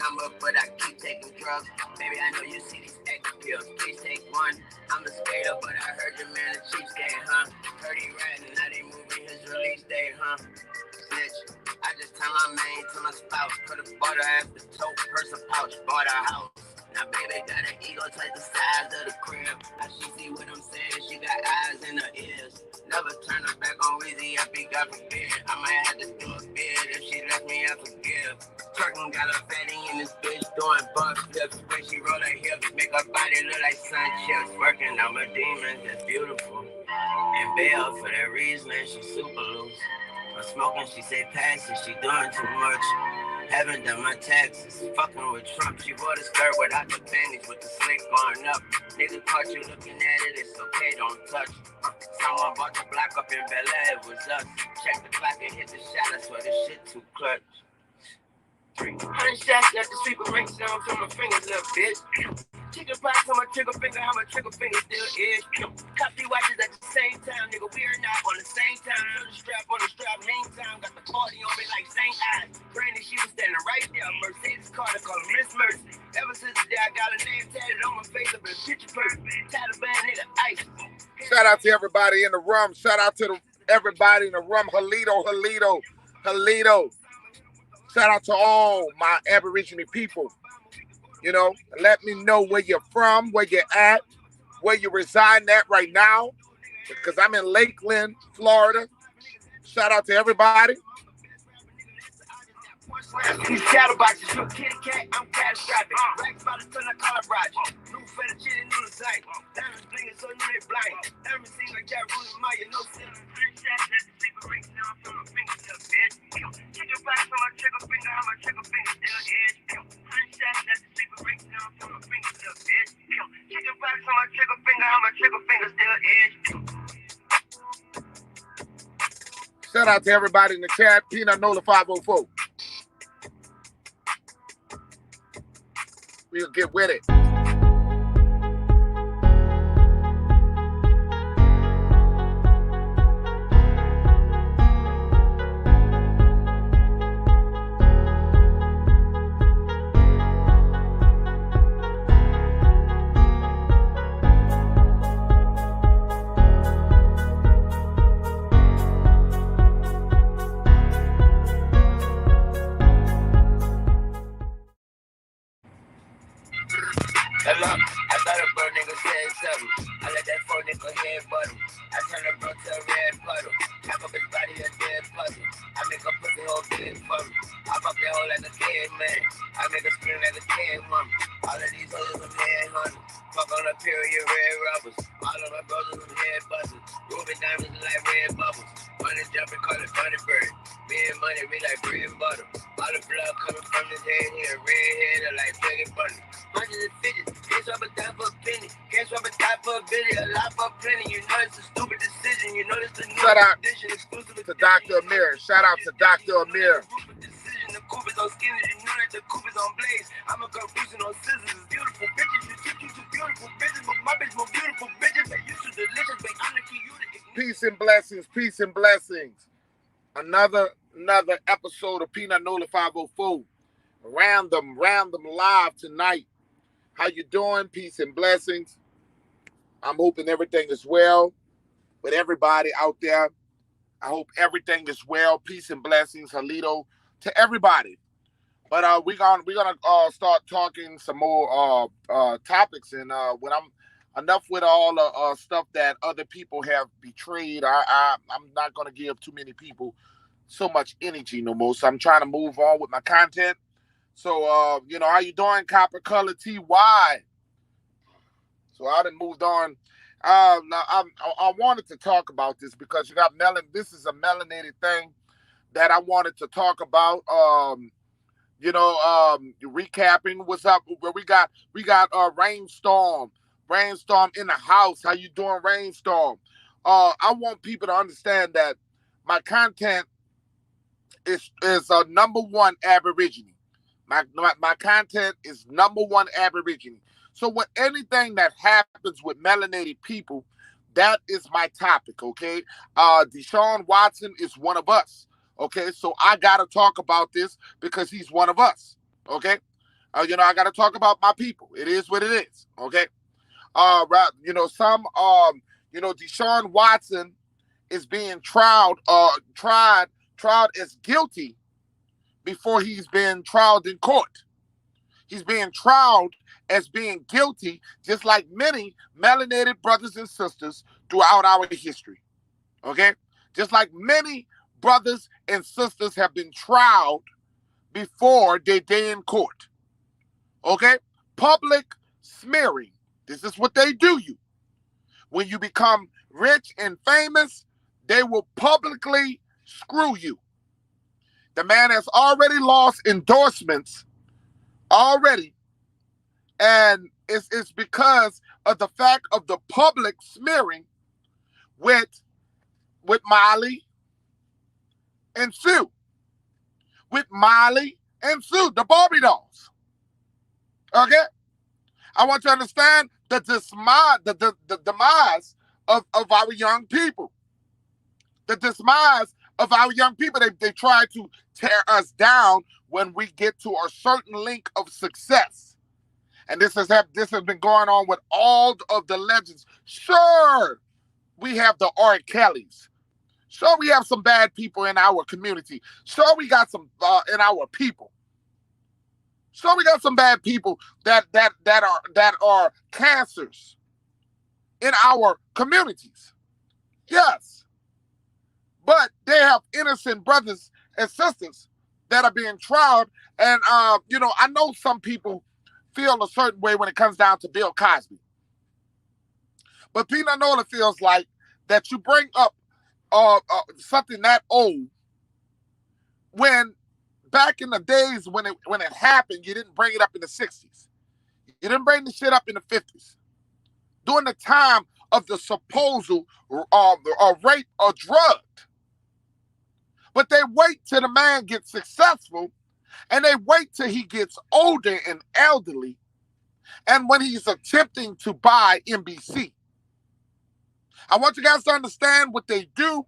number, but I keep taking drugs. Baby, I know you see these accuse. Please take one. I'm a skater, but I heard your man a cheapskate, huh? Heard he riding, now they moving his release date, huh? Snitch. I just tell my man, to my spouse, put a butter at the tote, purse a pouch, bought a house. Now baby got an ego twice the size of the crib. Now she see what I'm saying, she got eyes in her ears. Never turn her back on Weezy if he got forbid. I might have to do a bid if she left me, I forgive. Truckin' got a fatty in this bitch doing buck flips. When she roll her hips, make her body look like sun chips. Working on my demons, that's beautiful. And bail for that reason, she super loose. I'm smoking, she say pass it, she doing too much. Haven't done my taxes, fucking with Trump. She wore the skirt without the panties, with the slick going up. Nigga caught you looking at it, it's okay, don't touch. Someone bought the block up in Bel Air, it was us. Check the clock and hit the shot, I swear this shit too clutch. 300 shots, got the sleeper rings down from my fingers, little bitch. Chicken pox on my trigger finger, how my trigger finger still is. Cop 3 watches at the same time, nigga, we are not on the same time. Put the strap on the strap, hang time, got the party on me like St. Ives. Granny, she was standing right there, Mercedes Carter, call her Miss Mercy. Ever since the day I got a name tatted on my face, I've been picture perfect. Taliban nigga, ice. Shout out to everybody in the room. Shout out to everybody in the room. Halito. Shout out to all my Aboriginal people. You know, let me know where you're from, where you're at, where you reside at right now, because I'm in Lakeland, Florida. Shout out to everybody. These shadow boxes, you a kitty cat, I'm catastrophic. Racks by the ton, I call it Roger. New fettuccine, new sight. Diamonds blinging, so you they blind. Diamonds seem like that rules Maya, no sin. Shots at the sleeper rings down from my fingertip, bitch. Chicken pox on my trigger finger, how my trigger finger still is. Shots at the sleeper rings down from my fingertip, bitch. Chicken pox on my trigger finger, how my trigger finger still is. Shout out to everybody in the chat. Peanut Nola 504. We'll get with it. I thought a bro nigga said something. I let that phone nigga head butter. I turn a bro to a red puddle. Half of his body a dead puzzle. I make a pussy hole big for me. I pop that hole like a kid man. I make her scream like a kid mama. All of these hoes are head hunters. Fuck on a period red rubbers. All of my brothers are head buzzers. Ruby diamonds like red bubbles. Money jumping, call it bunny bird. Me and money, we like bread and butter. All the blood coming from his head here. Red head like Peggy Bunny. Hundreds and fidgets. Can't swap a dime for a penny. Can't swap a dime for a billy. A lot for plenty. You know it's a stupid decision. You know it's the new edition. Exclusive to Dr. Amir. Shout out to Dr. Amir. The Coopers on skinners, you know that the Coopers on blades. I'm a girl boosting on scissors. It's beautiful bitches. You two beautiful bitches, but my bitch more beautiful bitches. They used to delicious, but I'm the key unit. Peace and blessings. Peace and blessings. Another episode of Peanut Nola 504. Random live tonight. How you doing? Peace and blessings. I'm hoping everything is well with everybody out there. I hope everything is well. Peace and blessings, Halito, to everybody. But we're gonna start talking some more topics, and when I'm enough with all the stuff that other people have betrayed. I'm not gonna give too many people so much energy no more. So I'm trying to move on with my content. So how you doing, Copper Color TY? So I done moved on. Now I wanted to talk about this because you got this is a melanated thing that I wanted to talk about. Recapping what's up. We got Rainstorm in the house. How you doing, Rainstorm? I want people to understand that my content is number one Aborigine. My content is number one Aborigine. So with anything that happens with melanated people, that is my topic, okay? Deshaun Watson is one of us, okay? So I got to talk about this because he's one of us, okay? I got to talk about my people. It is what it is. Okay. Right. Deshaun Watson is being tried as guilty before he's been tried in court. He's being tried as being guilty, just like many melanated brothers and sisters throughout our history. Okay? Just like many brothers and sisters have been tried before their day in court. Okay? Public smearing. This is what they do you. When you become rich and famous, they will publicly screw you. The man has already lost endorsements already, and it's because of the fact of the public smearing with Miley and Sue. With Miley and Sue, the Barbie dolls. Okay? I want you to understand the demise of our young people. The demise of our young people. They try to tear us down when we get to a certain link of success. And this has been going on with all of the legends. Sure, we have the R. Kellys. Sure, we have some bad people in our community. Sure, we got some in our people. Sure, we got some bad people that are cancers in our communities. Yes. But they have innocent brothers and sisters that are being tried. And, I know some people feel a certain way when it comes down to Bill Cosby. But Peanut Nola feels like that you bring up something that old when back in the days when it happened, you didn't bring it up in the 60s. You didn't bring the shit up in the 50s. During the time of the supposed rape or drugged. But they wait till the man gets successful, and they wait till he gets older and elderly, and when he's attempting to buy NBC. I want you guys to understand what they do.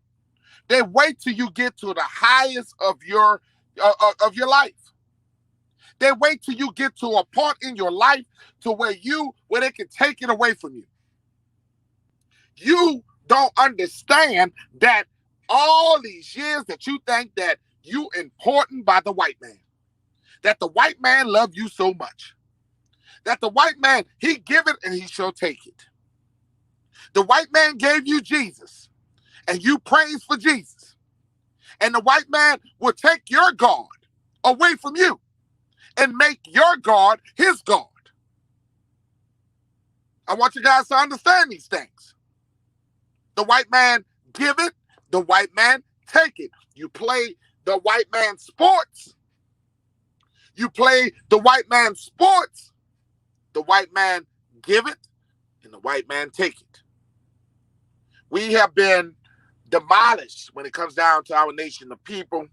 They wait till you get to the highest of your life. They wait till you get to a part in your life to where they can take it away from you. You don't understand that all these years that you think that you important by the white man. That the white man love you so much. That the white man, he give it and he shall take it. The white man gave you Jesus and you praise for Jesus. And the white man will take your God away from you and make your God his God. I want you guys to understand these things. The white man give it, the white man take it. You play the white man's sports. You play the white man's sports. The white man give it, and the white man take it. We have been demolished when it comes down to our nation of people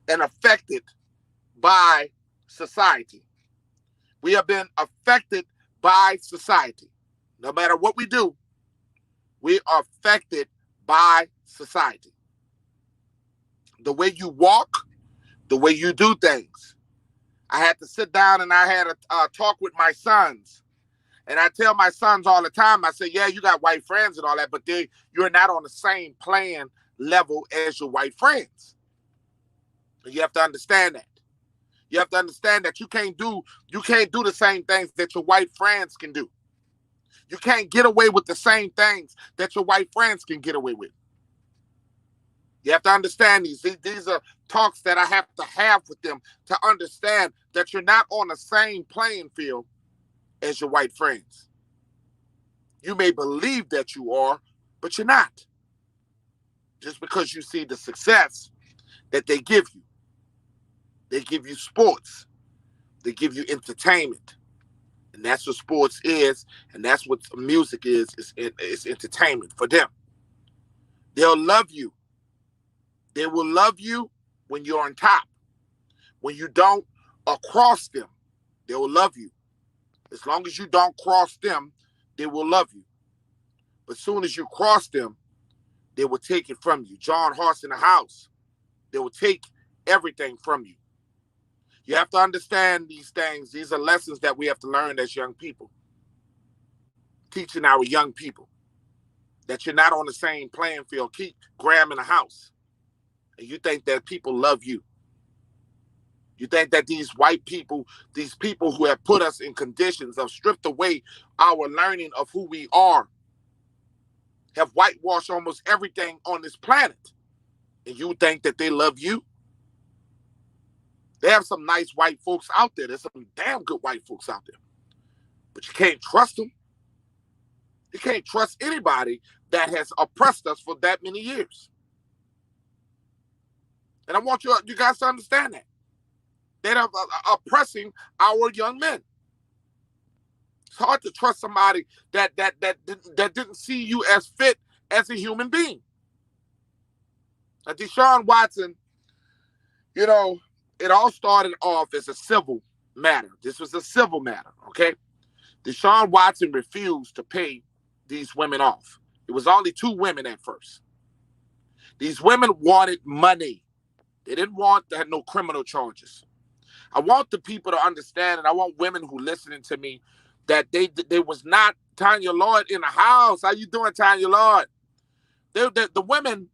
and affected by society. We have been affected by society. No matter what we do, we are affected by society. The way you walk, the way you do things. I had to sit down and I had a talk with my sons. And I tell my sons all the time, I say, yeah, you got white friends and all that, but you're not on the same playing level as your white friends. You have to understand that. You have to understand that you can't do the same things that your white friends can do. You can't get away with the same things that your white friends can get away with. You have to understand these. These are talks that I have to have with them to understand that you're not on the same playing field as your white friends. You may believe that you are, but you're not. Just because you see the success that they give you. They give you sports. They give you entertainment. And that's what sports is, and that's what music is. It's entertainment for them. They'll love you. They will love you when you're on top. When you don't cross them, they will love you. As long as you don't cross them, they will love you. But as soon as you cross them, they will take it from you. John Horse in the house. They will take everything from you. You have to understand these things. These are lessons that we have to learn as young people. Teaching our young people that you're not on the same playing field. Keep Graham in the house. And you think that people love you. You think that these white people, these people who have put us in conditions, have stripped away our learning of who we are, have whitewashed almost everything on this planet. And you think that they love you? They have some nice white folks out there. There's some damn good white folks out there. But you can't trust them. You can't trust anybody that has oppressed us for that many years. And I want you guys to understand that. They're oppressing our young men. It's hard to trust somebody that didn't see you as fit as a human being. Now, Deshaun Watson, you know, it all started off as a civil matter. This was a civil matter, okay? Deshaun Watson refused to pay these women off. It was only 2 women at first. These women wanted money. They didn't want to have no criminal charges. I want the people to understand, and I want women who listening to me, that they was not Tanya Lloyd in the house. How you doing, Tanya Lloyd? The women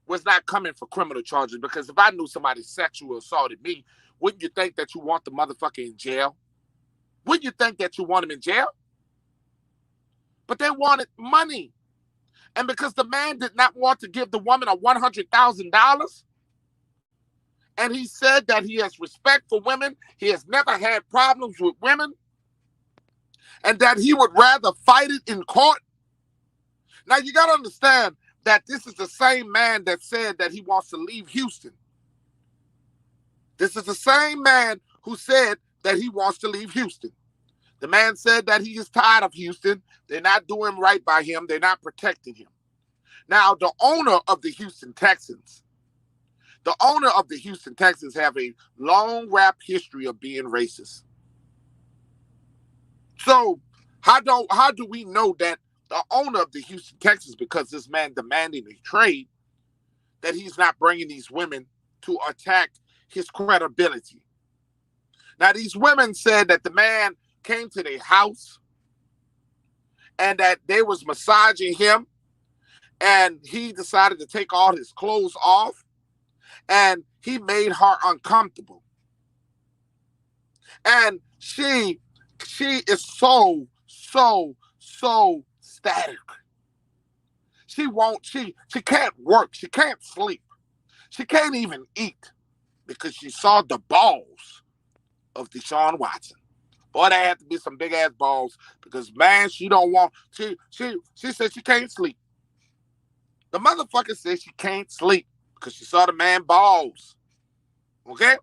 was not coming for criminal charges, because if I knew somebody sexual assaulted me, wouldn't you think that you want the motherfucker in jail? Wouldn't you think that you want him in jail? But they wanted money. And because the man did not want to give the woman a $100,000, and he said that he has respect for women, he has never had problems with women, and that he would rather fight it in court. Now, you got to understand that this is the same man that said that he wants to leave Houston. This is the same man who said that he wants to leave Houston. The man said that he is tired of Houston. They're not doing right by him. They're not protecting him. Now, the owner of the Houston Texans have a long rap history of being racist. So how do we know that the owner of the Houston Texans, because this man demanding a trade, that he's not bringing these women to attack his credibility? Now, these women said that the man came to their house and that they was massaging him, and he decided to take all his clothes off, and he made her uncomfortable. And she is so static. She can't work. She can't sleep. She can't even eat because she saw the balls of Deshaun Watson. Boy, that had to be some big ass balls, because man, she said she can't sleep. The motherfucker said she can't sleep because she saw the man balls. Okay?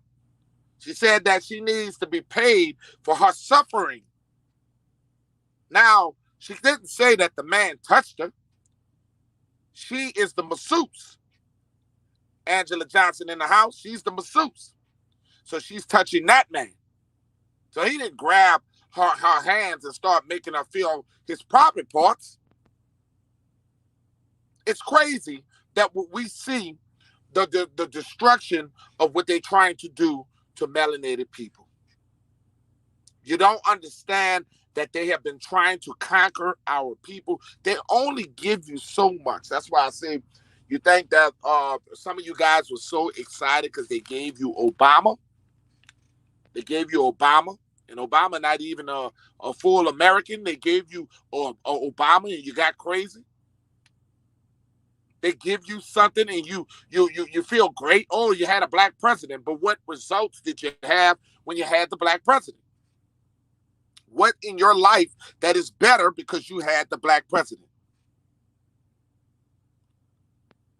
She said that she needs to be paid for her suffering. Now, she didn't say that the man touched her. She is the masseuse. Angela Johnson in the house, she's the masseuse. So she's touching that man. So he didn't grab her hands and start making her feel his private parts. It's crazy that we see the destruction of what they're trying to do to melanated people. You don't understand that they have been trying to conquer our people. They only give you so much. That's why I say, you think that some of you guys were so excited because they gave you Obama. They gave you Obama, and Obama not even a full American. They gave you Obama, and you got crazy. They give you something, and you feel great. Oh, you had a black president, but what results did you have when you had the black president? What in your life that is better because you had the black president?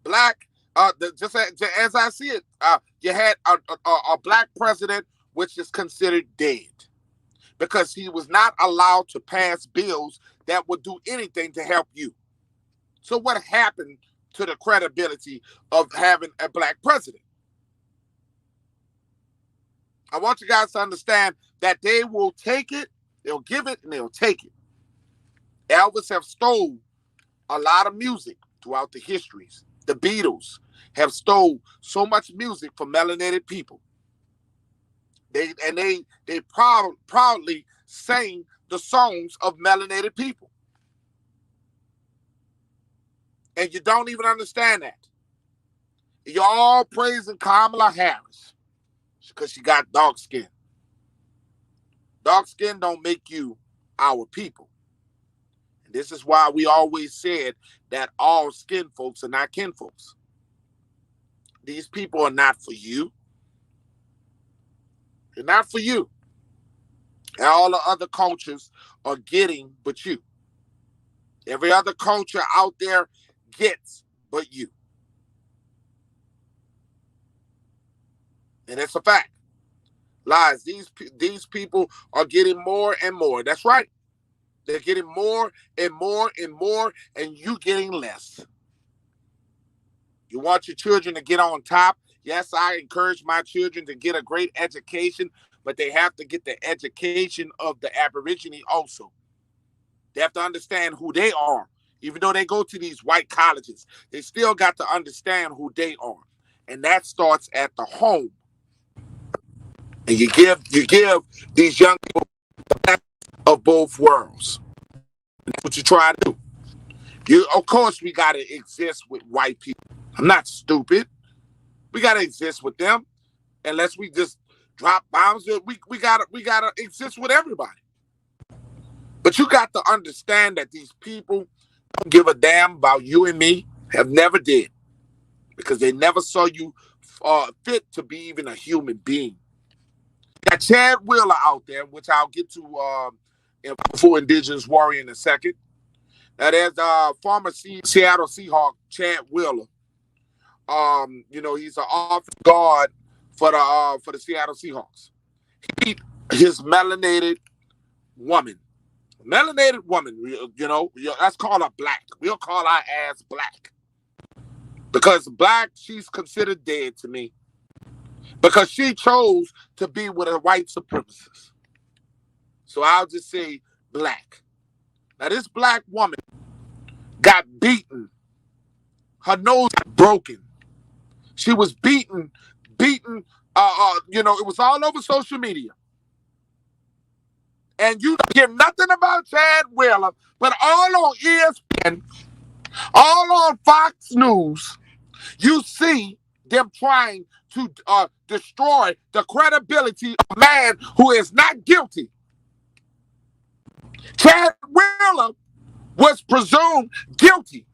Black, just as I see it, you had a black president, which is considered dead, because he was not allowed to pass bills that would do anything to help you. So what happened to the credibility of having a black president? I want you guys to understand that they will take it, they'll give it, and they'll take it. Elvis have stole a lot of music throughout the histories. The Beatles have stole so much music from melanated people. They proudly sing the songs of melanated people. And you don't even understand that. You're all praising Kamala Harris because she got dark skin. Dark skin don't make you our people. And this is why we always said that all skin folks are not kin folks. These people are not for you. They're not for you. And all the other cultures are getting but you. Every other culture out there gets but you. And it's a fact. Lies. These people are getting more and more. That's right. They're getting more and more and more, and you getting less. You want your children to get on top. Yes, I encourage my children to get a great education, but they have to get the education of the Aborigine also. They have to understand who they are. Even though they go to these white colleges, they still got to understand who they are. And that starts at the home. And you give these young people the best of both worlds. And that's what you try to do. Of course, we got to exist with white people. I'm not stupid. We got to exist with them. Unless we just drop bombs, we gotta exist with everybody. But you got to understand that these people don't give a damn about you and me. Have never did, because they never saw you fit to be even a human being. Got Chad Wheeler out there, which I'll get to for Indigenous Warrior in a second. Now there's former Seattle Seahawk Chad Wheeler. He's an offensive guard for the Seattle Seahawks. He beat his melanated woman. Melanated woman, that's called a black. We'll call our ass black. Because black, she's considered dead to me. Because she chose to be with a white supremacist. So I'll just say black. Now this black woman got beaten. Her nose got broken. She was beaten. It was all over social media. And you don't hear nothing about Chad Wheeler, but all on ESPN, all on Fox News, you see them trying to destroy the credibility of a man who is not guilty. Chad Wheeler was presumed guilty.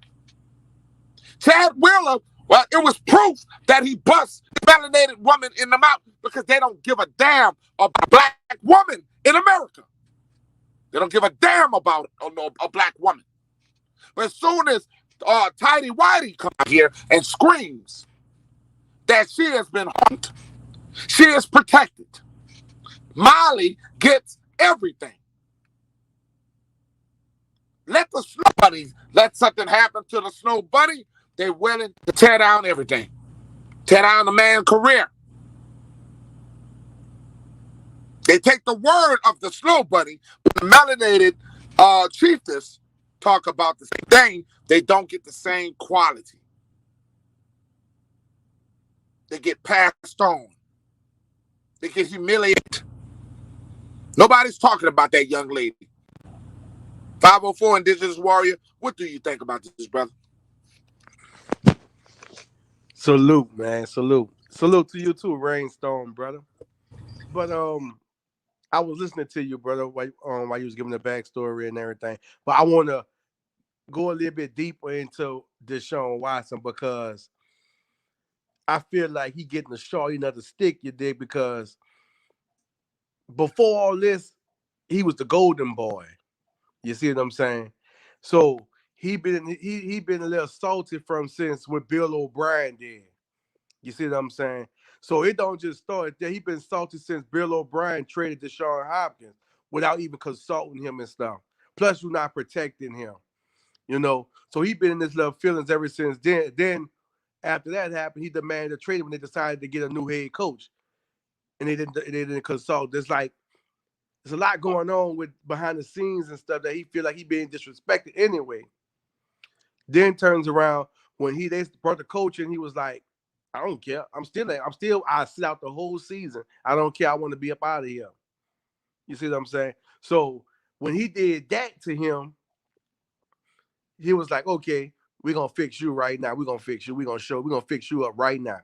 Chad Wheeler, well, it was proof that he bust the melanated woman in the mouth because they don't give a damn about a black woman in America. They don't give a damn about a black woman. But as soon as Tidy Whitey comes out here and screams that she has been harmed, she is protected, Molly gets everything. Let the snow bunnies, let something happen to the snow bunny, they're willing to tear down everything. Tear down the man's career. They take the word of the snow bunny, but the melanated chiefess talk about the same thing. They don't get the same quality. They get passed on. They get humiliated. Nobody's talking about that young lady. 504 Indigenous Warrior, what do you think about this, brother? Salute, man. Salute. Salute to you too, Rainstorm, brother. But I was listening to you, brother, while you was giving the backstory and everything. But I want to go a little bit deeper into Deshaun Watson because I feel like he getting a short another stick, you dig, because before all this, he was the golden boy. You see what I'm saying? So he been a little salty from since what Bill O'Brien did. You see what I'm saying? So it don't just start there. He been salty since Bill O'Brien traded Deshaun Hopkins without even consulting him and stuff. Plus, you're not protecting him. So he been in this little feelings ever since then. Then after that happened, he demanded a trade when they decided to get a new head coach, and they didn't consult. There's a lot going on with behind the scenes and stuff that he feel like he being disrespected anyway. Then turns around when they brought the coach in, he was like, I don't care. I sit out the whole season. I don't care. I want to be up out of here. You see what I'm saying? So when he did that to him, he was like, okay, we're gonna fix you right now. We're gonna fix you. We're gonna fix you up right now.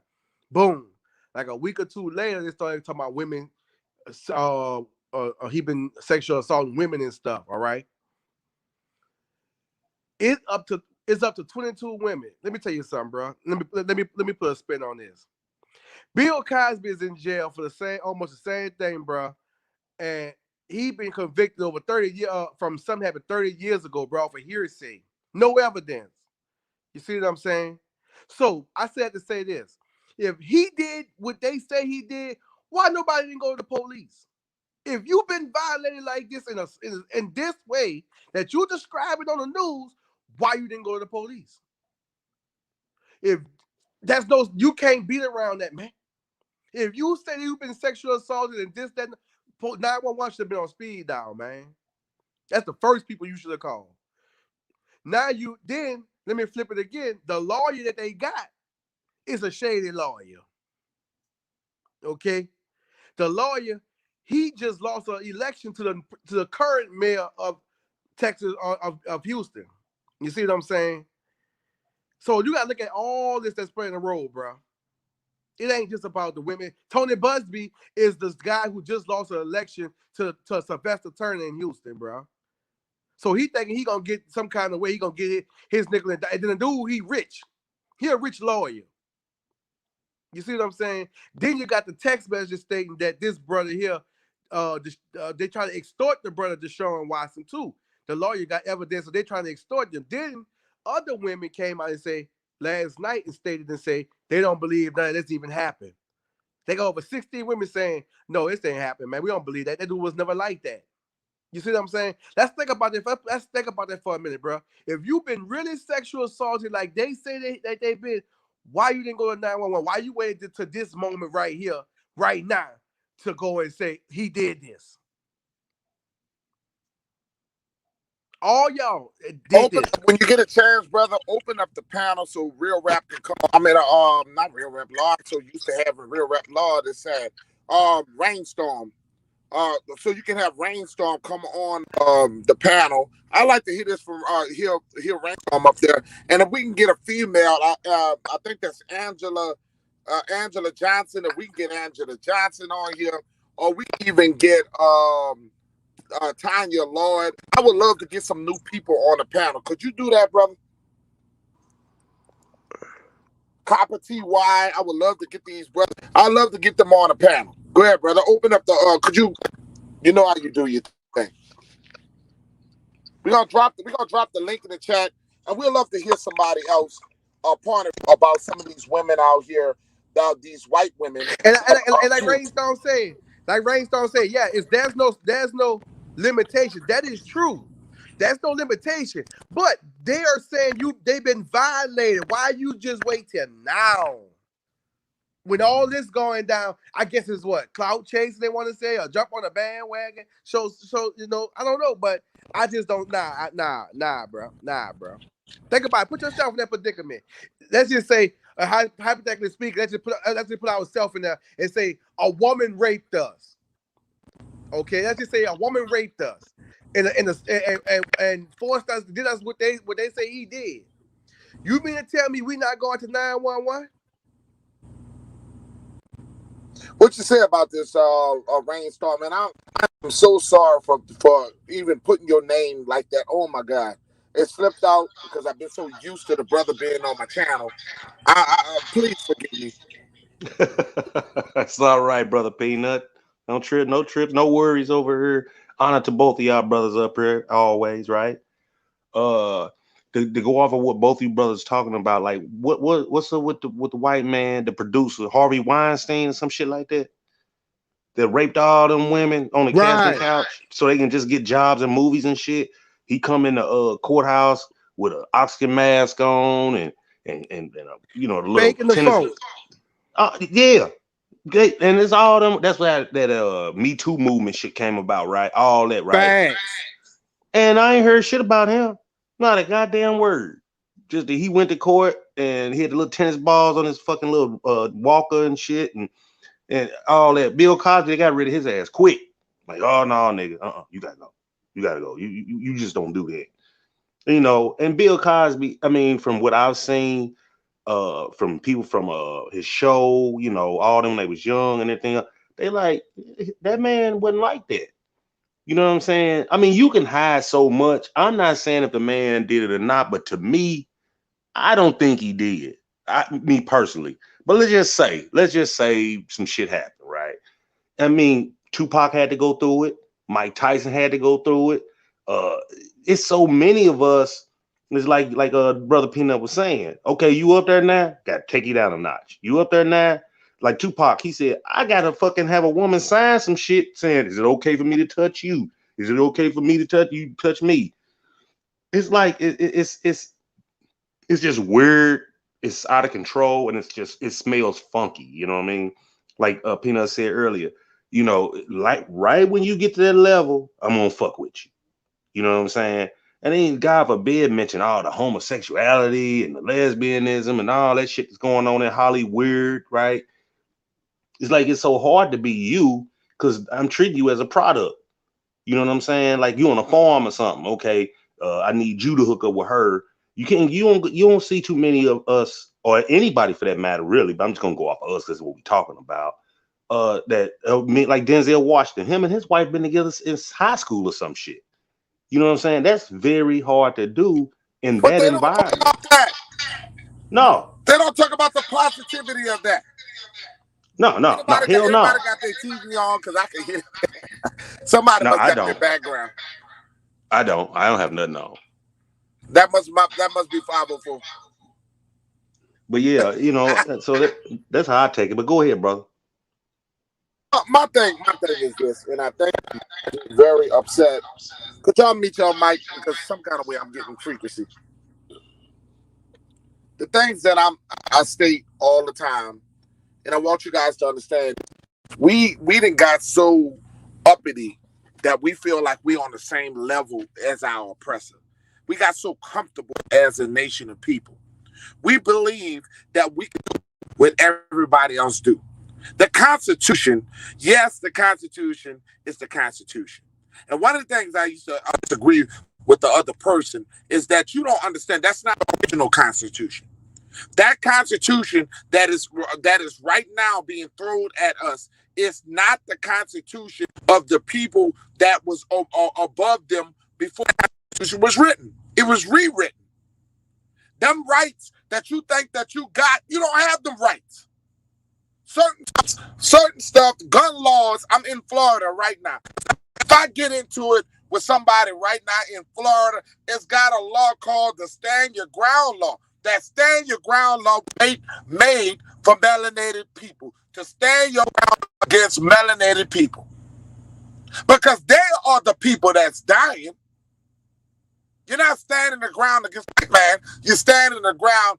Boom. Like a week or two later, they started talking about women. He been sexual assaulting women and stuff. All right. It's up to 22 women. Let me tell you something, bro. Let me put a spin on this. Bill Cosby is in jail for almost the same thing, bro. And he been convicted over 30 years from something happened 30 years ago, bro, for hearsay. No evidence. You see what I'm saying? So I said to say this. If he did what they say he did, why nobody didn't go to the police? If you've been violated like this in this way that you describe it on the news, why you didn't go to the police? If you can't beat around that, man. If you say you've been sexually assaulted and this, that, 911 should have been on speed dial, man. That's the first people you should have called. Now let me flip it again. The lawyer that they got is a shady lawyer. Okay? The lawyer, he just lost an election to the current mayor of Texas, of Houston. You see what I'm saying? So you gotta look at all this that's playing a role, bro. It ain't just about the women. Tony Busby is this guy who just lost an election to Sylvester Turner in Houston, bro. So he thinking he gonna get some kind of way he gonna get his nickel and then the dude, he rich. He a rich lawyer. You see what I'm saying? Then you got the text message stating that this brother here, they try to extort the brother Deshaun Watson too. The lawyer got evidence, so they trying to extort them. Then other women came out and say last night and stated and say they don't believe none of this even happened. They got over 16 women saying, no, this ain't happened, man. We don't believe that. That dude was never like that. You see what I'm saying? Let's think about that for a minute, bro. If you've been really sexual assaulted like they say they've been, why you didn't go to 911? Why you waited to this moment right here, right now, to go and say he did this? All y'all did this. When you get a chance, brother, open up the panel so Real Rap can come. I mean, not Real Rap Law. So used to have a Real Rap Law that said, Rainstorm. So you can have Rainstorm come on the panel. I like to hear this from hear Rainstorm up there, and if we can get a female, I think that's Angela Johnson. If we can get Angela Johnson on here, or we can even get Tanya Lloyd. I would love to get some new people on the panel. Could you do that, brother? Copper TY. I would love to get these brothers. I'd love to get them on the panel. Go ahead, brother. Open up the could you know how you do your thing. We're gonna drop the link in the chat, and we'd love to hear somebody else point about some of these women out here, these white women. And like Rainstorm said, yeah, there's no limitation. That is true. That's no limitation. But they are saying they've been violated. Why you just wait till now? When all this going down, I guess it's what? Clout chasing, they want to say, or jump on a bandwagon. So I don't know, but I just don't nah, bro. Think about it. Put yourself in that predicament. Let's just say, hypothetically speaking, let's just put ourselves in there and say a woman raped us. Okay, let's just say a woman raped us and forced us, did us what they say he did. You mean to tell me we not going to 911? What you say about this Rainstorm? And I'm so sorry for even putting your name like that. Oh my God, it slipped out because I've been so used to the brother being on my channel. I please forgive me. That's all right, brother Peanut. No trips, no worries over here. Honor to both of y'all brothers up here, always, right? To go off of what both of you brothers talking about, like what's up with the white man, the producer, Harvey Weinstein, or some shit like that raped all them women on the casting couch so they can just get jobs in movies and shit. He come in the courthouse with an oxygen mask on and you know, the little faking the phone. Yeah. And it's all them. That's why that Me Too movement shit came about, right? All that, right? Facts. And I ain't heard shit about him. Not a goddamn word. Just that he went to court and he had the little tennis balls on his fucking little walker and shit, and all that. Bill Cosby, they got rid of his ass quick. Like, oh no, nigga, you gotta go, you gotta go. You just don't do that, you know. And Bill Cosby, I mean, from what I've seen, from people from his show, you know, all them when they was young and everything, they like that man wasn't like that. You know what I'm saying? I mean, you can hide so much. I'm not saying if the man did it or not, but to me, I don't think he did. Me personally. But let's just say some shit happened, right? I mean, Tupac had to go through it. Mike Tyson had to go through it. Uh, it's so many of us. It's like Brother Peanut was saying. Okay, you up there now? Got to take you down a notch. You up there now? Like Tupac, he said, I gotta fucking have a woman sign some shit saying, is it okay for me to touch you? Is it okay for me to touch you? Touch me? It's like it's just weird. It's out of control, and it smells funky. You know what I mean? Like Peanut said earlier. You know, like right when you get to that level, I'm gonna fuck with you. You know what I'm saying? And then God forbid mention all the homosexuality and the lesbianism and all that shit that's going on in Hollywood, right? It's like it's so hard to be you because I'm treating you as a product. You know what I'm saying? Like you on a farm or something. Okay, I need you to hook up with her. You don't see too many of us or anybody for that matter, really. But I'm just gonna go off of us because what we're talking about. Like Denzel Washington, him and his wife been together since high school or some shit. You know what I'm saying? That's very hard to do in But that they don't talk environment. about that. No, They don't talk about the positivity of that. no, hell no. Everybody got their TV on because I can hear. Somebody No, must I got their don't. background. I don't have nothing on. That must be 504. But yeah, you know, so that's how I take it. But go ahead, brother. My thing is this, and I think I'm very upset. Could y'all meet y'all mic because some kind of way I'm getting frequency. The things that I state all the time, and I want you guys to understand, we done got so uppity that we feel like we on the same level as our oppressor. We got so comfortable as a nation of people. We believe that we can do what everybody else do. The Constitution, yes, the Constitution is the Constitution. And one of the things I used to disagree with the other person is that you don't understand that's not the original Constitution. That Constitution that is right now being thrown at us is not the Constitution of the people that was above them before the Constitution was written. It was rewritten. Them rights that you think that you got, you don't have them rights. Certain stuff, gun laws, I'm in Florida right now. If I get into it with somebody right now in Florida, it's got a law called the Stand Your Ground law. That Stand Your Ground law made for melanated people, to stand your ground against melanated people. Because they are the people that's dying. You're not standing the ground against white man, you're standing the ground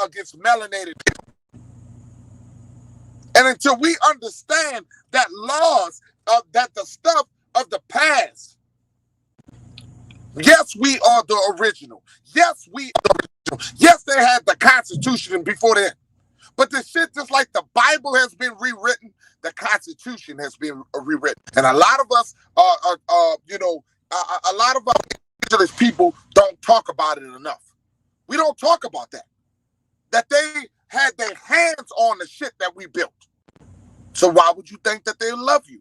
against melanated people. And until we understand that laws, that the stuff of the past, yes, we are the original. Yes, we are the original. Yes, they had the Constitution before that. But the shit, just like the Bible has been rewritten, the Constitution has been rewritten. And a lot of us, a lot of our indigenous people don't talk about it enough. We don't talk about that. That they had their hands on the shit that we built. So why would you think that they love you?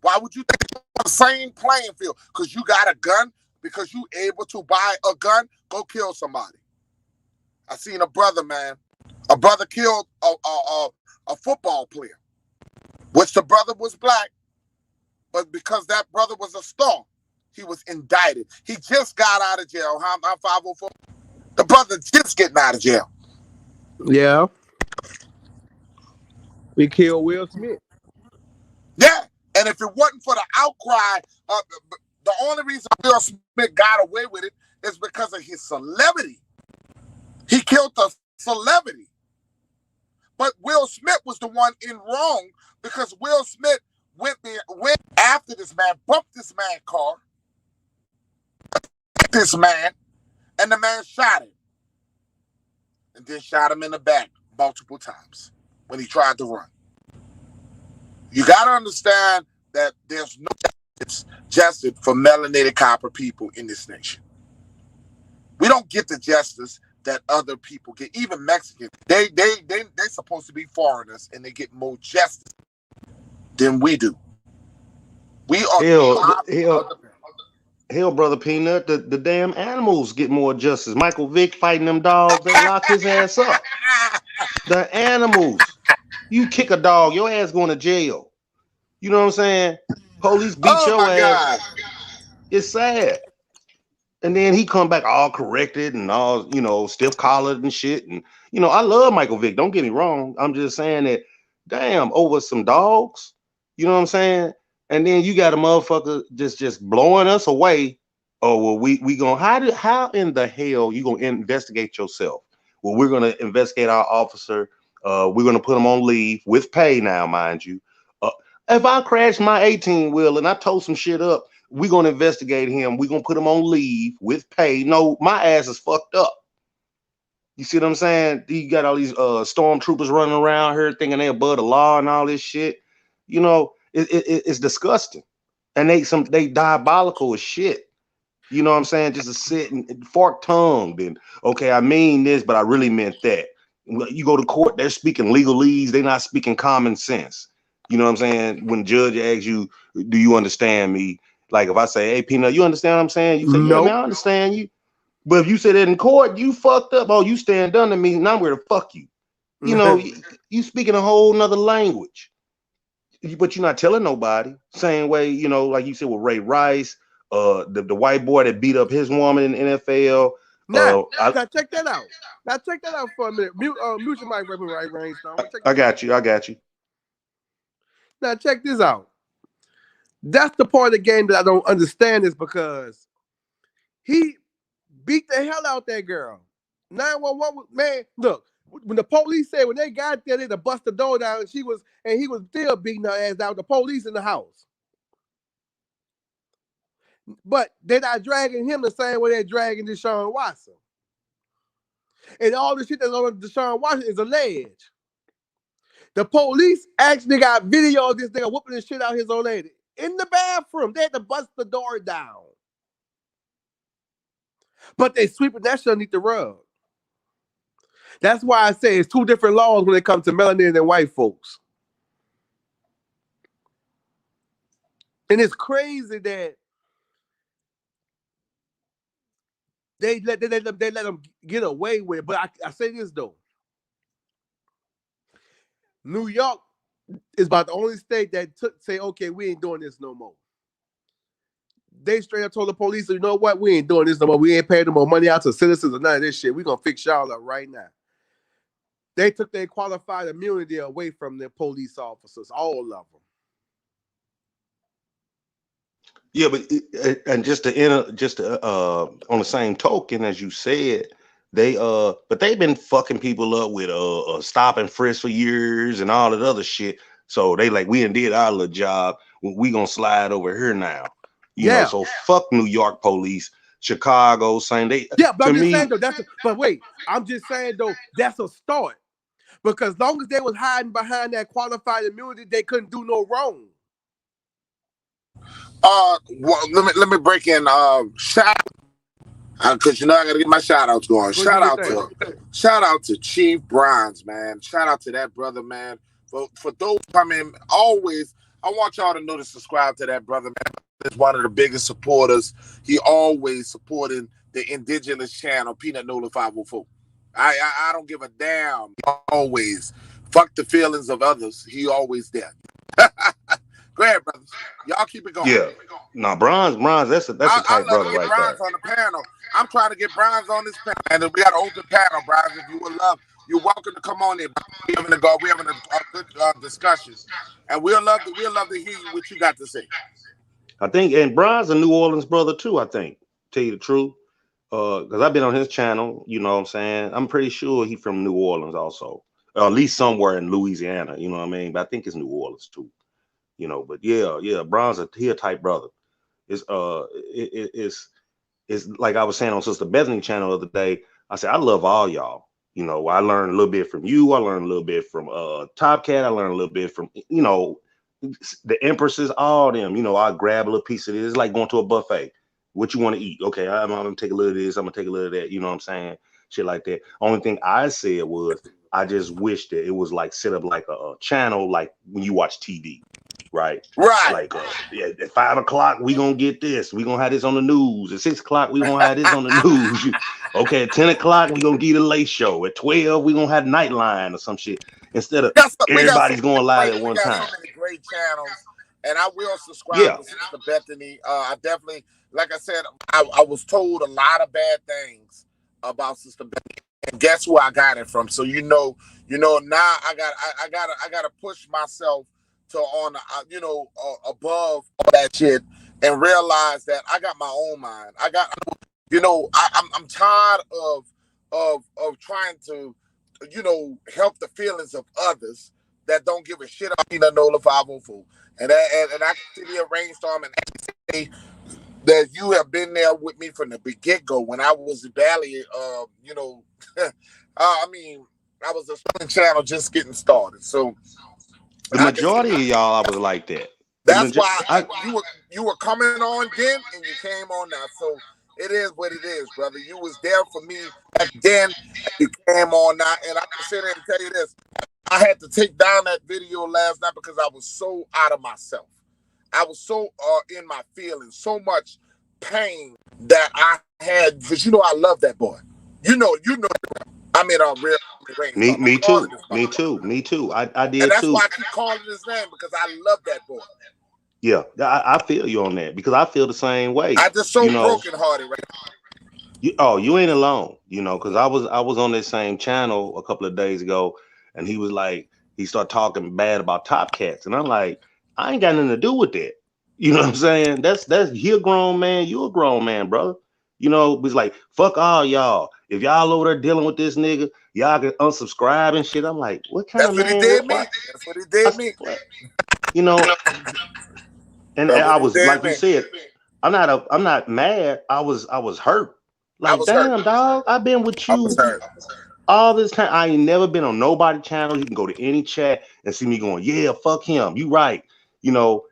Why would you think you're on the same playing field? Because you got a gun? Because you able to buy a gun? Go kill somebody. I seen a brother, man. A brother killed a football player, which the brother was black, but because that brother was a star, he was indicted. He just got out of jail. I'm 504. The brother just getting out of jail. Yeah. We killed Will Smith. Yeah, and if it wasn't for the outcry, the only reason Will Smith got away with it is because of his celebrity. He killed the celebrity. But Will Smith was the one in wrong because Will Smith went after this man, bumped this man's car, this man, and the man shot him. and then shot him in the back multiple times when he tried to run. You got to understand that there's no justice for melanated copper people in this nation. We don't get the justice that other people get, even Mexicans. They're supposed to be foreigners, and they get more justice than we do. We are hell, brother Peanut. The damn animals get more justice. Michael Vick fighting them dogs, they lock his ass up. The animals. You kick a dog, your ass going to jail. You know what I'm saying? Police beat your ass. God. It's sad. And then he come back all corrected and all, stiff collared and shit. And I love Michael Vick. Don't get me wrong. I'm just saying that, damn, over some dogs. You know what I'm saying? And then you got a motherfucker just blowing us away. Oh, well, we gonna how in the hell you gonna investigate yourself? Well, we're gonna investigate our officer. We're gonna put him on leave with pay now, mind you. If I crash my 18 wheel and I tow some shit up, we're gonna investigate him. We're gonna put him on leave with pay. No, my ass is fucked up. You see what I'm saying? You got all these stormtroopers running around here thinking they above the law and all this shit. It's disgusting. And they diabolical as shit. You know what I'm saying? Just to sit and fork-tongued and, okay, I mean this, but I really meant that. You go to court, they're speaking legalese. They're not speaking common sense. You know what I'm saying? When the judge asks you, do you understand me? Like if I say, hey, Peanut, you understand what I'm saying? You say, yeah, man, I understand you. But if you say that in court, you fucked up. Oh, you stand under me. Now I'm going to fuck you. You speaking a whole nother language. But you're not telling nobody. Same way, like you said with Ray Rice, the white boy that beat up his woman in the NFL. Now check that out. Now check that out for a minute. Mute your mic, right, Rainstorm. I got you. Now check this out. That's the part of the game that I don't understand, is because he beat the hell out that girl. 911, man, look, when the police said when they got there, they to bust the door down, and he was still beating her ass out. The police in the house. But they're not dragging him the same way they're dragging Deshaun Watson. And all the shit that's on Deshaun Watson is alleged. The police actually got video of this nigga whooping the shit out his old lady in the bathroom. They had to bust the door down. But they sweeping that shit underneath the rug. That's why I say it's two different laws when it comes to melanin and white folks. And it's crazy that they let them get away with it. But I say this though. New York is about the only state that say, okay, we ain't doing this no more. They straight up told the police, you know what, we ain't doing this no more. We ain't paying no more money out to citizens or none of this shit. We're going to fix y'all up right now. They took their qualified immunity away from their police officers, all of them. Yeah, but on the same token, as you said, but they've been fucking people up with stop and frisk for years and all that other shit. So they like, we done did our little job. We gonna slide over here now. You know, so fuck New York police, Chicago, saying they. Yeah, but I'm just saying though, but wait, I'm just saying though, that's a start. Because as long as they was hiding behind that qualified immunity, they couldn't do no wrong. Well, let me break in. Shout, because I gotta get my shout outs going. Shout out to Chief Bronze, man. Shout out to that brother, man. For those coming, always, I want y'all to know to subscribe to that brother, man. He's one of the biggest supporters. He always supporting the indigenous channel, Peanut Nola 504. I don't give a damn. He always fuck the feelings of others. He always there. Go ahead, brothers. Y'all keep it going. Yeah. No, Bronze, that's a tight brother right Bronze there. On the panel. I'm trying to get Bronze on this panel. And we got an open panel, Bronze. If you would love, you're welcome to come on in. We're having a good discussion. And we'll love to hear what you got to say. I think, and Bronze a New Orleans brother too, I think. Tell you the truth. Because I've been on his channel, you know what I'm saying? I'm pretty sure he's from New Orleans also. Or at least somewhere in Louisiana, you know what I mean? But I think it's New Orleans too. You know, but yeah, Bronze, he a type brother. It's like I was saying on Sister Bethany channel the other day. I said, I love all y'all. You know, I learned a little bit from you. I learned a little bit from Top Cat. I learned a little bit from, you know, the Empresses, all them. You know, I grab a little piece of this. It's like going to a buffet. What you want to eat? Okay, I'm gonna take a little of this. I'm gonna take a little of that. You know what I'm saying? Shit like that. Only thing I said was I just wish that it was like set up like a channel, like when you watch TV, right? Right. Like yeah, at 5 o'clock we gonna get this. We gonna have this on the news. At 6 o'clock we gonna have this on the news. Okay, at 10 o'clock we gonna get a late show. At 12 we gonna have Nightline or some shit. Instead of everybody's going live at one time. So many great channels, and I will subscribe Yeah. to Sister Bethany. I definitely, like I said, I was told a lot of bad things about Sister Bethany, and guess who I got it from? So now I gotta push myself to on above all that shit and realize that I got my own mind. I'm tired of trying to help the feelings of others that don't give a shit about Peanut Nola 504. And I can sit here Rainstorm and say that you have been there with me from the get-go when I was barely I was a student channel just getting started. So the majority of y'all I was like that. That's why you were coming on then and you came on now. So it is what it is, brother. You was there for me back then, and you came on now. And I can sit there and tell you this. I had to take down that video last night because I was so out of myself. I was so in my feelings, so much pain that I had, because I love that boy. You know. I mean, real me too. I did and that's too. why I keep calling his name, because I love that boy. Yeah, I feel you on that, because I feel the same way. I just so brokenhearted right now. You ain't alone, because I was on this same channel a couple of days ago, and he was like, he started talking bad about Top Cats, and I'm like, I ain't got nothing to do with that. You know what I'm saying? That's he a grown man, you a grown man, brother. It's like, fuck all y'all. If y'all over there dealing with this nigga, y'all can unsubscribe and shit. I'm like, what kind of man? That's what he did me. And I was like you said, I'm not mad. I was hurt. Like, damn, dog, I've been with you all this time. I ain't never been on nobody channel. You can go to any chat and see me going, yeah, fuck him. You right.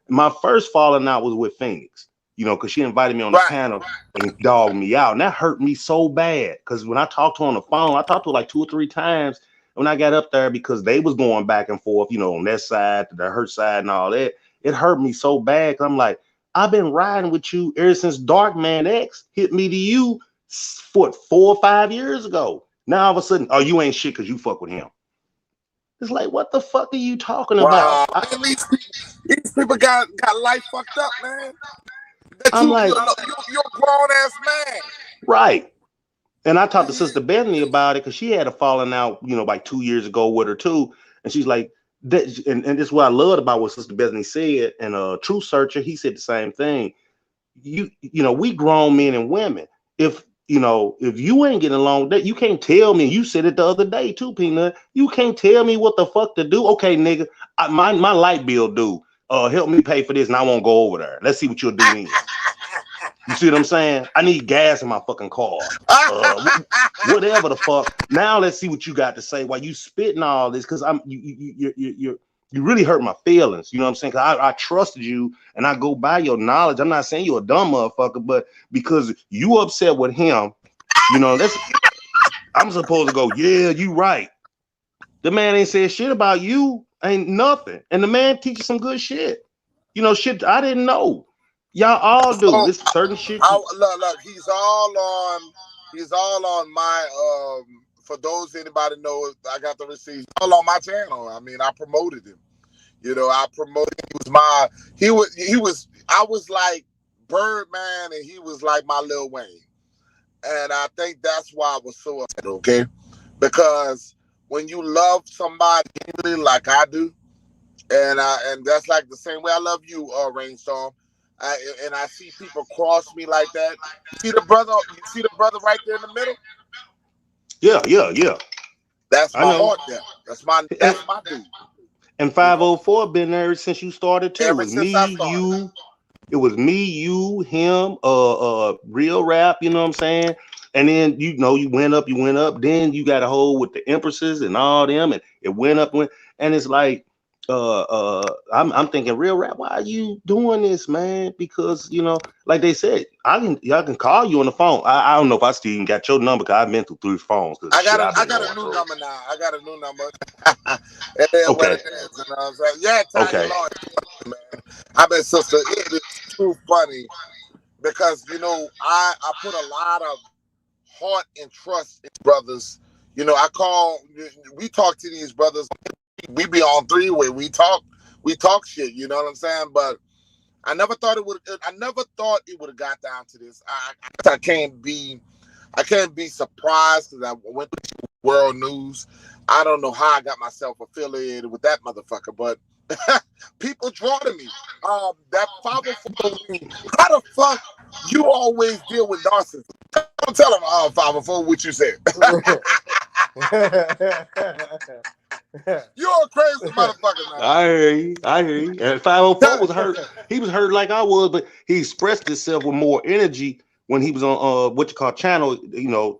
My first falling out was with Phoenix, because she invited me on the panel and dogged me out. And that hurt me so bad, because when I talked to her on the phone, I talked to her like 2 or 3 times when I got up there, because they was going back and forth, on that side, to her side and all that. It hurt me so bad. I'm like, I've been riding with you ever since Darkman X hit me to you 4 or 5 years ago. Now all of a sudden, you ain't shit because you fuck with him. It's like, what the fuck are you talking about? These people got life fucked up, man. I'm like, you're a grown ass man. Right. And I talked to Sister Bethany about it, because she had a falling out, like 2 years ago with her too. And she's like, and this is what I loved about what Sister Bethany said. And Truth Searcher, he said the same thing. We grown men and women. If you ain't getting along, that you can't tell me. You said it the other day too, Peanut. You can't tell me what the fuck to do. Okay, nigga, my light bill due. Help me pay for this, and I won't go over there. Let's see what you'll do then. You see what I'm saying? I need gas in my fucking car. Whatever the fuck. Now let's see what you got to say while you spitting all this, because you really hurt my feelings. You know what I'm saying? Because I trusted you, and I go by your knowledge. I'm not saying you're a dumb motherfucker, but because you upset with him, I'm supposed to go, yeah, you right. The man ain't said shit about you, ain't nothing. And the man teaches some good shit. Shit I didn't know. Y'all all do. It's certain shit. Look, he's all on my for those anybody knows, I got the receipts all on my channel. I mean, I promoted him. I promoted. I was like Birdman, and he was like my Lil Wayne. And I think that's why I was so upset, okay? Because when you love somebody really like I do, and that's like the same way I love you, Rainstorm. And I see people cross me like that. You see the brother right there in the middle? Yeah. That's my heart there. That's my dude. And 504 been there since you started too. It was me, you, him, Real Rap, you know what I'm saying? And then you went up, then you got a hold with the empresses and all them, and it went up, and it's like I'm thinking, real rap, why are you doing this, man? Because like they said, y'all can call you on the phone. I don't know if I still even got your number, because I've been through 3 phones, because I shit got I've been a going new through. number now. I got a new number. It is what Okay. it is. You know what I'm saying? Yeah, Tanya Okay. Lord, man. I bet, sister, it is too funny because I put a lot of heart and trust in brothers. We talk to these brothers. We be on three-way. We talk shit. You know what I'm saying? But I never thought it would. I never thought it would have got down to this. I can't be surprised because I went to World News. I don't know how I got myself affiliated with that motherfucker, but people draw to me. That 504 thing. How the fuck you always deal with narcissists? Don't tell them 504 what you said. You're a crazy motherfucker, man. I hear you. And 504 was hurt. He was hurt like I was, but he expressed himself with more energy when he was on what you call channel,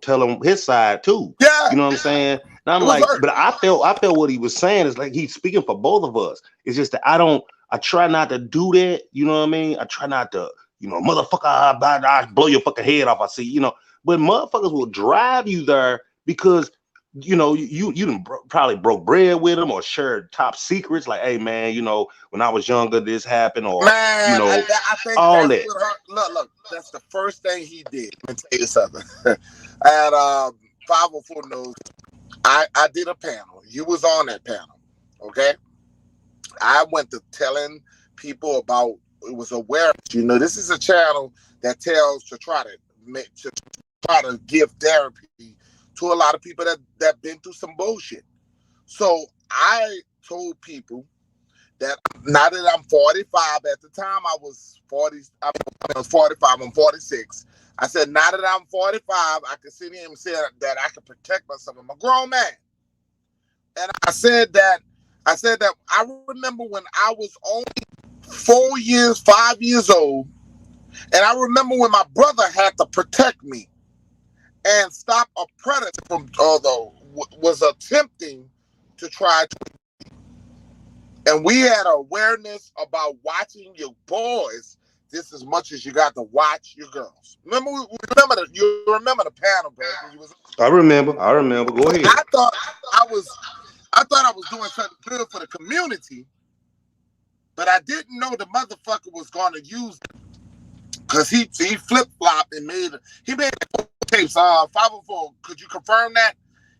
telling his side too. Yeah, You know what I'm saying? And I'm it was like, hurt. but I felt what he was saying is like he's speaking for both of us. It's just that I try not to do that. You know what I mean? I try not to, motherfucker, I blow your fucking head off. I see, but motherfuckers will drive you there because you done probably broke bread with them or shared top secrets. Like, hey man, when I was younger, this happened, or Man, I think all that's that. what hurt. Look, that's the first thing he did. Let me tell you something. At 504 News, I did a panel. You was on that panel, okay? I went to telling people about it was awareness. This is a channel that tells to try to give therapy to a lot of people that been through some bullshit. So I told people that now that I'm 45, at the time I was 40, I was 45, I'm 46. I said, now that I'm 45, I can sit here and say that I can protect myself. I'm a grown man. And I said that I remember when I was only 5 years old, and I remember when my brother had to protect me and stop a predator from, although was attempting to try to. And we had awareness about watching your boys just as much as you got to watch your girls. You remember the panel, bro? I remember. Go ahead. I thought I was doing something good for the community, but I didn't know the motherfucker was gonna use it. Cause he flip flopped and made 4 tapes. 504. Could you confirm that?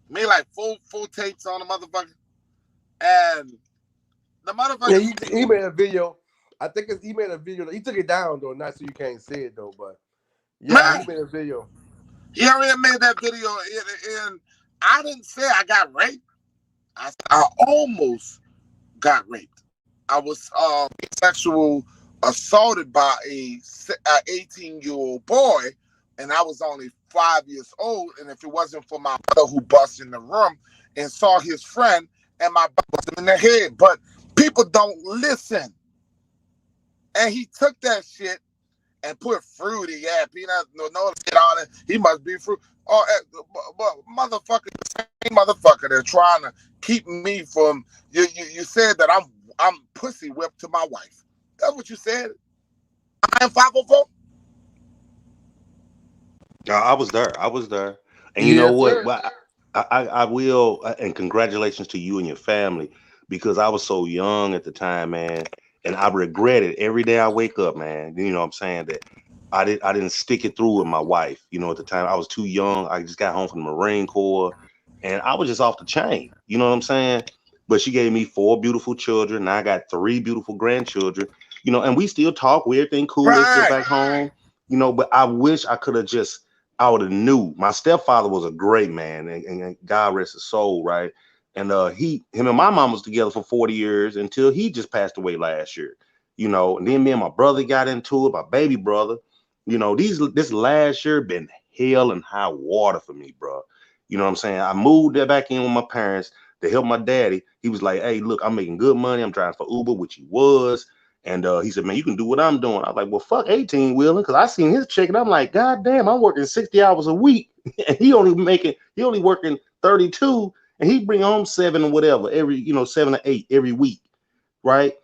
He made like four tapes on the motherfucker, and the motherfucker. Yeah, he made a video. I think he made a video. He took it down though, not so you can't see it though. But yeah, Man, he made a video. He already made that video, and I didn't say I got raped. I almost got raped. I was sexual assaulted by a 18-year-old boy, and I was only 5 years old. And if it wasn't for my brother who busted in the room and saw his friend, and my brother was in the head, but people don't listen. And he took that shit and put fruity, peanut, no, shit, all that. He must be fruit. Oh, but motherfucker, the same motherfucker, they're trying to keep me from. You said that I'm pussy whipped to my wife. That's what you said. I am 504. I was there. And you know Yes, what? sir. Well, I will, and congratulations to you and your family, because I was so young at the time, man, and I regret it every day I wake up, man. You know what I'm saying? That I didn't stick it through with my wife. At the time I was too young. I just got home from the Marine Corps, and I was just off the chain. You know what I'm saying? But she gave me 4 beautiful children. And I got 3 beautiful grandchildren. And we still talk. Everything cool. They still Right. back home. But I wish I could have just. I would have knew. My stepfather was a great man, and God rest his soul, right? And him and my mom was together for 40 years until he just passed away last year. And then me and my brother got into it, my baby brother. This last year been hell and high water for me, bro. You know what I'm saying? I moved there back in with my parents to help my daddy. He was like, hey, look, I'm making good money. I'm driving for Uber, which he was. And he said, man, you can do what I'm doing. I was like, well, fuck 18 wheeling, because I seen his check and I'm like, God damn, I'm working 60 hours a week. And he only working 32, and he bring home 7 or whatever every, 7 or 8 every week. Right.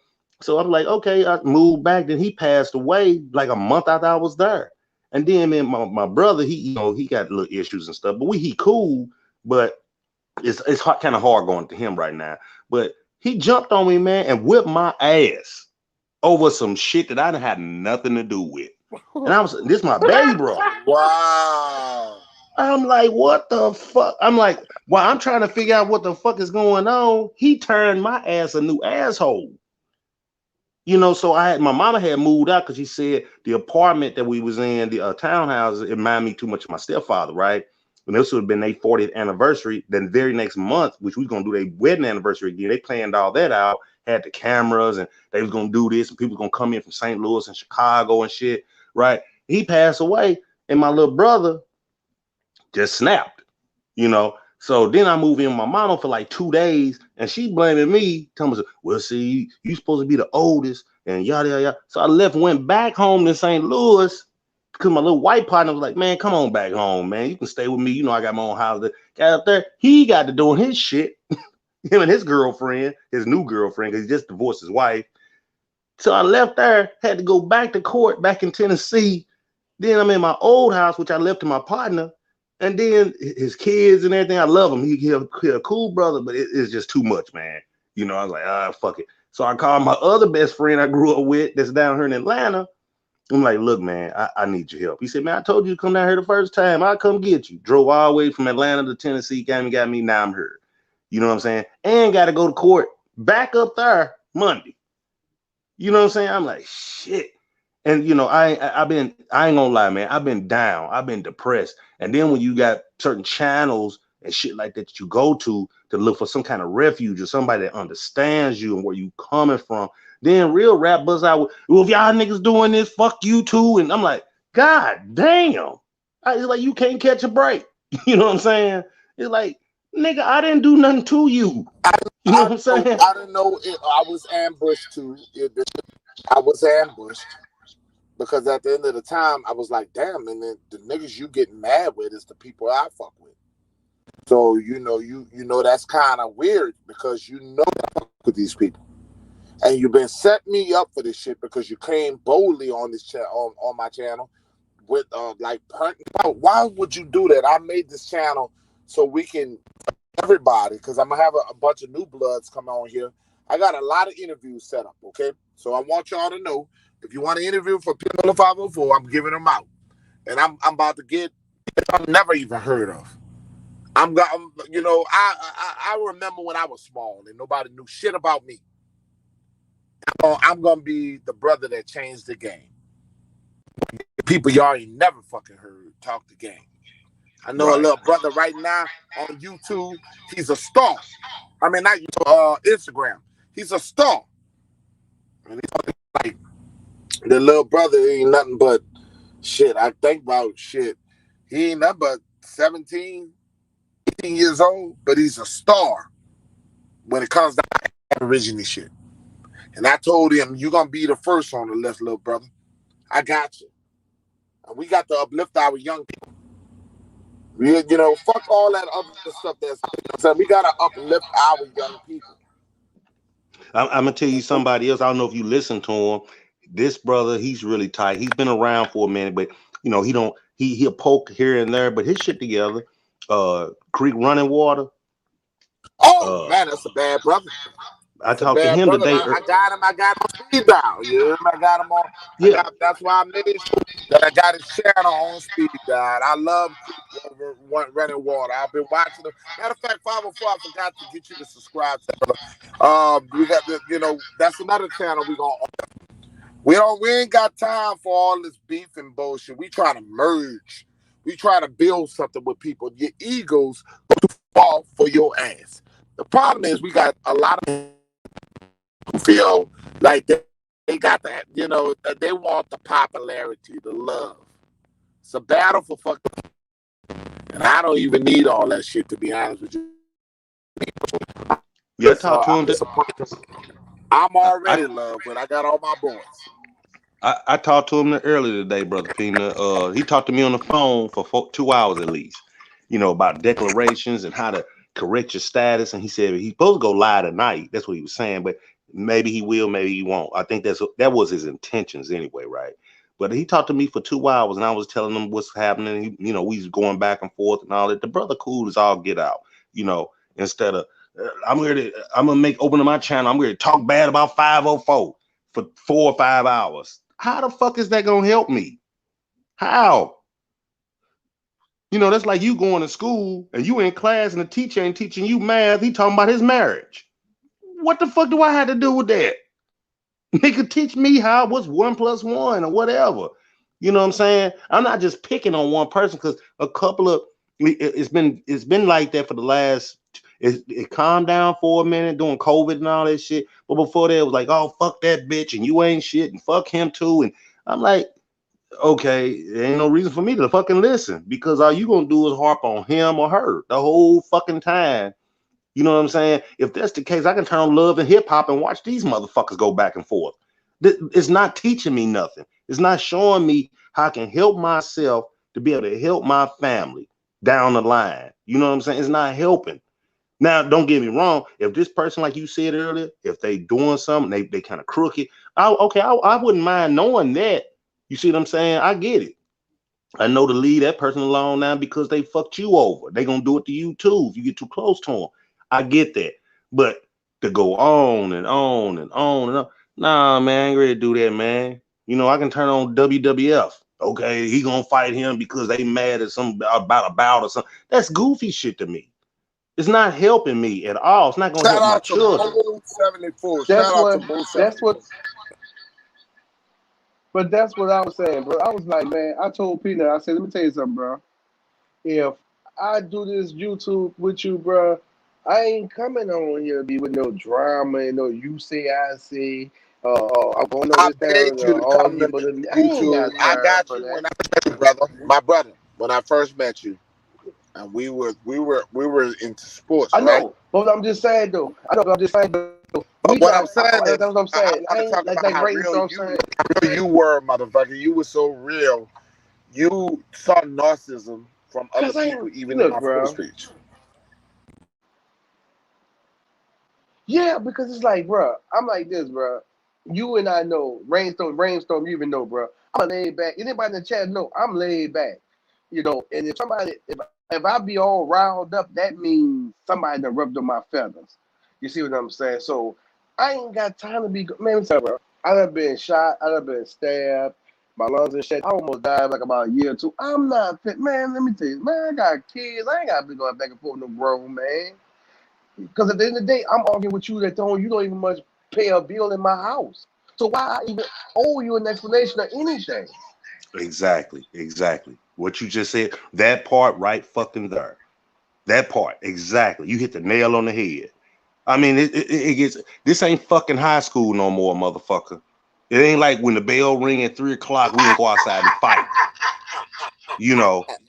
So I'm like, okay, I moved back. Then he passed away like a month after I was there. And then man, my brother, he got little issues and stuff, but he cool, but it's kind of hard going to him right now. But he jumped on me, man, and whipped my ass over some shit that I didn't have nothing to do with. And this my baby brother. Wow. I'm like, what the fuck? I'm like, while I'm trying to figure out what the fuck is going on, he turned my ass a new asshole. So my mama had moved out because she said the apartment that we was in, the townhouse, it reminded me too much of my stepfather, right? And this would have been their 40th anniversary. Then the very next month, which we was gonna do their wedding anniversary again, they planned all that out, had the cameras, and they was gonna do this, and people was gonna come in from St. Louis and Chicago and shit, right? He passed away, and my little brother just snapped, So then I moved in with my mama for like 2 days, and she blaming me, telling me, well, see, you supposed to be the oldest, and yada, yada, yada. So I went back home to St. Louis, because my little white partner was like, man, come on back home, man. You can stay with me. I got my own house. Got up there. He got to doing his shit. Him and his girlfriend, his new girlfriend, because he just divorced his wife. So I left there, had to go back to court back in Tennessee. Then I'm in my old house, which I left to my partner. And then his kids and everything, I love him. He a cool brother, but it's just too much, man. I was like, fuck it. So I called my other best friend I grew up with that's down here in Atlanta. I'm like, look, man, I need your help. He said, man, I told you to come down here the first time. I'll come get you. Drove all the way from Atlanta to Tennessee, got me. Now I'm here. You know what I'm saying? And got to go to court back up there Monday. You know what I'm saying? I'm like, shit. And I ain't gonna lie, man. I've been down. I've been depressed. And then when you got certain channels and shit like that you go to look for some kind of refuge or somebody that understands you and where you coming from, then real rap buzz out with, well, if y'all niggas doing this, fuck you too. And I'm like, God damn. It's like you can't catch a break. You know what I'm saying? It's like, nigga, I didn't do nothing to you. You know what I'm saying? I didn't know I was ambushed too. I was ambushed. Because at the end of the time, I was like, damn, and then the niggas you getting mad with is the people I fuck with. So, that's kind of weird because I fuck with these people. And you've been setting me up for this shit because you came boldly on this on my channel with why would you do that? I made this channel so we can everybody, because I'm gonna have a bunch of new bloods come on here. I got a lot of interviews set up, okay? So I want y'all to know, if you want to interview for P 504, I'm giving them out. And I'm about to get I've never even heard of. I remember when I was small and nobody knew shit about me. I'm gonna be the brother that changed the game. People y'all ain't never fucking heard talk the game. I know a little brother right now on YouTube. He's a star. I mean, not Instagram. He's a star. And he's like, the little brother ain't nothing but shit. I think about shit. He ain't nothing but 17, 18 years old, but he's a star when it comes to Aborigine shit. And I told him, you're going to be the first on the list, little brother. I got you. And we got to uplift our young people. Fuck all that other stuff we got to uplift our young people. I'm gonna tell you somebody else. I don't know if you listen to him. This brother, he's really tight. He's been around for a minute, but he'll poke here and there, but his shit together. Creek Running Water. Oh man, that's a bad brother. I talked to him today. I got him on speed dial. Yeah, I got him on. Yeah, that's why I made sure that I got his channel on speed dial. I love Running Water. I've been watching them. Matter of fact, 504, I forgot to get you to subscribe to. We got that's another channel we ain't got time for all this beef and bullshit. We try to merge. We try to build something with people. Your egos fall for your ass. The problem is we got a lot of who feel like they got that, they want the popularity, the love. It's a battle for fucking. And I don't even need all that shit, to be honest with you. Yeah, talk to him. I'm already I, in love, but I got all my boys. I talked to him earlier today, brother Peanut. He talked to me on the phone for 2 hours at least. About declarations and how to correct your status. And he said he's supposed to go live tonight. That's what he was saying. But maybe he will, maybe he won't. I think that was his intentions anyway, right? But he talked to me for 2 hours, and I was telling him what's happening. We was going back and forth and all that. The brother cool as all get out. Instead of I'm gonna open my channel. I'm gonna talk bad about 504 for 4 or 5 hours. How the fuck is that gonna help me? How? That's like you going to school and you in class and the teacher ain't teaching you math. He talking about his marriage. What the fuck do I have to do with that? Nigga, teach me how what's 1+1 or whatever. You know what I'm saying? I'm not just picking on one person because a couple of it's been like that for the last. It calmed down for a minute during COVID and all that shit. But before that, it was like, oh fuck that bitch and you ain't shit and fuck him too. And I'm like, okay, there ain't no reason for me to fucking listen because all you gonna do is harp on him or her the whole fucking time. You know what I'm saying? If that's the case, I can turn on Love and Hip Hop and watch these motherfuckers go back and forth. It's not teaching me nothing. It's not showing me how I can help myself to be able to help my family down the line. You know what I'm saying? It's not helping. Now, don't get me wrong. If this person, like you said earlier, if they doing something, they kind of crooked, I wouldn't mind knowing that. You see what I'm saying? I get it. I know to leave that person alone now because they fucked you over. They gonna do it to you too if you get too close to them. I get that. But to go on and on and on and on, nah, man, I ain't ready to do that, man. I can turn on WWF. Okay, he gonna fight him because they mad at some about a bout or something. That's goofy shit to me. It's not helping me at all. It's not gonna Shout help my out to children. Bull 74. That's Shout out to what. Bull That's 74. what. But that's what I was saying, bro. I was like, man. I told Peanut. I said, let me tell you something, bro. If I do this YouTube with you, bro, I ain't coming on here to be with no drama and no you say I say. I'm going on I this down begged you to come argue, to but I ain't YouTube. got I time got for you that. when I met you, brother. My brother. When I first met you. And we were into sports, I right? know, but I'm just saying though. I know, but I'm just saying though. But We what I'm got. saying That's is, what I'm I'm saying. I trying to ain't talk like about like how right. So real I'm saying. you were, motherfucker. You were so real. You saw narcissism from other Cause I people, ain't even in look, my first bro. speech. Yeah, because it's like, bro, I'm like this, bro. You and I know, rainstorm, you even know, bro. I'm laid back. Anybody in the chat know I'm laid back. And if I be all riled up, that means somebody done rubbed on my feathers. You see what I'm saying? So I ain't got time to be man, let me tell you, bro. I done been shot, I done been stabbed, my lungs and shit. I almost died like about a year or two. I'm not fit, man. Let me tell you, man, I got kids. I ain't gotta be going back and forth with no grown man. Because at the end of the day, I'm arguing with you that you don't even much pay a bill in my house. So why I even owe you an explanation of anything? Exactly. What you just said, that part right fucking there. That part, exactly. You hit the nail on the head. I mean, it gets, this ain't fucking high school no more, motherfucker. It ain't like when the bell ring at 3 o'clock, we gonna go outside and fight.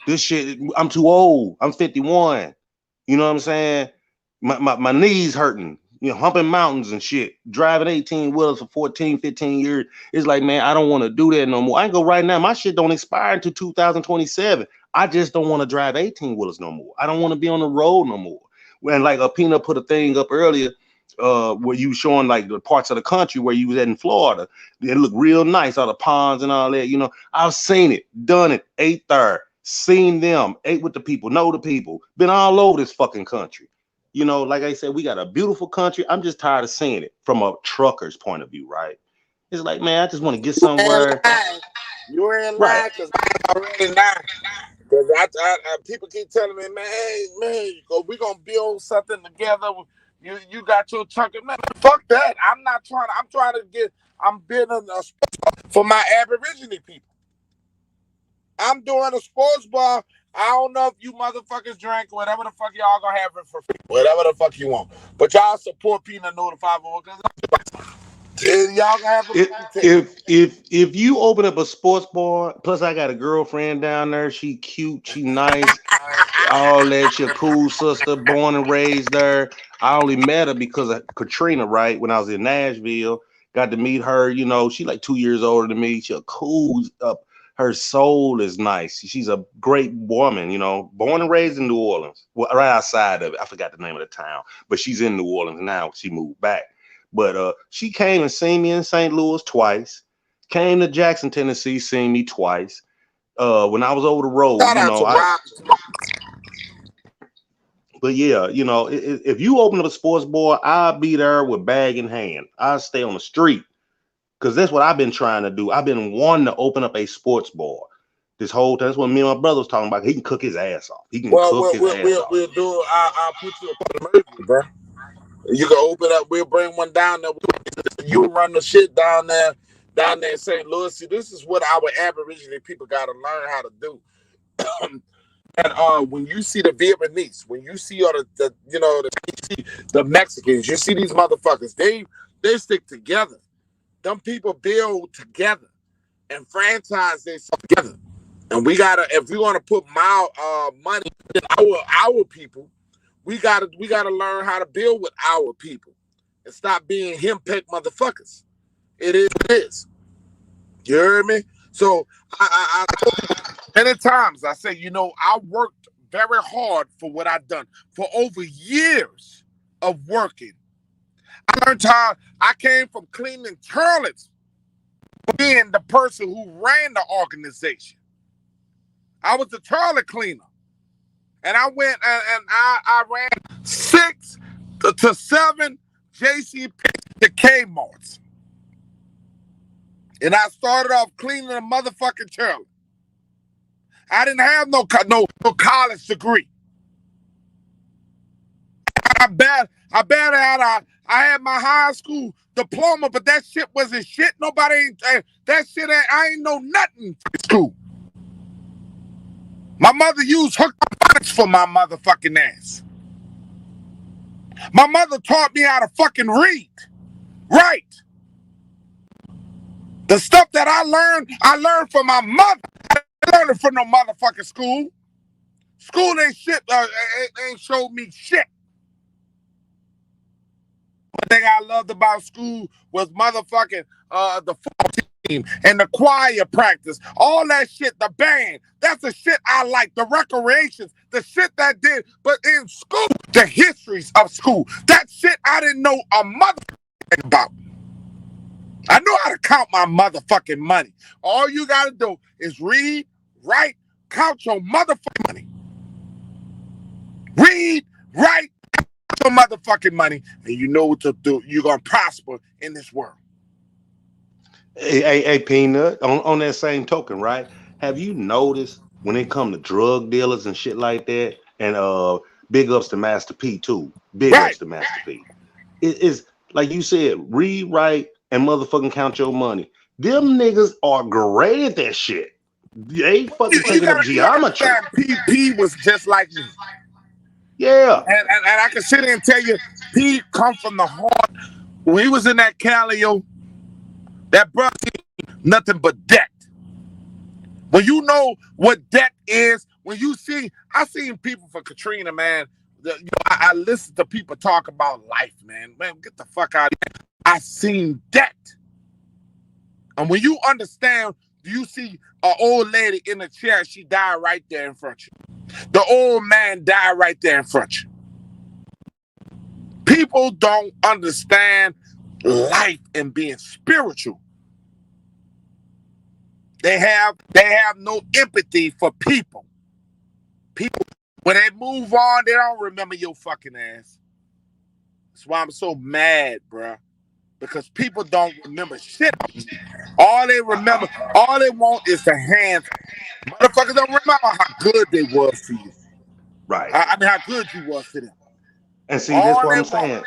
This shit, I'm too old. I'm 51. You know what I'm saying? My knees hurting, humping mountains and shit, driving 18 wheelers for 14, 15 years. It's like, man, I don't want to do that no more. I can go right now. My shit don't expire until 2027. I just don't want to drive 18 wheelers no more. I don't want to be on the road no more. When like a Peanut put a thing up earlier, where you showing like the parts of the country where you was at in Florida. It looked real nice, all the ponds and all that. I've seen it, done it, ate there, seen them, ate with the people, know the people, been all over this fucking country. Like I said, we got a beautiful country. I'm just tired of seeing it from a trucker's point of view, right? It's like, man, I just want to get And somewhere. lying. You ain't Right. lying because I already lying. Because people keep telling me, man, hey, man, we gonna build something together. You got your chunk of man. Fuck that. I'm trying to get. I'm building a spot for my Aborigine people. I'm doing a sports bar. I don't know if you motherfuckers drink whatever the fuck y'all gonna have it for free. Whatever the fuck you want. But y'all support Peanut Notified because y'all gonna have a If free ticket. if you open up a sports bar, plus I got a girlfriend down there. She cute, she nice. all that. She a cool sister, born and raised there. I only met her because of Katrina, right? When I was in Nashville, got to meet her. You know, she like 2 years older than me. She a cool. Her soul is nice. She's a great woman. You know, born and raised in New Orleans, well, right outside of it. I forgot the name of the town, but she's in New Orleans now. She moved back, but she came and seen me in St. Louis twice. Came to Jackson, Tennessee, seen me twice. When I was over the road, Shout you out know, to Rob. but yeah, you know, if you open up a sports bar, I'll be there with bag in hand. I'll stay on the street because that's what I've been trying to do. I've been wanting to open up a sports bar this whole time. That's what me and my brother was talking about. He can cook his ass off. He can Well, cook his ass off. we'll do. I'll put you up on the mercy, bro. You can open up. We'll bring one down there. You run the shit down there in St. Louis. See, this is what our Aboriginal people got to learn how to do. And when you see the Vietnamese, when you see all the Mexicans, you see these motherfuckers. They stick together. Them people build together and franchise themselves together. And we gotta, if we want to put money in our people, we gotta learn how to build with our people and stop being henpecked motherfuckers. It is what it is. You heard me? So I told people many times, I say, I worked very hard for what I've done for over years of working. I learned how I came from cleaning toilets, being the person who ran the organization. I was the toilet cleaner. And I went and I ran 6 to 7 JCP to Kmart's. And I started off cleaning a motherfucking toilet. I didn't have no college degree. I had my high school diploma, but that shit wasn't shit. I ain't know nothing in school. My mother used hook phonics for my motherfucking ass. My mother taught me how to fucking read. Right. The stuff that I learned from my mother. I learned it from no motherfucking school. School ain't shit. Ain't showed me shit. One thing I loved about school was motherfucking the football team and the choir practice. All that shit, the band. That's the shit I like. The recreations, the shit that did. But in school, the histories of school. That shit I didn't know a motherfucking about. I know how to count my motherfucking money. All you gotta do is read, write, count your motherfucking money. Read, write, count your motherfucking money, and you know what to do. You're gonna prosper in this world. Hey, Peanut, on that same token, right? Have you noticed when it come to drug dealers and shit like that, and big ups to Master P too. Big Right. ups to Master P. It is like you said, read, write, and motherfucking count your money. Them niggas are great at that shit. They fucking taking up geometry. P was just like me. Yeah. And I can sit here and tell you, P come from the heart. When he was in that Calio, that brother, nothing but debt. When you know what debt is, I seen people for Katrina, man. I listen to people talk about life, man. Man, get the fuck out of here. I seen debt. And when you understand, you see an old lady in a chair, she died right there in front of you. The old man died right there in front of you. People don't understand life and being spiritual. They have no empathy for people. People, when they move on, they don't remember your fucking ass. That's why I'm so mad, bruh. Because people don't remember shit. All they want is the hands. Motherfuckers don't remember how good they was to you. Right. I mean, how good you was to them. And see, that's what I'm saying.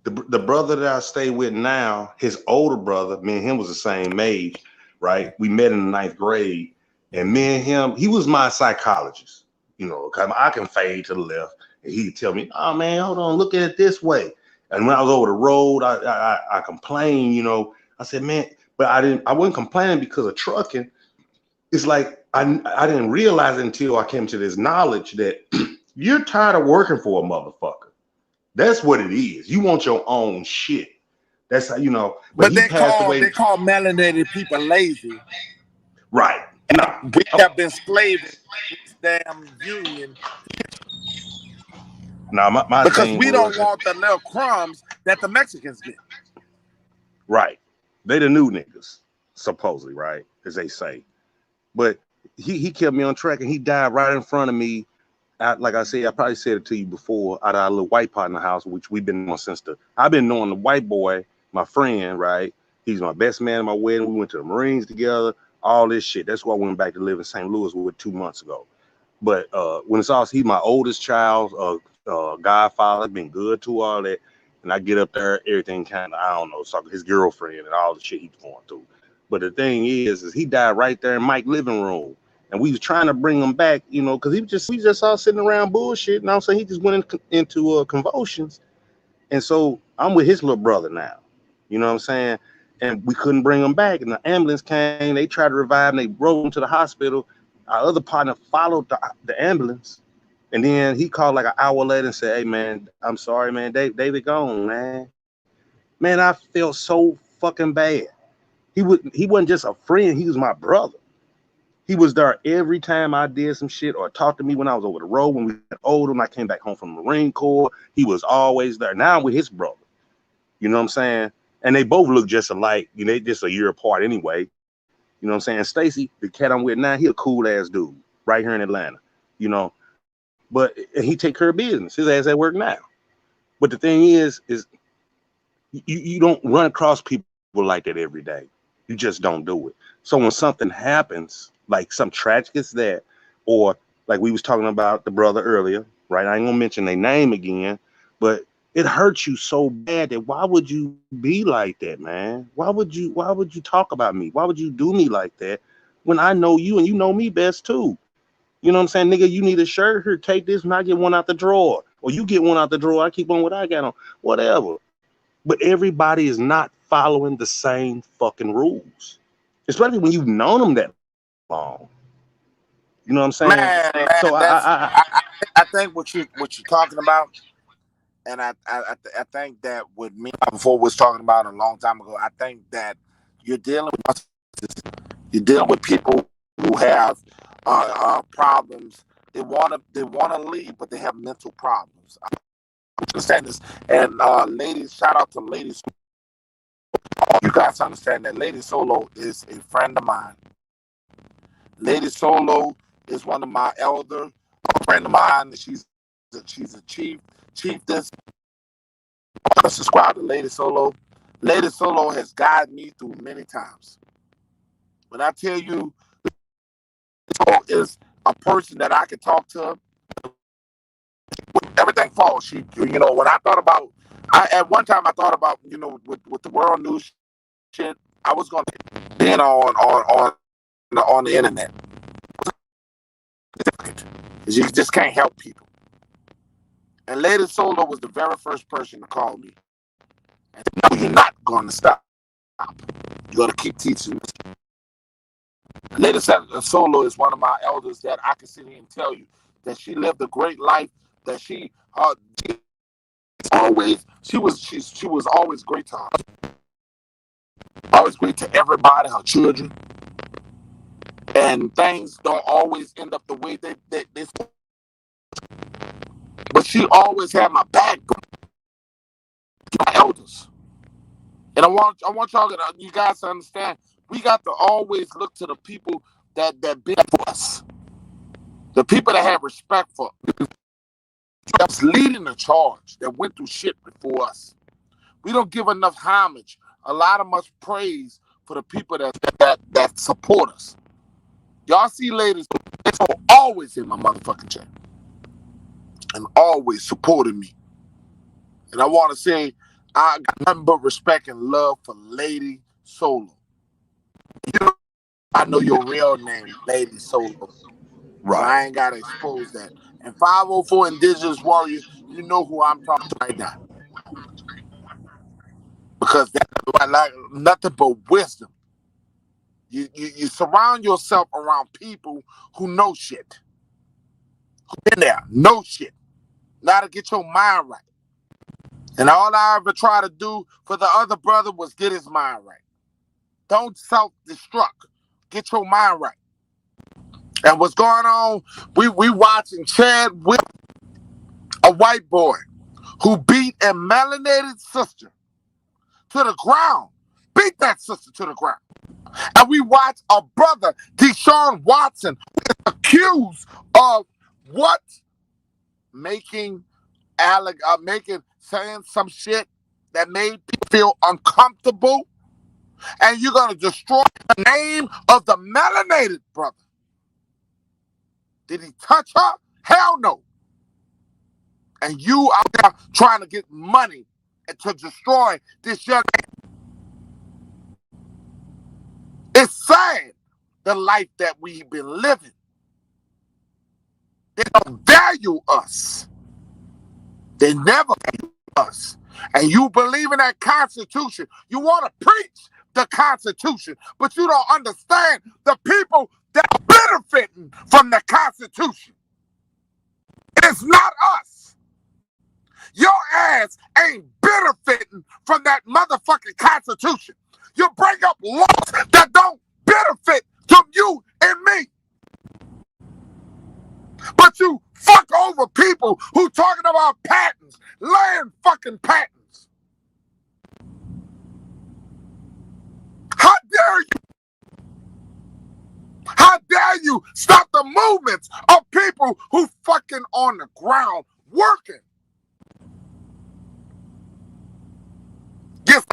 The brother that I stay with now, his older brother, me and him was the same age, right? We met in the 9th grade, and me and him, he was my psychologist. You know, I can fade to the left, and he'd tell me, "Oh man, hold on, look at it this way." And when I was over the road, I complained. You know, I said, "Man," but I wasn't complaining because of trucking. It's like I didn't realize until I came to this knowledge that you're tired of working for a motherfucker. That's what it is. You want your own shit. That's how you know. But But he passed they away. call melanated people lazy. Right. Nah. We have been slaving this damn union Nah, my because thing we don't was want the little crumbs that the Mexicans get. right. They the new niggas, supposedly, right? As they say. But he kept me on track and he died right in front of me. Like I said, I probably said it to you before, out of our little white partner house, which we've been on since I've been knowing the white boy, my friend, right? He's my best man at my wedding. We went to the Marines together, all this shit. That's why I went back to live in St. Louis with 2 months ago. But when it's all, he's my oldest child, godfather, been good to all that. And I get up there, everything kind of, I don't know, so his girlfriend and all the shit he's going through. But the thing is he died right there in Mike's living room. And we was trying to bring him back, you know, because we just all sitting around bullshit. And I'm saying he just went into convulsions. And so I'm with his little brother now. You know what I'm saying? And we couldn't bring him back. And the ambulance came. They tried to revive him. They rode him to the hospital. Our other partner followed the ambulance. And then he called like an hour later and said, "Hey, man, I'm sorry, man. David gone, man." Man, I felt so fucking bad. He wasn't just a friend. He was my brother. He was there every time I did some shit or talked to me when I was over the road, when we got older, when I came back home from the Marine Corps. He was always there. Now I'm with his brother. You know what I'm saying? And they both look just alike. You know, they just a year apart anyway. You know what I'm saying? Stacy, the cat I'm with now, he a cool ass dude right here in Atlanta. You know, but he take care of business. His ass at work now. But the thing is you don't run across people like that every day. You just don't do it. So when something happens, like some tragic as that, or like we was talking about the brother earlier, right? I ain't gonna mention their name again, but it hurts you so bad that why would you be like that, man? Why would you talk about me? Why would you do me like that when I know you and you know me best too? You know what I'm saying? Nigga, you need a shirt? Here, take this and I get one out the drawer. Or you get one out the drawer, I keep on what I got on. Whatever. But everybody is not following the same fucking rules. Especially when you've known them that long. You know what I'm saying? Man, So I think what you're talking about, and I think that what me and before was talking about a long time ago. I think that you're dealing with people who have problems. They wanna leave, but they have mental problems. I understand this, and ladies, shout out to ladies. You guys understand that Lady Solo is a friend of mine. Lady Solo is one of my elder, a friend of mine. She's a chiefess. Subscribe to Lady Solo. Lady Solo has guided me through many times. When I tell you, Solo is a person that I can talk to. Everything falls. She, you know, when I thought about, at one time I thought about, you know, with the world news shit, I was going to be on the internet. Because you just can't help people. And Lady Solo was the very first person to call me. And no, you're not going to stop. You're going to keep teaching. Lady Solo is one of my elders that I can sit here and tell you that she lived a great life. That she was always great to her. Always great to everybody, her children. And things don't always end up the way they but she always had my back. My elders. And I want y'all, you guys to understand, we got to always look to the people that been for us. The people that have respect for us. That's leading the charge, that went through shit before us. We don't give enough homage, a lot of much praise for the people that support us. Y'all see ladies, it's always in my motherfucking chat. And always supporting me. And I want to say, I got nothing but respect and love for Lady Solo. You know, I know your real name, Lady Solo. Right. I ain't got to expose that. And 504 Indigenous Warriors, you know who I'm talking to right now. Because that's like nothing but wisdom. You surround yourself around people who know shit. Who been there, know shit. Now to get your mind right. And all I ever try to do for the other brother was get his mind right. Don't self-destruct. Get your mind right. And what's going on? We watching Chad with a white boy who beat a melanated sister to the ground. Beat that sister to the ground. And we watch a brother, Deshaun Watson, accused of what? Saying some shit that made people feel uncomfortable. And you're going to destroy the name of the melanated brother. Did he touch her? Hell no. And you out there trying to get money and to destroy this young man. It's sad, the life that we've been living. They don't value us. They never value us. And you believe in that Constitution. You want to preach the Constitution, but you don't understand the people that are benefiting from the Constitution. It's not us. Your ass ain't benefiting from that motherfucking Constitution. You bring up laws that don't benefit from you and me. But you fuck over people who talking about patents, land fucking patents. How dare you? How dare you stop the movements of people who fucking on the ground working? Get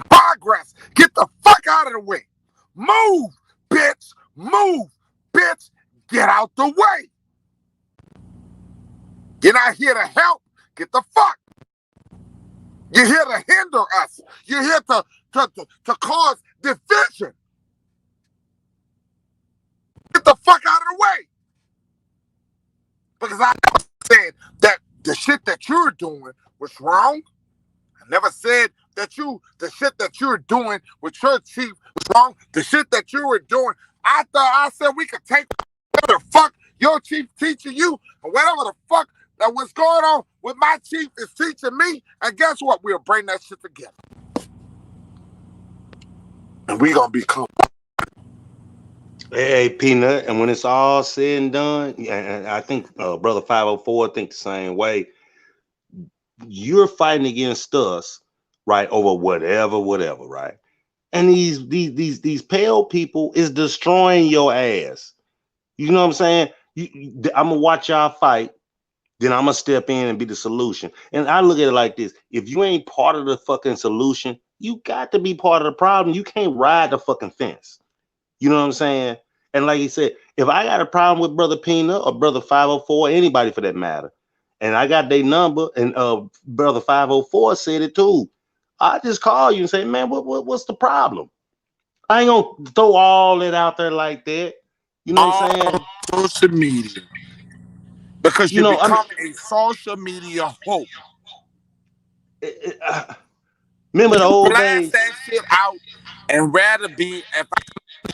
progress. Get the fuck out of the way. Move, bitch. Move, bitch. Get out the way. You're not here to help. Get the fuck. You're here to hinder us. You're here to cause division. Get the fuck out of the way. Because I never said that the shit that you're doing was wrong. I never said that the shit that you're doing with your chief was wrong. The shit that you were doing, I thought I said we could take whatever the fuck your chief teaching you and whatever the fuck that what's going on with my chief is teaching me. And guess what? We'll bring that shit together. And we gonna become. Hey, Peanut, and when it's all said and done, and I think Brother 504 think the same way. You're fighting against us, right, over whatever, right? And these pale people is destroying your ass. You know what I'm saying? I'm gonna watch y'all fight, then I'm gonna step in and be the solution. And I look at it like this: if you ain't part of the fucking solution, you got to be part of the problem. You can't ride the fucking fence. You know what I'm saying? And like he said, if I got a problem with Brother Peanut or Brother 504, anybody for that matter, and I got their number, and Brother 504 said it too, I just call you and say, man, what's the problem? I ain't gonna throw all that out there like that. You know what I'm saying? Social media. Because you become a social media hope. Remember the old days? Blast that shit out and rather be, if I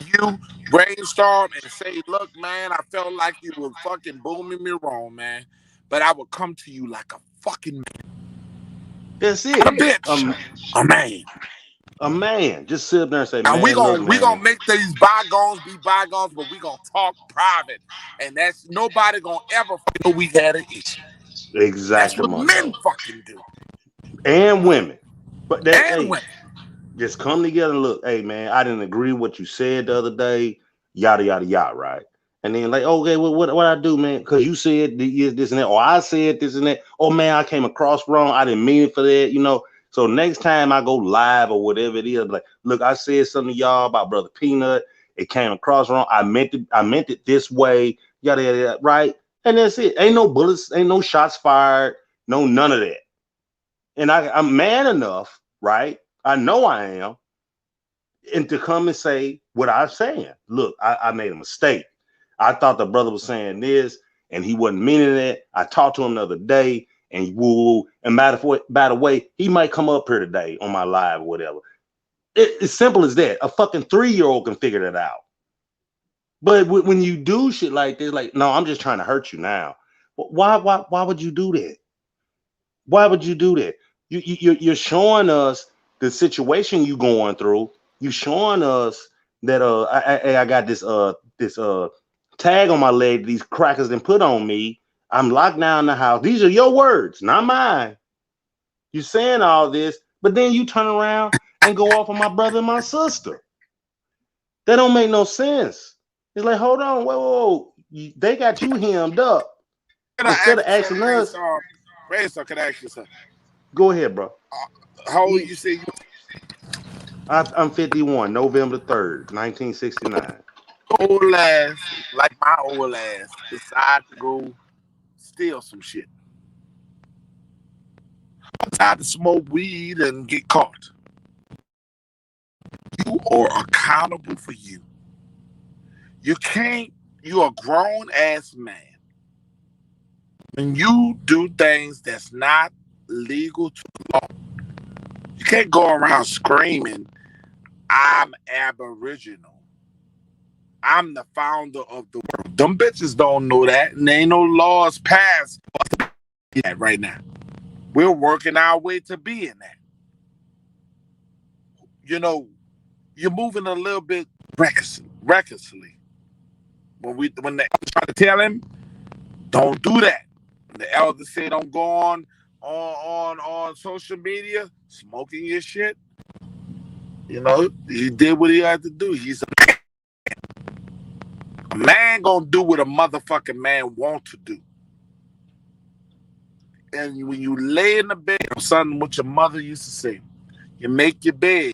you brainstorm and say, look, man, I felt like you were fucking booming me wrong, man. But I would come to you like a fucking man. That's it. A bitch. A man. A man. Just sit there and say, man, and we look, gonna make these bygones be bygones, but we gonna talk private. And that's nobody gonna ever feel we had an issue. That's Exactly, what men fucking do. And women. But that, and hey, women. Just come together and look, hey man, I didn't agree with what you said the other day, yada yada yada, right? And then like, okay, well, what I do, man? Because you said this and that, or I said this and that. Oh man, I came across wrong. I didn't mean it for that, you know. So next time I go live or whatever it is, like, look, I said something to y'all about Brother Peanut. It came across wrong. I meant it this way, yada yada yada, right? And that's it. Ain't no bullets, ain't no shots fired, no none of that. And I'm man enough, right? I know I am. And to come and say what I'm saying. Look, I made a mistake. I thought the brother was saying this and he wasn't meaning it. I talked to him the other day and woo. And by the way, he might come up here today on my live or whatever. It's simple as that. A fucking 3-year-old can figure that out. But when you do shit like this, like, no, I'm just trying to hurt you now. Why would you do that? Why would you do that? You're showing us the situation you going through. You showing us that I got this tag on my leg. These crackers done put on me. I'm locked down in the house. These are your words, not mine. You saying all this, but then you turn around and go off on my brother and my sister. That don't make no sense. It's like, hold on, whoa. They got you hemmed up. Can I Instead of ask you asking something, us, Brainstorm, can I ask you something? go ahead, bro. How old you say you I'm 51, November 3rd, 1969. old ass, like my old ass, decide to go steal some shit? Decide to smoke weed and get caught. You are accountable for you. You can't, you're a grown ass man. When you do things that's not legal to law, you can't go around screaming, I'm Aboriginal. I'm the founder of the world. Them bitches don't know that, and there ain't no laws passed that right now. We're working our way to being that. You know, you're moving a little bit recklessly. When they try to tell him, don't do that. When the elders say don't go on social media smoking your shit. You know, he did what he had to do. He's a man gonna do what a motherfucking man want to do. And when you lay in the bed, son, what your mother used to say, you make your bed.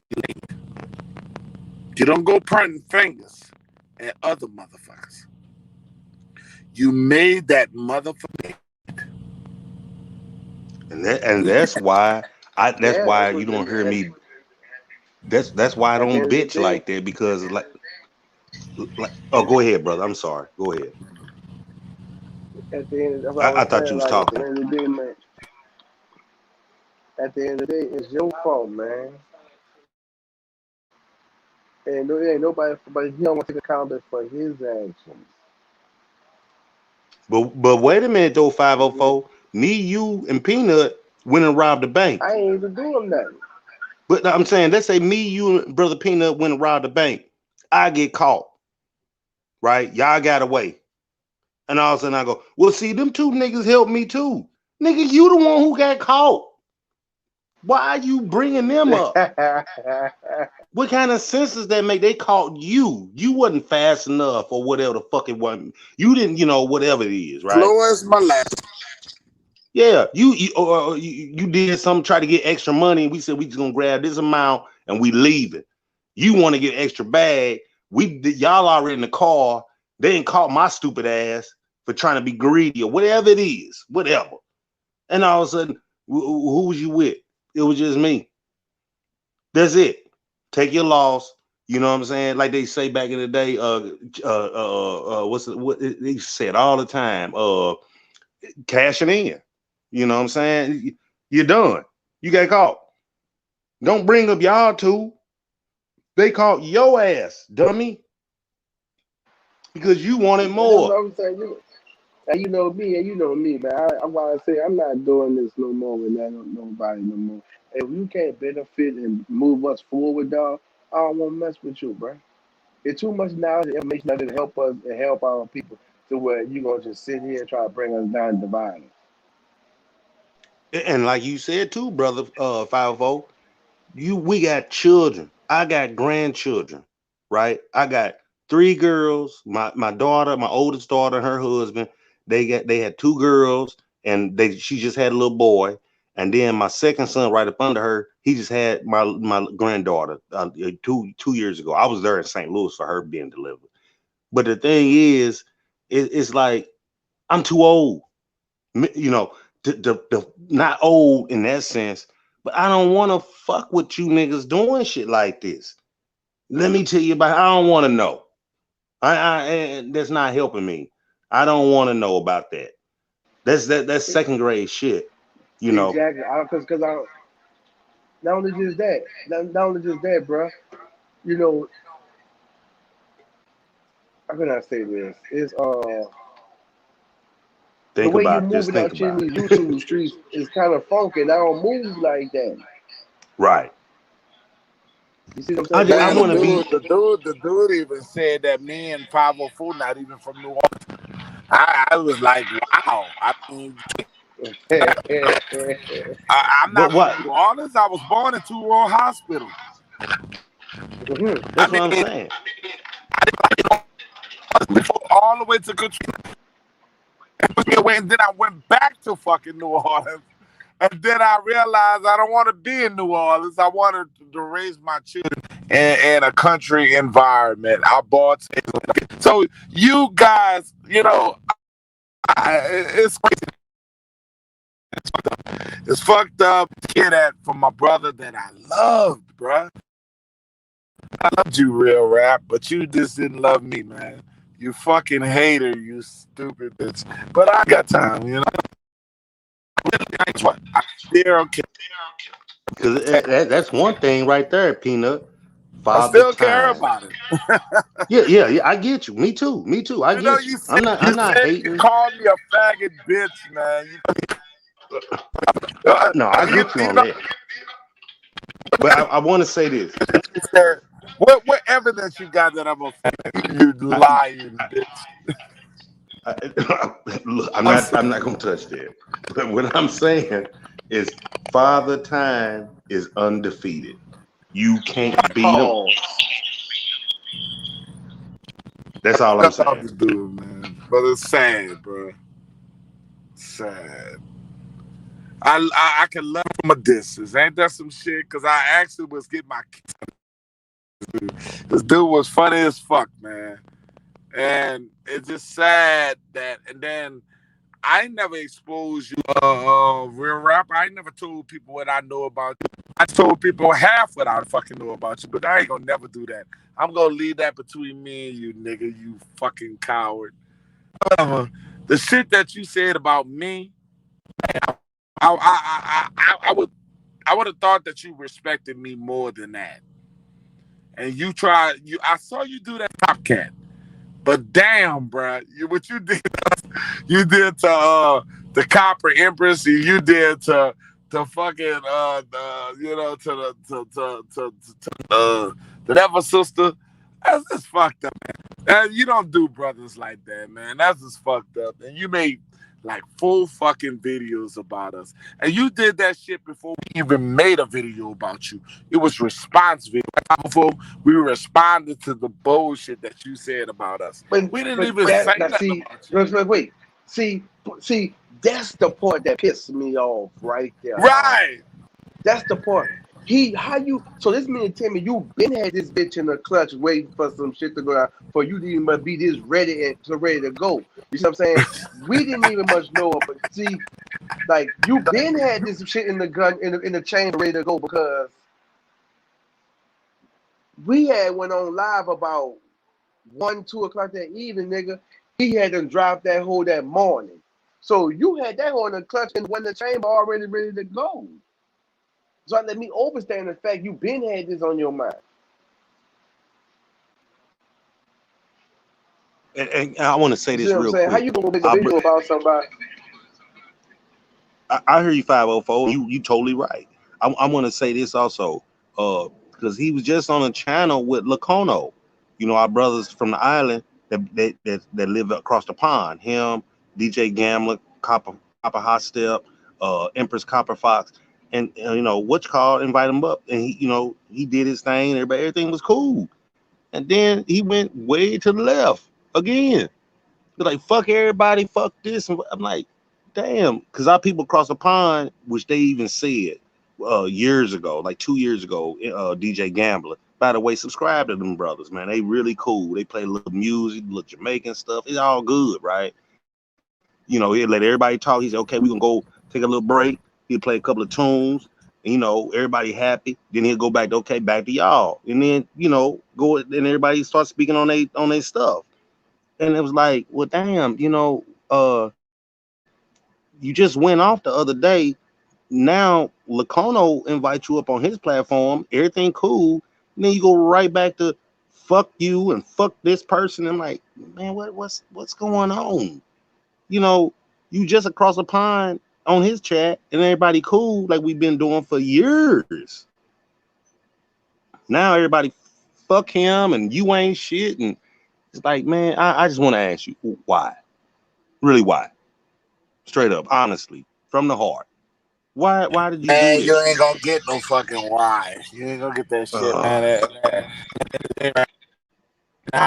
You don't go pointing fingers at other motherfuckers. You made that motherfucker. And that's why that's Yeah, why that's you what. don't hear me. That's why I At the don't end of the bitch day, like that, because like oh, go ahead, brother. I'm sorry. Go ahead. that's what I I was thought you saying. was Like at the talking. end of the day, man. At the end of the day, it's your fault, man. And there ain't nobody, but he don't want to take accountability for his actions. But wait a minute though, 504. Me, you, and Peanut went and robbed the bank. I ain't even doing nothing. But I'm saying, let's say me, you, and brother Peanut went and robbed the bank. I get caught, right? Y'all got away. And all of a sudden I go, well, see, them two niggas helped me too. Nigga, you the one who got caught. Why are you bringing them up? What kind of sense does that make? They caught you. You wasn't fast enough or whatever the fuck it was. You didn't, whatever it is, right? Influence my life. Yeah, you did something, try to get extra money. We said we just gonna grab this amount and we leave it. You want to get extra bag. Y'all already in the car. They ain't caught my stupid ass for trying to be greedy or whatever it is, whatever. And all of a sudden, who was you with? It was just me. That's it. Take your loss. You know what I'm saying? Like they say back in the day, what they said all the time, cashing in. You know what I'm saying? You're done. You got caught. Don't bring up y'all two. They caught your ass, dummy, because you wanted And that's more. what I'm saying. And you know me, man. I want to say I'm not doing this no more with nobody no more. If you can't benefit and move us forward, dog, I don't want to mess with you, bro. It's too much knowledge and information out there to help us and help our people to where you gonna just sit here and try to bring us down and divide us. And like you said too, brother, 5 we got children. I got grandchildren, right? I got 3 girls. My daughter, my oldest daughter, and her husband. They had 2 girls, and she just had a little boy. And then my second son, right up under her, he just had my granddaughter 2 years ago. I was there in St. Louis for her being delivered. But the thing is, it's like I'm too old, you know, not old in that sense, but I don't want to fuck with you niggas doing shit like this. Let me tell you about. I don't want to know. And that's not helping me. I don't want to know about that. That's second grade shit. You know. Exactly. Cause I Not only just that, not only just that, bro. You know, how can I say this? It's the Think way you about it. Just moving think out here in about these it. YouTube streets is kind of funky. And I don't move like that. Right. You see what I'm saying? So I Man, I want to move. be. the dude even said that me and 504 not even from New Orleans. I was like, wow. I mean, I'm But not from what? New Orleans. I was born in Two World Hospital. I That's what I'm mean, saying. before all the way to Katrina, and then I went back to fucking New Orleans. And then I realized I don't want to be in New Orleans. I wanted to raise my children in a country environment. I bought so you guys, it's crazy. It's fucked up. Hear that from my brother that I loved, bruh. I loved you, real rap, but you just didn't love me, man. You fucking hater, you stupid bitch. But I got time, you know. Guess what? I still care. Because that's one thing right there, Peanut. I Father still care time. about it. Yeah. I get you. Me too. I You know, get you. I'm not you hating. called me a faggot bitch, man. No, I get you You on know, that. But I want to say this. you said, what evidence you got that I'm a faggot? You I, lying I, bitch. Look, I'm I'm not. sorry. I'm not gonna touch that. But what I'm saying is, Father Time is undefeated. You can't beat him. Pause. That's all I'm That's all saying. this dude, man. But it's sad, bro. Sad. I can learn from a distance. Ain't that some shit? Cause I actually was getting my this dude was funny as fuck, man. And it's just sad that and then I never exposed you real rap. I never told people what I know about you. I told people half what I fucking know about you, but I ain't gonna never do that. I'm gonna leave that between me and you, nigga, you fucking coward. Whatever. The shit that you said about me, I would I would have thought that you respected me more than that. And you tried you I saw you do that top cat. But damn, bruh, what you did to the Copper Empress, you did to fucking to the Never Sister. That's just fucked up, man. And you don't do brothers like that, man. That's just fucked up. And you made like full fucking videos about us. And you did that shit before we even made a video about you. It was response video. Before we responded to the bullshit that you said about us. We didn't But even that say now nothing see, about you. wait. See, that's the part that pisses me off right there, dog. Right. That's the part. How you? So this mean tell me you been had this bitch in the clutch waiting for some shit to go down for you to even be this ready and so ready to go. You see what I'm saying? We didn't even much know it, but see, like you been had this shit in the gun in the chamber ready to go because we had went on live about 1, 2 o'clock that evening, nigga. He had to drop that hole that morning. So you had that hole in the clutch and when the chamber already ready to go. So let me overstand the fact you been had this on your mind. And I want to say You see this what I'm real saying? How quick. you gonna make a I, br- video about somebody? I hear you 504. You totally right. I want to say this also. Because he was just on a channel with Lacono. You know, our brothers from the island that live across the pond. Him, DJ Gambler, Copper Hot Step, Empress Copper Fox, and you know what you call invite him up, and he did his thing. Everything was cool, and then he went way to the left again. He's like fuck everybody, fuck this, and I'm like, damn, because our people across the pond, which they even said years ago, like 2 years ago, DJ Gambler. By the way, subscribe to them brothers, man. They really cool. They play a little music, little Jamaican stuff. It's all good, right? You know, he'll let everybody talk. He said, okay, we're gonna go take a little break. He'll play a couple of tunes. Everybody happy. Then he'll go back to okay, back to y'all. And then, go and everybody starts speaking on their stuff. And it was like, well, damn, you just went off the other day now Lacono invites you up on his platform, everything cool, and then you go right back to fuck you and fuck this person. I'm like, man, what's going on? You know, you just across the pond on his chat and everybody cool like we've been doing for years. Now everybody fuck him and you ain't shit. And it's like, man, I just want to ask you, why? Really, why? Straight up, honestly, from the heart. Why did you do Man, you this? ain't gonna get no fucking why. You ain't gonna get that shit, Uh, man.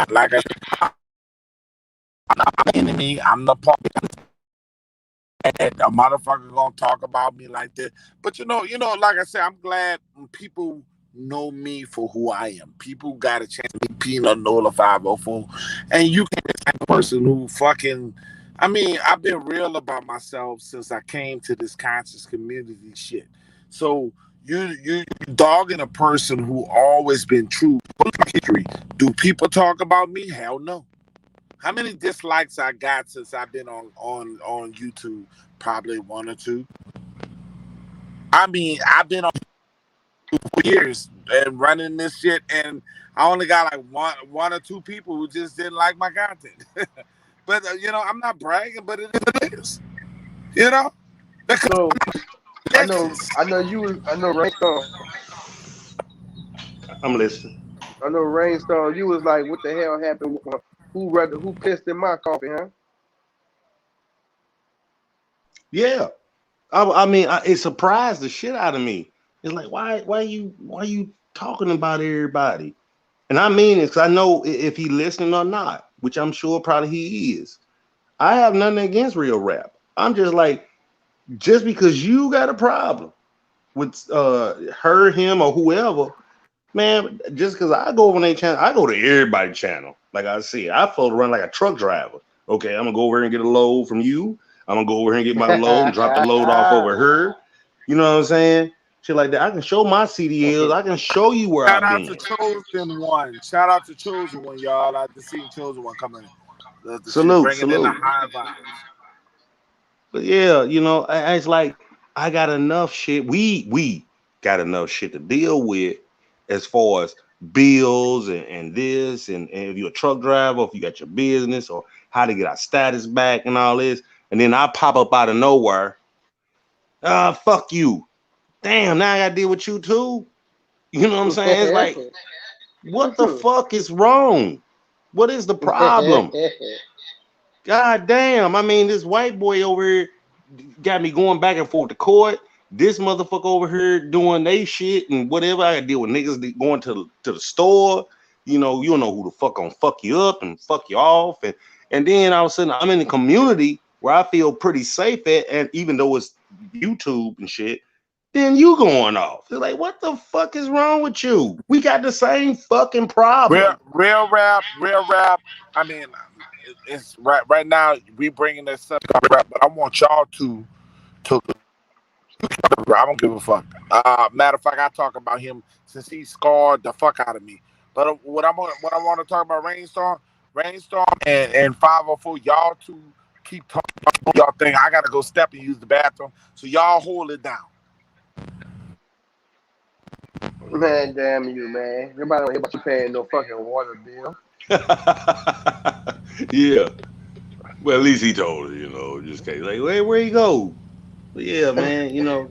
Like I said, I'm the enemy. I'm the part. A motherfucker gonna talk about me like this. But like I said, I'm glad people know me for who I am. People got a chance to meet Peanut Nola 504. And you can be the type of person who fucking I've been real about myself since I came to this conscious community shit. So you dogging a person who always been true. Do people talk about me? Hell no. How many dislikes I got since I've been on YouTube? Probably one or two. I've been on for years and running this shit, and I only got like one or two people who just didn't like my content. But I'm not bragging, but it is. You know, So I know because I know you was I know Rainstorm. I'm listening. I know Rainstorm, you was like, what the hell happened? Who pissed in my coffee, huh? Yeah, it surprised the shit out of me. It's like, why you talking about everybody? And I mean it because I know if he listening or not, which I'm sure probably he is. I have nothing against real rap. I'm just like, just because you got a problem with her, him, or whoever, man, just because I go over their channel, I go to everybody's channel. Like I said, I float around like a truck driver. Okay, I'm gonna go over here and get a load from you. I'm gonna go over here and get my load and drop the load off over her. You know what I'm saying? Shit like that. I can show my CDLs. I can show you where shout I've out to been. Chosen One. Shout out to Chosen One, y'all. I to see Chosen One coming. She's Salute, bringing in the salute. high vibes. But yeah, it's like I got enough shit. We got enough shit to deal with as far as bills and this and if you're a truck driver, if you got your business or how to get our status back and all this. And then I pop up out of nowhere. Fuck you. Damn, now I gotta deal with you too. You know what I'm saying? It's like, what the fuck is wrong? What is the problem? God damn. I mean, this white boy over here got me going back and forth to court. This motherfucker over here doing they shit and whatever. I gotta deal with niggas going to the store. You don't know who the fuck gonna fuck you up and fuck you off. And then all of a sudden I'm in a community where I feel pretty safe at, and even though it's YouTube and shit, then you going off. They're like, what the fuck is wrong with you? We got the same fucking Real, problem. real rap, real rap. I mean, it's right now we bringing this subject up rap, but I want y'all to. I don't give a fuck. Matter of fact, I talk about him since he scarred the fuck out of me. But what I want to talk about Rainstorm and 504. Y'all two keep talking about y'all thing. I gotta go step and use the bathroom, so y'all hold it down. Man, damn you, man. Nobody don't hear about you paying no fucking water bill. Yeah. Well, at least he told her, just case like, where you go? But yeah, man,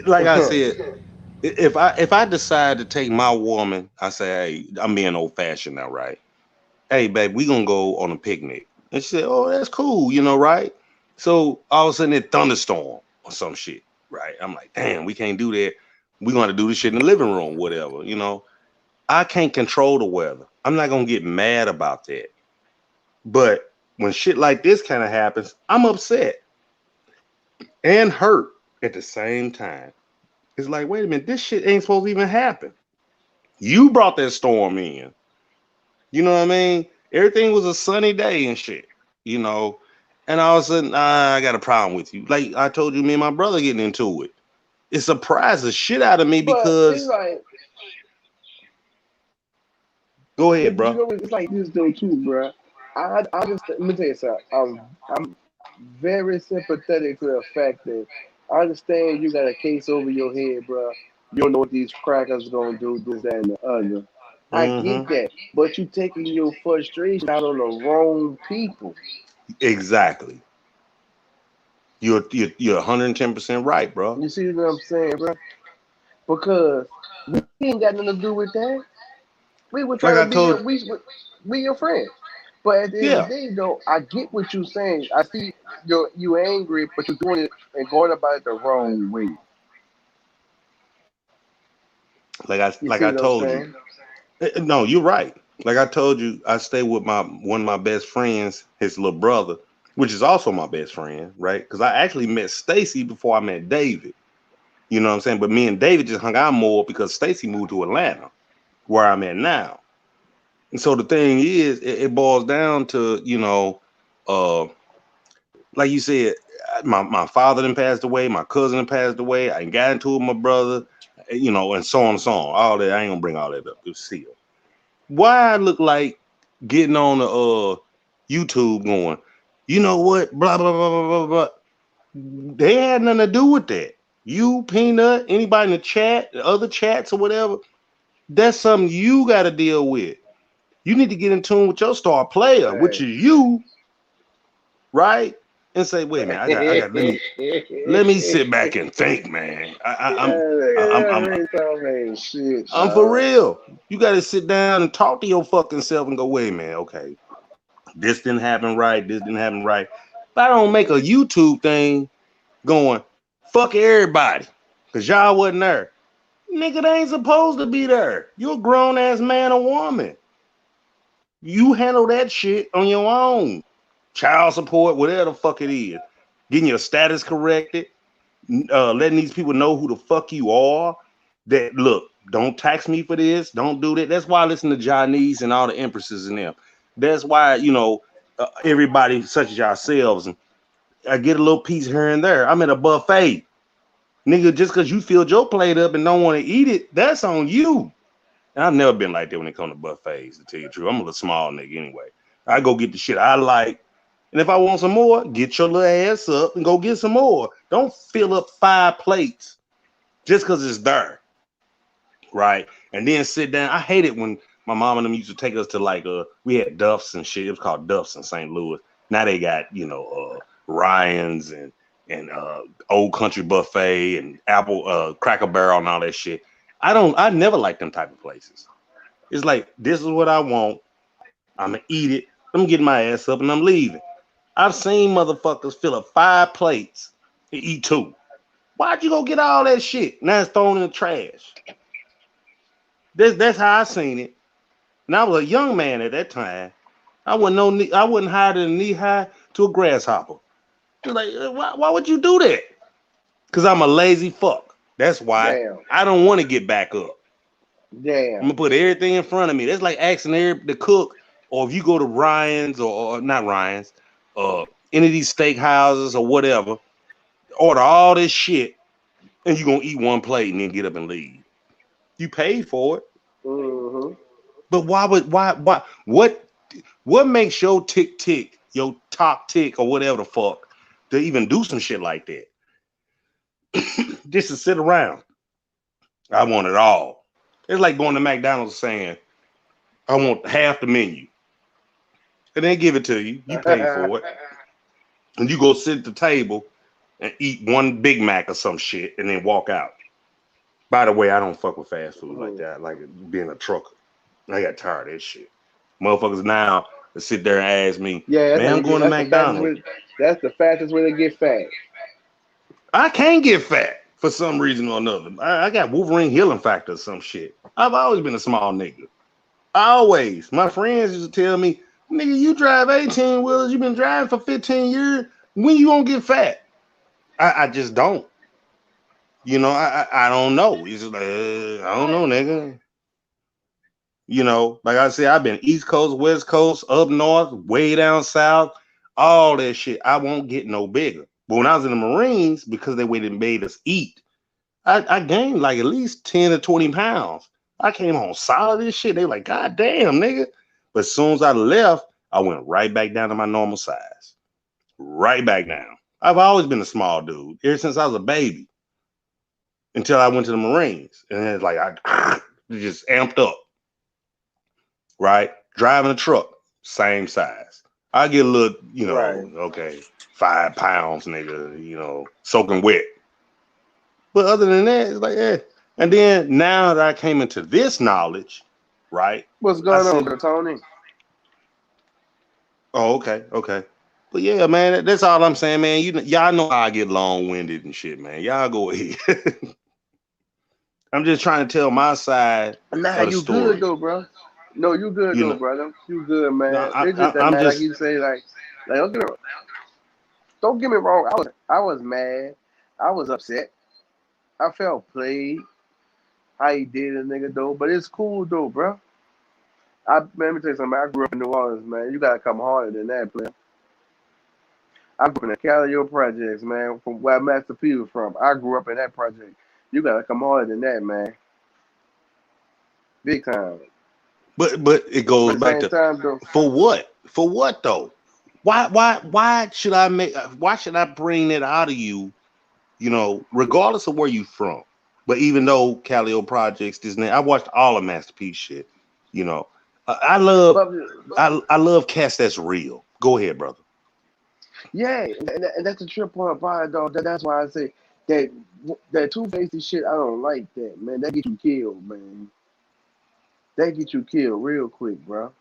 like I said, if I decide to take my woman, I say, hey, I'm being old fashioned now, right? Hey, babe, we gonna go on a picnic. And she said, oh, that's cool, right? So all of a sudden it thunderstorm or some shit, right? I'm like, damn, we can't do that. We gonna do this shit in the living room, whatever. I can't control the weather. I'm not gonna get mad about that. But when shit like this kind of happens, I'm upset and hurt at the same time. It's like, wait a minute, this shit ain't supposed to even happen. You brought that storm in. You know what I mean? Everything was a sunny day and shit, you know. And all of a sudden, I got a problem with you. Like I told you, me and my brother getting into it. It surprised the shit out of me But it's because, like, go ahead, but bro. it's like this though too, bro. I just let me tell you something. I'm very sympathetic to the fact that I understand you got a case over your head, bro. You don't know what these crackers gonna do, this, that, and the other. I get Mm-hmm. that, but you taking your frustration out on the wrong people. Exactly. You're 110% right, bro. You see what I'm saying, bro? Because we ain't got nothing to do with that. We were Like trying I to be told, your friend. But at the end of yeah, the day, though, I get what you're saying. I see you angry, but you're doing it and going about it the wrong way. You like see I what I'm told you. saying? No, you're right. Like I told you, I stay with my one of my best friends, his little brother, which is also my best friend, right? Because I actually met Stacy before I met David. You know what I'm saying? But me and David just hung out more because Stacy moved to Atlanta, where I'm at now. And so the thing is, it boils down to, uh, like you said, my father then passed away, my cousin then passed away, I got into it with my brother, and so on and so on. All that, I ain't gonna bring all that up. It's sealed. Why I look like getting on the YouTube going, you know what, blah blah blah blah blah blah. They had nothing to do with that. You, Peanut, anybody in the chat, the other chats or whatever, that's something you got to deal with. You need to get in tune with your star player, which Right. is you, right? And say, wait a minute, I got. Let me sit back and think, man. Shit, I'm for dog. real. You got to sit down and talk to your fucking self and go, wait a minute, okay, this didn't happen right, this didn't happen right. If I don't make a YouTube thing going, fuck everybody, because y'all wasn't there. Nigga, they ain't supposed to be there. You're a grown ass man or woman. You handle that shit on your own. Child support, whatever the fuck it is. Getting your status corrected, letting these people know who the fuck you are. That look, don't tax me for this. Don't do that. That's why I listen to Johnny's and all the empresses and them. That's why everybody such as yourselves, and I get a little piece here and there. I'm at a buffet, nigga. Just because you filled your plate up and don't want to eat it, that's on you. And I've never been like that when it comes to buffets. To tell you the truth, I'm a little small nigga anyway. I go get the shit I like. And if I want some more, get your little ass up and go get some more. Don't fill up 5 plates just because it's there, right? And then sit down. I hate it when my mom and them used to take us to we had Duff's and shit. It was called Duff's in St. Louis. Now they got Ryan's and Old Country Buffet and Apple Cracker Barrel and all that shit. I never liked them type of places. It's like, this is what I want. I'm gonna eat it. I'm getting my ass up and I'm leaving. I've seen motherfuckers fill up 5 plates and eat 2. Why'd you go get all that shit? Now it's thrown in the trash. That's how I seen it. And I was a young man at that time. I wasn't higher than knee high to a grasshopper. You're like, why would you do that? Because I'm a lazy fuck. That's why. Damn. I don't want to get back up. I'm Damn. gonna put everything in front of me. That's like asking the cook, or if you go to Ryan's or not Ryan's, any of these steak houses or whatever, order all this shit, and you're gonna eat one plate and then get up and leave. You paid for it. Mm-hmm. But what makes your tick, your top tick, or whatever the fuck, to even do some shit like that? Just to sit around. I want it all. It's like going to McDonald's saying, I want half the menu. And they give it to you. You pay for it. And you go sit at the table and eat one Big Mac or some shit and then walk out. By the way, I don't fuck with fast food like that. I like being a trucker. I got tired of that shit. Motherfuckers now that sit there and ask me, Yeah, man, I'm going to McDonald's. That's the fastest way to get fat. I can't get fat for some reason or another. I got Wolverine healing factor or some shit. I've always been a small nigga. Always. My friends used to tell me, nigga, you drive 18 wheelers, you've been driving for 15 years. When you gonna get fat? I just don't. I don't know. It's just like, I don't know, nigga. Like I said, I've been East Coast, West Coast, up north, way down south, all that shit. I won't get no bigger. But when I was in the Marines, because they went and made us eat, I gained like at least 10 to 20 pounds. I came home solid as shit. They like, God damn, nigga. But as soon as I left, I went right back down to my normal size. Right back down. I've always been a small dude ever since I was a baby until I went to the Marines, and then it's like I just amped up. Right, driving a truck, same size. I get a little, Right. okay, 5 pounds, nigga, soaking wet. But other than that, it's like, eh. And then now that I came into this knowledge, right? What's I going on, said, bro, Tony? oh, okay. But yeah, man, that's all I'm saying, man. Y'all know how I get long-winded and shit, man. Y'all go ahead. I'm just trying to tell my side Nah, of the you good story. though, bro. No, you good You though, know, brother. You good, no, man. It's just that, I'm man. Like just, you say, like don't get me wrong. I was mad. I was upset. I felt played. How he did a nigga though, but it's cool though, bro. Man, let me tell you something. I grew up in New Orleans, man. You gotta come harder than that, player. I grew up in the Calio projects, man, from where Master P was from. I grew up in that project. You gotta come harder than that, man. Big time. but it But goes at the back same to time, though, for what? For what though? Why should I why should I bring that out of you, regardless of where you from? But even though Calio Projects, Disney, I watched all of Masterpiece shit, you know. I love but I love cats that's real. Go ahead, brother. yeah, and that's the trip point about it, though. That's why I say that that two-faced shit. I don't like that, man. That get you killed, man. That get you killed real quick, bro.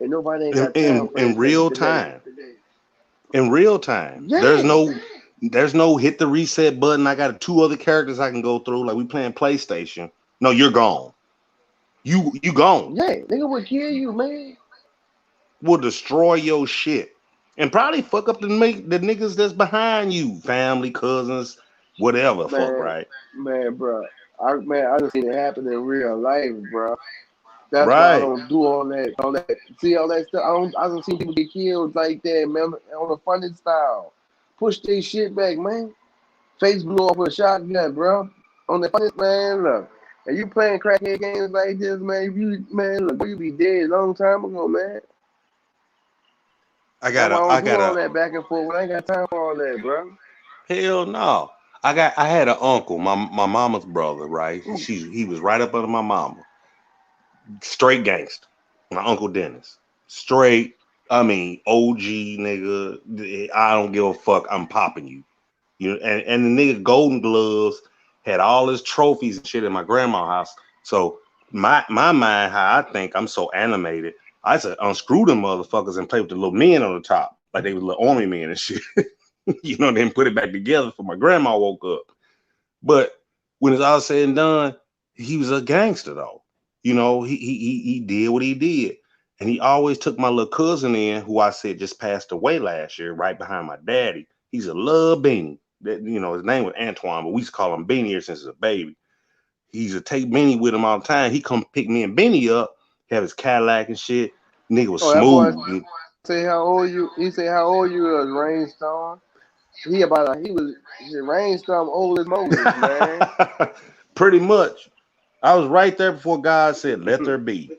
And nobody ain't In got time in, for in that real today. time. In real time. Yeah, There's no hit the reset button. I got 2 other characters I can go through. Like we playing PlayStation. No, you're gone. You gone. yeah, nigga would kill you, man. Will destroy your shit and probably fuck up the niggas that's behind you, family, cousins, whatever. Fuck Man, right, man, bro. I just seen it happen in real life, bro. That's why I right. don't do all that. See all that stuff. I don't see people get killed like that, man. On a funny style, push their shit back, man. Face blew off with a shotgun, bro. On the funny man, look. And you playing crackhead games like this, man? Look, you be dead a long time ago, man. I That's got why a, I I don't do got all a that back and forth. I ain't got time for all that, bro. hell no. I had an uncle, my mama's brother, right? He was right up under my mama, straight gangster. My uncle Dennis, straight. I mean, OG nigga. I don't give a fuck. I'm popping you. And the nigga Golden Gloves had all his trophies and shit in my grandma's house. So my mind, how I think I'm so animated, I said unscrew them motherfuckers and play with the little men on the top, like they were little army men and shit. Then put it back together for my grandma woke up. But when it's all said and done, he was a gangster though. He did what he did. And he always took my little cousin in, who I said just passed away last year, right behind my daddy. He's a little beanie. His name was Antoine, but we used to call him Beanie here since he's a baby. He used to take Beanie with him all the time. He come pick me and Beanie up, have his Cadillac and shit. Nigga was Oh, that boy smooth. say how old you? He say how old you is, Rainstorm. He was Rainstorm old as Moses, man. Pretty much. I was right there before God said, "Let there be."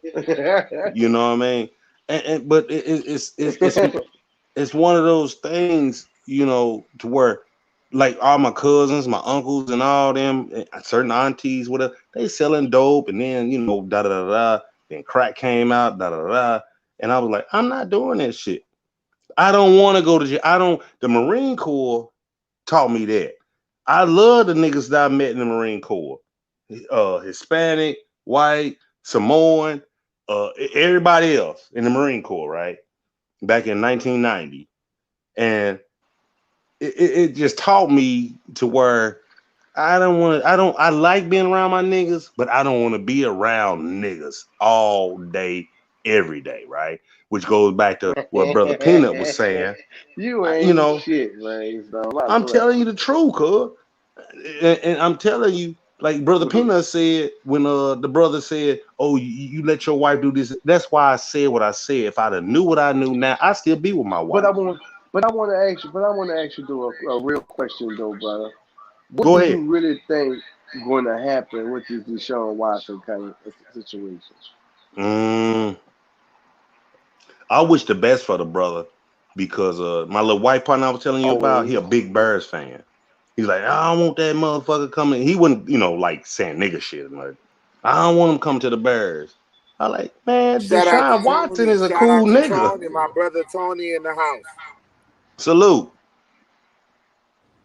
You know what I mean? But it's one of those things, to where like all my cousins, my uncles, and all them, certain aunties, whatever, they selling dope, and then da da da da. Then crack came out, da da da. And I was like, I'm not doing that shit. I don't want to go to jail. I don't. The Marine Corps taught me that. I love the niggas that I met in the Marine Corps. Hispanic, white, Samoan, everybody else in the Marine Corps, right? Back in 1990. And it just taught me to where I like being around my niggas, but I don't want to be around niggas all day, every day, right? Which goes back to what Brother Peanut was saying. You I- you ain't know, shit, Rainstorm. I I'm swear. telling you the truth, cuz. And I'm telling you, like Brother Peanut said, when the brother said, "Oh, you let your wife do this," that's why I said what I said. If I'd have knew what I knew now, I'd still be with my But I wife. want, but I want to ask you though a real question though, brother. What Go do ahead. you really think going to happen with this Deshaun Watson kind of situation? Mm, I wish the best for the brother. because my little white partner I was telling you about, he Oh, a big Bears fan. He's like, I don't want that motherfucker coming. He wouldn't, like saying nigga shit. Like, I don't want him coming to the Bears. I like, man, Shout out to Deshaun Watson Tony. is a Shout cool out to nigga. Tony, my brother Tony in the house. Salute.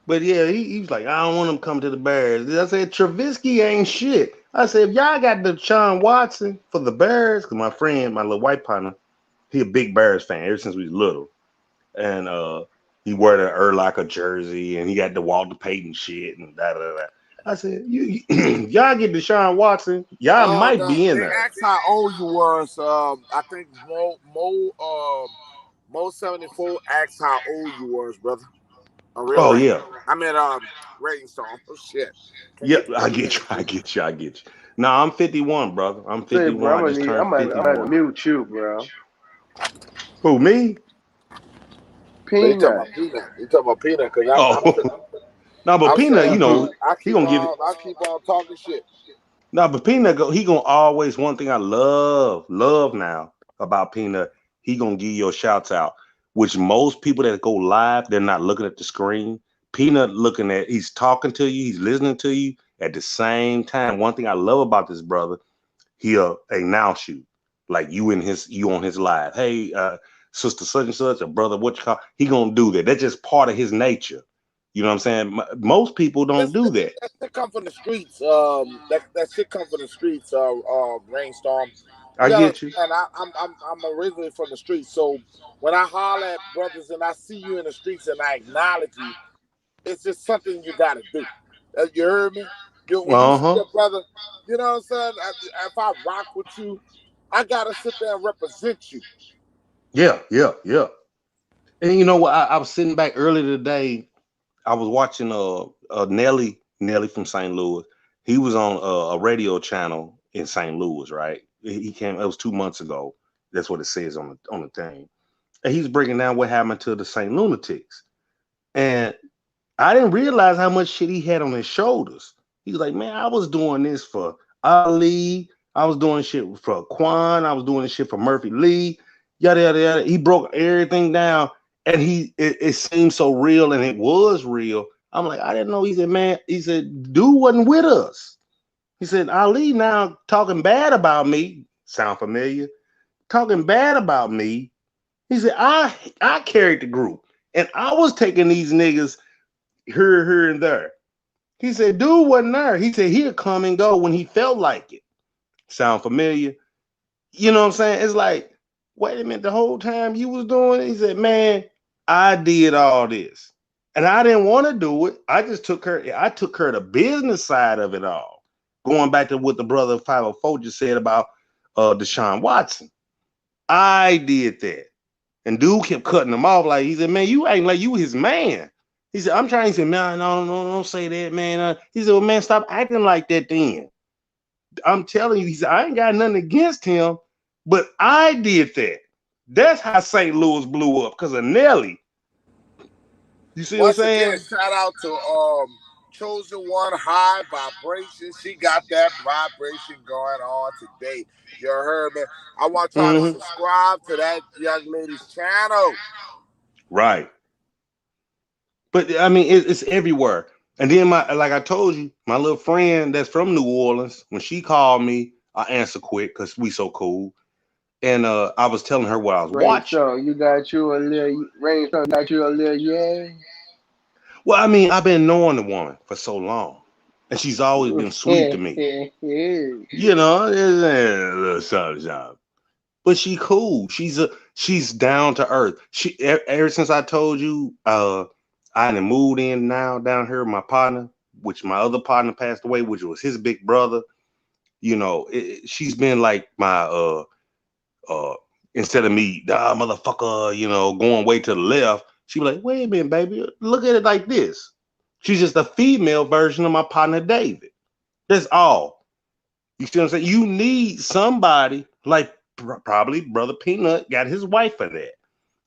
But yeah, he was like, I don't want him coming to the Bears. I said, Trubisky ain't shit. I said, if y'all got Deshaun Watson for the Bears, because my friend, my little white partner, he a big Bears fan ever since we was little. And he wore the Urlacher jersey and he got the Walter Payton shit and da da da. I said, y'all get Deshaun Watson, y'all might be in They there. asked how old you was. I think Mo 74 asked how old you was, brother. A real Oh rain. yeah. I mean, rainstorm. Oh shit. Can't Yeah, get the I P get in you. it. I get you. I get you. No, I'm 51, brother. I'm say, 51. bro, I just turned I'm gonna 51. mute you, bro. Who, me? But he talking Peanut. about peanut. He talking about peanut because Oh, no, but I'm Peanut, saying I he keep gonna give it. on talking shit. No, but Peanut, he gonna always, one thing I love now about Peanut, he gonna give your shouts out, which most people that go live, they're not looking at the screen. Peanut he's talking to you, he's listening to you at the same time. One thing I love about this brother, he'll announce you, like you on his live. Hey, sister such and such, or brother, what you call? He gonna do that. That's just part of his nature. You know what I'm saying? Most people don't That's, do that, that. that shit come from the streets. That shit come from the streets. Rainstorm. You I gotta get you. understand. I'm originally from the streets, so when I holler at brothers and I see you in the streets and I acknowledge you, it's just something you gotta do. You heard me? When you Uh see huh. a brother, you know what I'm saying. If I rock with you, I gotta sit there and represent you. Yeah, yeah, yeah. And you know what? I was sitting back earlier today. I was watching Nelly from St. Louis. He was on a radio channel in St. Louis, right? He came. It was 2 months ago. That's what it says on the thing. And he's breaking down what happened to the St. Lunatics. And I didn't realize how much shit he had on his shoulders. He was like, man, I was doing this for Ali. I was doing shit for Quan. I was doing this shit for Murphy Lee. Yada yada yada. He broke everything down, and it seemed so real, and it was real. I'm like, I didn't know. He said, man, he said, dude wasn't with us. He said, Ali now talking bad about me. Sound familiar? Talking bad about me. He said, I carried the group, and I was taking these niggas here, and there. He said, dude wasn't there. He said he'd come and go when he felt like it. Sound familiar? You know what I'm saying? It's like, wait a minute, the whole time you was doing it, he said, man, I did all this. And I didn't want to do it. I took her the business side of it all. Going back to what the brother 504 just said about Deshaun Watson. I did that. And dude kept cutting him off. Like, he said, man, you ain't like you his man. He said, I'm trying to say, man, no, don't say that, man. He said, well, man, stop acting like that then. I'm telling you, he said, I ain't got nothing against him, but I did that. That's how St. Louis blew up, because of Nelly. You see what I'm Once again, saying? shout out to Chosen One High Vibration. She got that vibration going on today. You heard me? I want y'all to Mm-hmm. subscribe to that young lady's channel. Right. But I mean, it's everywhere. And then like I told you, my little friend that's from New Orleans, when she called me, I answer quick because we so cool. And I was telling her what I was watching. Rainstorm, you got you a little Rainstorm got you a little yeah. Well, I mean, I've been knowing the woman for so long, and she's always been sweet to me. You know, it's a little something. But she cool. She's down to earth. Ever since I told you, I done moved in now down here with my partner, which my other partner passed away, which was his big brother. You know, she's been like my uh instead of me, motherfucker, going way to the left, she be like, wait a minute, baby, look at it like this. She's just a female version of my partner David. That's all. You see what I'm saying? You need somebody like probably Brother Peanut got his wife for that.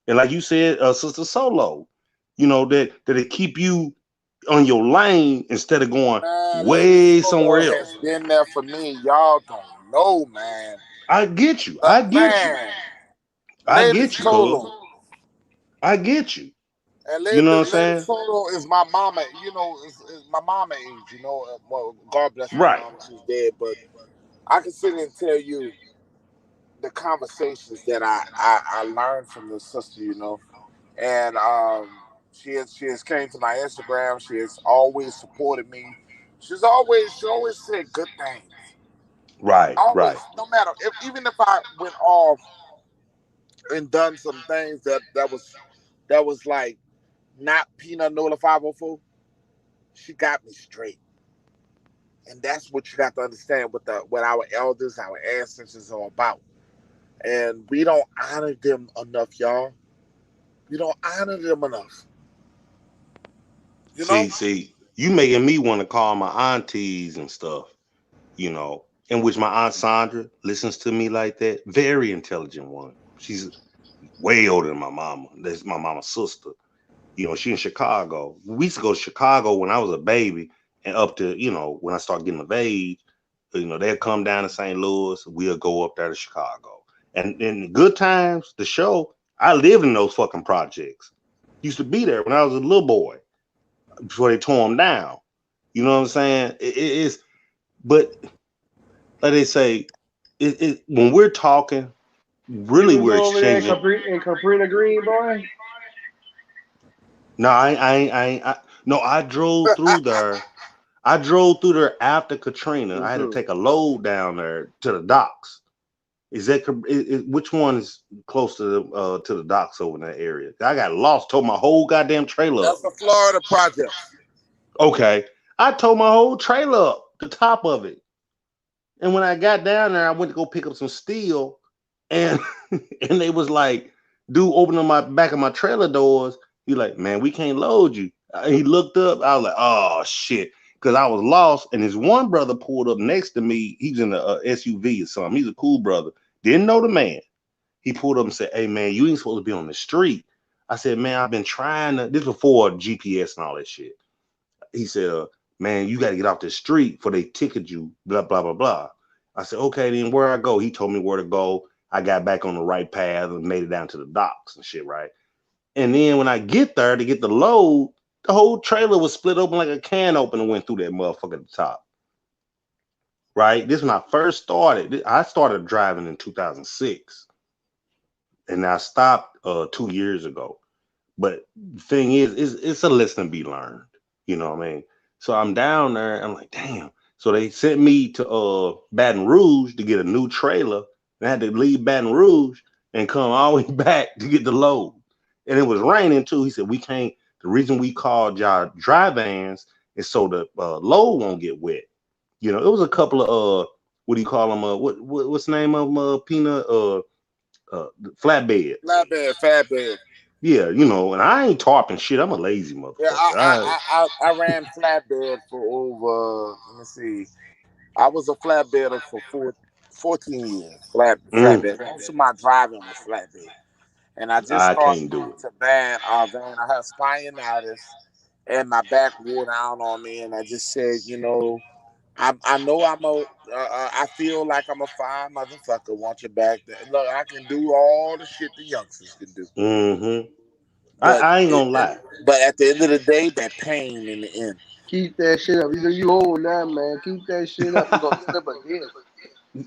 And like you said, Sister Solo, that it keep you on your lane instead of going Man, Lady way somewhere Solo else. has been there for me. Y'all don't know, man. I get you. Man, I Lady get you, cuz. Solo. I get you. And You know what I'm Lady saying? Soto is my mama. You know, is my mama age. You know, well, God bless my Right. mama. She's dead, but I can sit and tell you the conversations that I learned from this sister. You know, and she has came to my Instagram. She has always supported me. She always said good things. Right. Right. Always, no matter if even if I went off and done some things that was like not Peanut Nola 504, she got me straight. And that's what you got to understand what our elders, our ancestors are about. And we don't honor them enough, y'all. We don't honor them enough. You know? See, you making me want to call my aunties and stuff, you know, in which my aunt Sandra listens to me like that. Very intelligent one. She's way older than my mama. That's my mama's sister. You know, she in Chicago. We used to go to Chicago when I was a baby and up to, you know, when I started getting of age, you know, they'll come down to St. Louis. We'll go up there to Chicago. And in the good times, the show, I lived in those fucking projects. Used to be there when I was a little boy before they tore them down. You know what I'm saying? It is, but like they say, when we're talking, You really was we're over there in exchanging. Caprina Green, boy. No, no, I drove through there. I drove through there after Katrina. I had to Mm-hmm. take a load down there to the docks. Is that which one is close to the docks over in that area? I got lost, towed my whole goddamn trailer up. That's the Florida projects. Okay, I towed my whole trailer up, the top of it. And when I got down there, I went to go pick up some steel, and and they was like, dude, opening my back of my trailer doors. He like, man, we can't load you. He looked up. I was like, oh shit, because I was lost. And his one brother pulled up next to me. He was in a SUV or something. He's a cool brother. Didn't know the man. He pulled up and said, hey man, you ain't supposed to be on the street. I said, man, I've been trying to. This before GPS and all that shit. He said, man, you got to get off the street before they ticket you, blah, blah, blah, blah. I said, okay, then where I go? He told me where to go. I got back on the right path and made it down to the docks and shit, right? And then when I get there to get the load, the whole trailer was split open like a can opener and went through that motherfucker at the top, right? This is when I first started. I started driving in 2006 and I stopped 2 years ago. But the thing is, it's a lesson to be learned. You know what I mean? So I'm down there. I'm like, damn. So they sent me to Baton Rouge to get a new trailer. And I had to leave Baton Rouge and come all the way back to get the load. And it was raining too. He said, we can't. The reason we called y'all dry vans is so the load won't get wet. You know, it was a couple of what do you call them? What's the name of them? Peanut flatbeds. Flatbed. Yeah, you know, and I ain't tarping shit. I'm a lazy Yeah, motherfucker. I ran flatbed for over. Let me see. I was a flatbedder for 14 years. Mm, Flatbed. Most of my driving was flatbed, and I just I started can't do going it. to van. I had spinitis, and my back wore down on me, and I just said, I know I feel like I'm a fine motherfucker. Want your back? Look, I can do all the shit the youngsters can do, Mm-hmm. but I ain't gonna lie. but at the end of the day, that pain in the end. Keep that shit up. You old now, man. Keep that shit up. You're gonna slip again.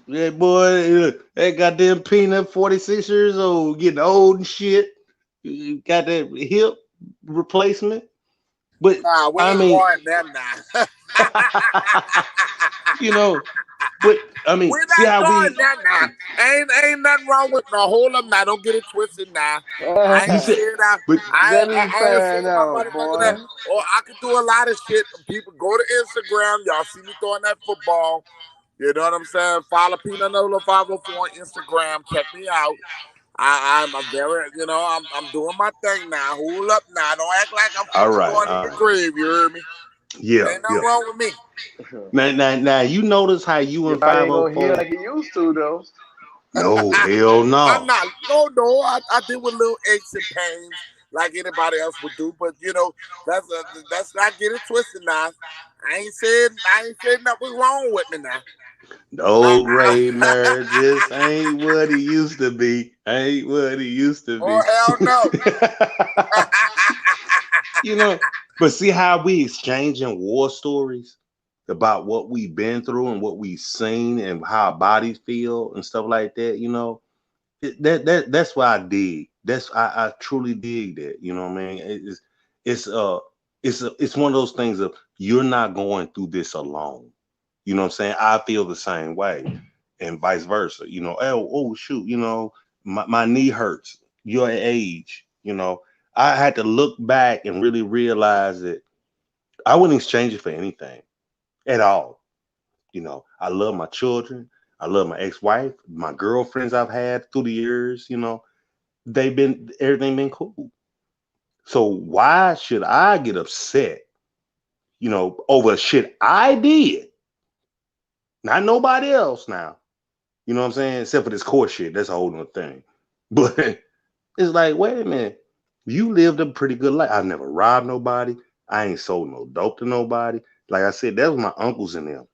Yeah, boy, that goddamn peanut, 46 years old, getting old and shit. You got that hip replacement. But Nah, we I ain't mean, wanting that now. you know, but I mean, We're see not how doing we that now. Ain't nothing wrong with no hold up now. Don't get it twisted now. I you ain't said, saying that. but I Let ain't, me I ain't find saying my out, motherfucker that. boy. Or I could do a lot of shit. People go to Instagram. Y'all see me throwing that football. You know what I'm saying? Follow Peanut Nola 504 on Instagram. Check me out. I'm a very, I'm doing my thing now. Hold up now. Don't act like I'm all finna right, going in all the right, grave. You heard me? yeah, Ain't nothing yeah. wrong with me. Now, you notice how you Your and body ain't gonna heal 504? like it used to, though. No, hell I'm no. not. No. I deal with little aches and pains like anybody else would do. But that's not get it twisted now. I ain't said nothing wrong with me now. The old gray mare just ain't what he used to be. Ain't what he used to Oh be. hell no. You know, but see how we exchanging war stories about what we've been through and what we've seen and how our bodies feel and stuff like that. You know, that's why I dig. I truly dig that. You know what I mean? It's uh it's one of those things of you're not going through this alone. You know what I'm saying? I feel the same way, and vice versa. You know, oh shoot, you know, my knee hurts. Your age, you know. I had to look back and really realize that I wouldn't exchange it for anything at all. You know, I love my children. I love my ex-wife, my girlfriends I've had through the years. You know, they've been everything been cool. So why should I get upset? You know, over shit I did, not nobody else. Now, you know what I'm saying? Except for this court shit, that's a whole nother thing. But it's like, wait a minute, you lived a pretty good life. I never robbed nobody. I ain't sold no dope to nobody. Like I said, that was my uncles and them,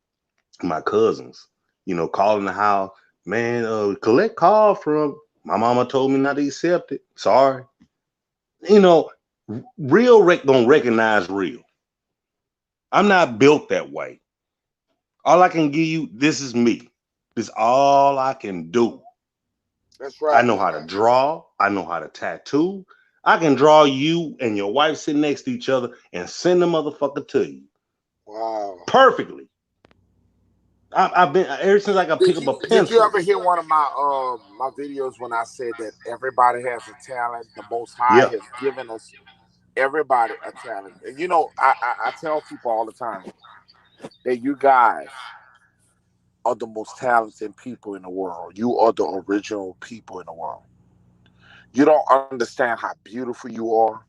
my cousins. You know, calling the house, man. Collect call from. My mama told me not to accept it. Sorry. You know, real don't recognize real. I'm not built that way. All I can give you, this is me. This is all I can do. That's I right. know how to draw. I know how to tattoo. I can draw you and your wife sitting next to each other and send the motherfucker to you Wow. perfectly. I've been ever since I could pick Did up you a did you pencil. ever hear one of my videos when I said that everybody has a talent? The Most High Yeah, has given us everybody a talent. And you know, I tell people all the time that you guys are the most talented people in the world. You are the original people in the world. You don't understand how beautiful you are,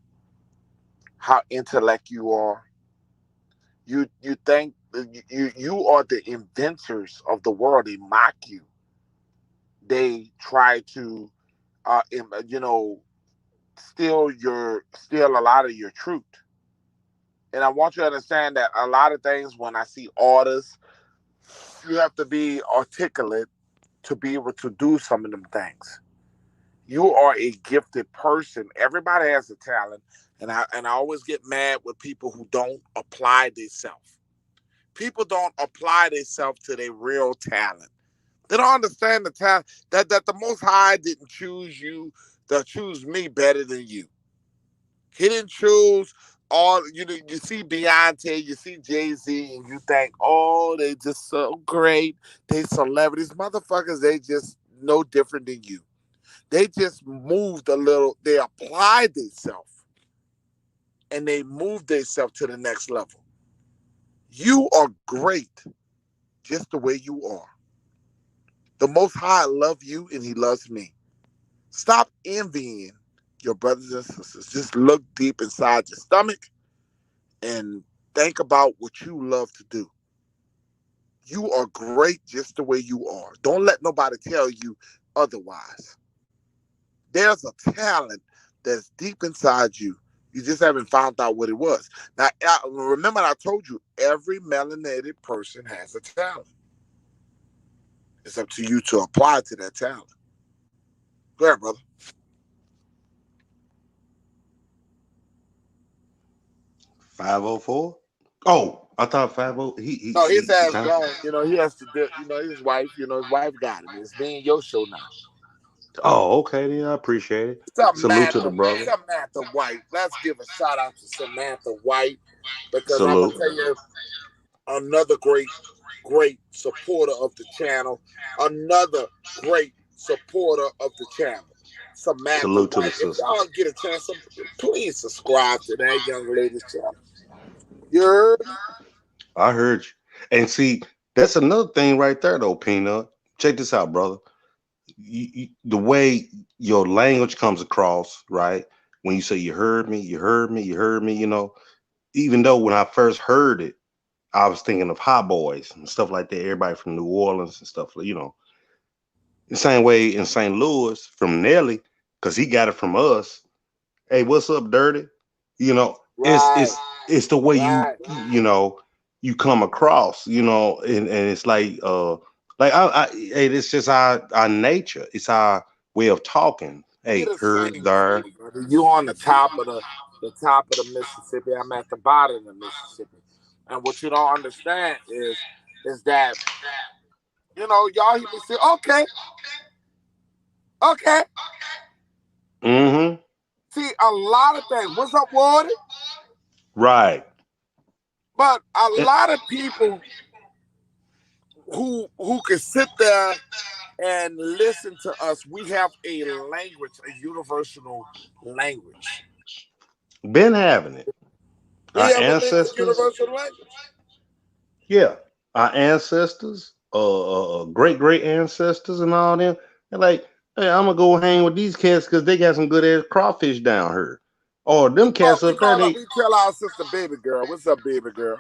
how intellect you are. You think you are the inventors of the world. They mock you. They try to you know, steal a lot of your truth. And I want you to understand that a lot of things when I see artists, you have to be articulate to be able to do some of them things. You are a gifted person. Everybody has a talent, and I always get mad with people who don't apply themselves. People don't apply themselves to their real talent. They don't understand the talent that the Most High didn't choose you to choose me better than you. He didn't choose all you know. You see Beyonce, you see Jay-Z, and you think, oh, they just so great. They celebrities, motherfuckers. They just no different than you. They just moved a little. They applied themselves and they moved themselves to the next level. You are great, just the way you are. The Most High love you, and He loves me. Stop envying your brothers and sisters. Just look deep inside your stomach and think about what you love to do. You are great just the way you are. Don't let nobody tell you otherwise. There's a talent that's deep inside you. You just haven't found out what it was. Now, remember I told you every melanated person has a talent. It's up to you to apply to that talent. Go ahead, brother. 504. Oh, I thought 50. No, his He ass kind of. gone. You know, he has to do, you know, his wife got him. It's me and your show now. Oh, okay. Then I appreciate it. Salute to the brother. Samantha White. Let's give a shout out to Samantha White because I'm gonna Salute. tell you another great supporter of the channel. Another great supporter of the channel. Samantha Salute to the White. If sister. y'all get a chance, please subscribe to that young lady's channel. You heard me? I heard you. And see, that's another thing right there, though, Peanut. Check this out, brother. The way your language comes across, right? When you say you heard me, you heard me, you heard me, you know, even though when I first heard it, I was thinking of Hot Boys and stuff like that, everybody from New Orleans and stuff, you know. The same way in St. Louis from Nelly, because he got it from us. Hey, what's up, Dirty? You know, it's Right, it's it's the way right. you know. you come across, and it's like hey, it's just our nature. It's our way of talking. We Hey, the her, same there. way, brother. You on the top of the Mississippi. I'm at the bottom of the Mississippi. And what you don't understand is that, y'all hear me say, okay, okay. Mm-hmm. See, a lot of things. What's up, Wardy? Right. But a Eh, lot of people who can sit there and listen to us, we have a language, a universal language. Been having it. We Our have a ancestors, universal language. yeah, our ancestors, great great ancestors, and all them. They're like, hey, I'm gonna go hang with these cats because they got some good ass crawfish down here. Or We them call cats we up there, call her, they we tell our sister baby girl, what's up, baby girl?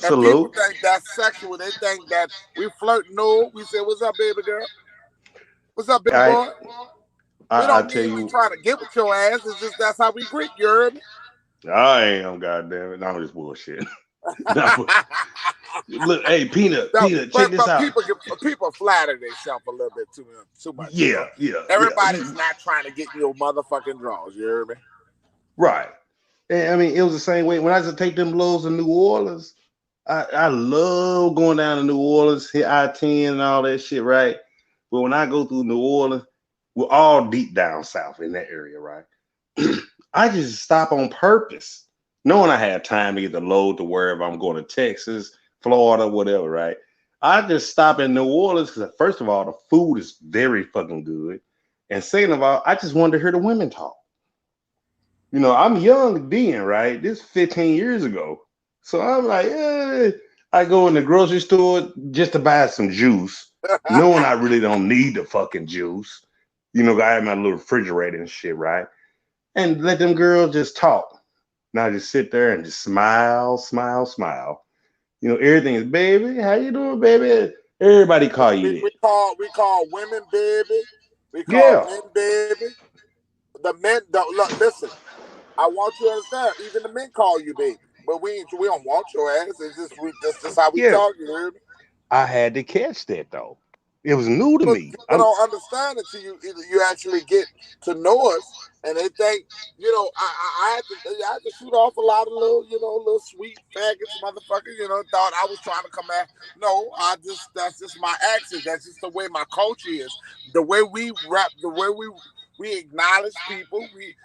And people salute. think that's sexual. They think that we flirt. No, we say, what's up, baby girl? What's up, big I boy? We I don't tell mean we you, trying to get with your ass. It's just that's how we greet you, heard me? I am goddamn it. No, I'm just bullshit. No, look, hey, So, Peanut, check this but out. people flatter themselves a little bit too much, Yeah, yeah, yeah. Everybody's not trying to get in your motherfucking drawers, you hear me? Right. And I mean, it was the same way when I used to take them blows to New Orleans. I love going down to New Orleans, hit I-10 and all that shit, right? But when I go through New Orleans, we're all deep down south in that area, right? I just stop on purpose, knowing I had time to get the load to wherever I'm going to Texas, Florida, whatever, right? I just stop in New Orleans because, first of all, the food is very fucking good. And second of all, I just wanted to hear the women talk. I'm young then, right? This 15 years ago. So I'm like, I go in the grocery store just to buy some juice, knowing I really don't need the fucking juice. I have my little refrigerator and shit, right? And let them girls just talk. Now I just sit there and just smile, smile, smile. Everything is, baby, how you doing, baby? Everybody call you we that. call women baby. We call Yeah, men baby. The men don't look. Listen, I want you to understand. Even the men call you baby, but we don't want your ass. It's just how we yeah. talk. You hear me? I had to catch that though. It was new to me. People don't understand until you actually get to know us, and they think, I had to shoot off a lot of little sweet faggots, motherfuckers. Thought I was trying to come at. No, that's just my accent. That's just the way my culture is. The way we rap, the way we acknowledge people. We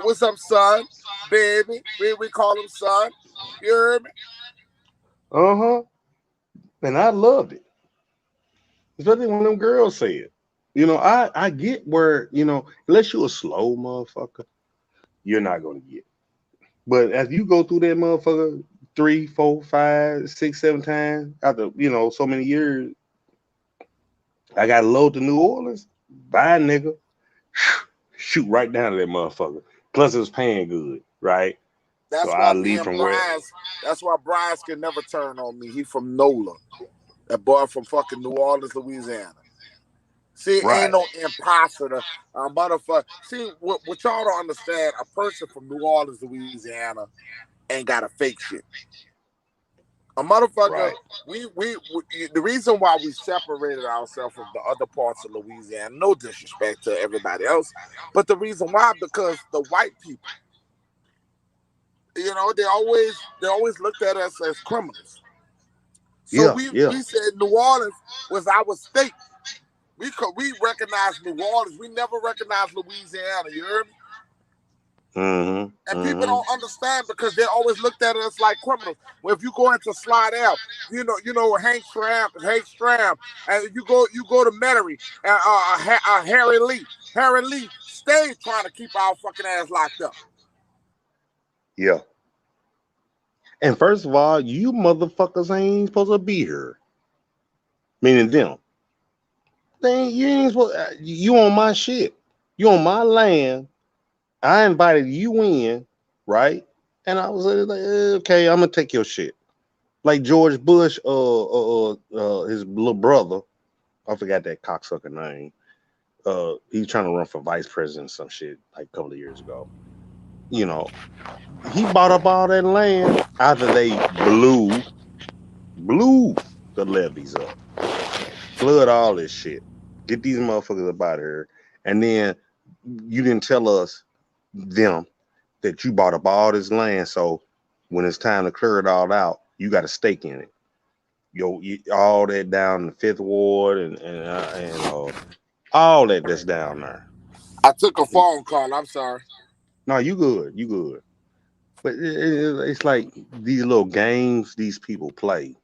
what's up, son, baby. We call them son. You heard me? Uh-huh. And I loved it. Especially when them girls say it. I get where, unless you a slow motherfucker, you're not gonna get it. But as you go through that motherfucker 3, 4, 5, 6, 7 times after, so many years, I got low to New Orleans, bye nigga. Shoot right down to that motherfucker. Plus it was paying good, right? So That's I why me leave and from where Brian's. That's why Brian's can never turn on me. He from NOLA, that boy from fucking New Orleans, Louisiana. See, ain't right. no imposter, motherfucker. See, what y'all don't understand, a person from New Orleans, Louisiana, ain't got a fake shit. A motherfucker, Right. the reason why we separated ourselves from the other parts of Louisiana, no disrespect to everybody else, but the reason why, because the white people, they always looked at us as criminals. So Yeah, we yeah. we said New Orleans was our state. We recognize New Orleans. We never recognize Louisiana. You heard me? Mm-hmm. And people Mm-hmm. don't understand because they always looked at us like criminals. Well, if you go into Slidell, Hank Stram, and you go to Metairie, and Harry Lee stayed trying to keep our fucking ass locked up. Yeah. And first of all, you motherfuckers ain't supposed to be here. Meaning them. You ain't supposed. You on my shit. You on my land. I invited you in, right? And I was like, okay, I'm gonna take your shit. Like George Bush, his little brother. I forgot that cocksucker name. He was trying to run for vice president, some shit, like a couple of years ago. You know, he bought up all that land after they blew the levees up, flood all this shit, get these motherfuckers up out of here, and then you didn't tell us them that you bought up all this land. So when it's time to clear it all out, you got a stake in it. All that down in the Fifth Ward and all that's down there. I took a phone call. I'm sorry. No, you good, you good. But it's like these little games these people play.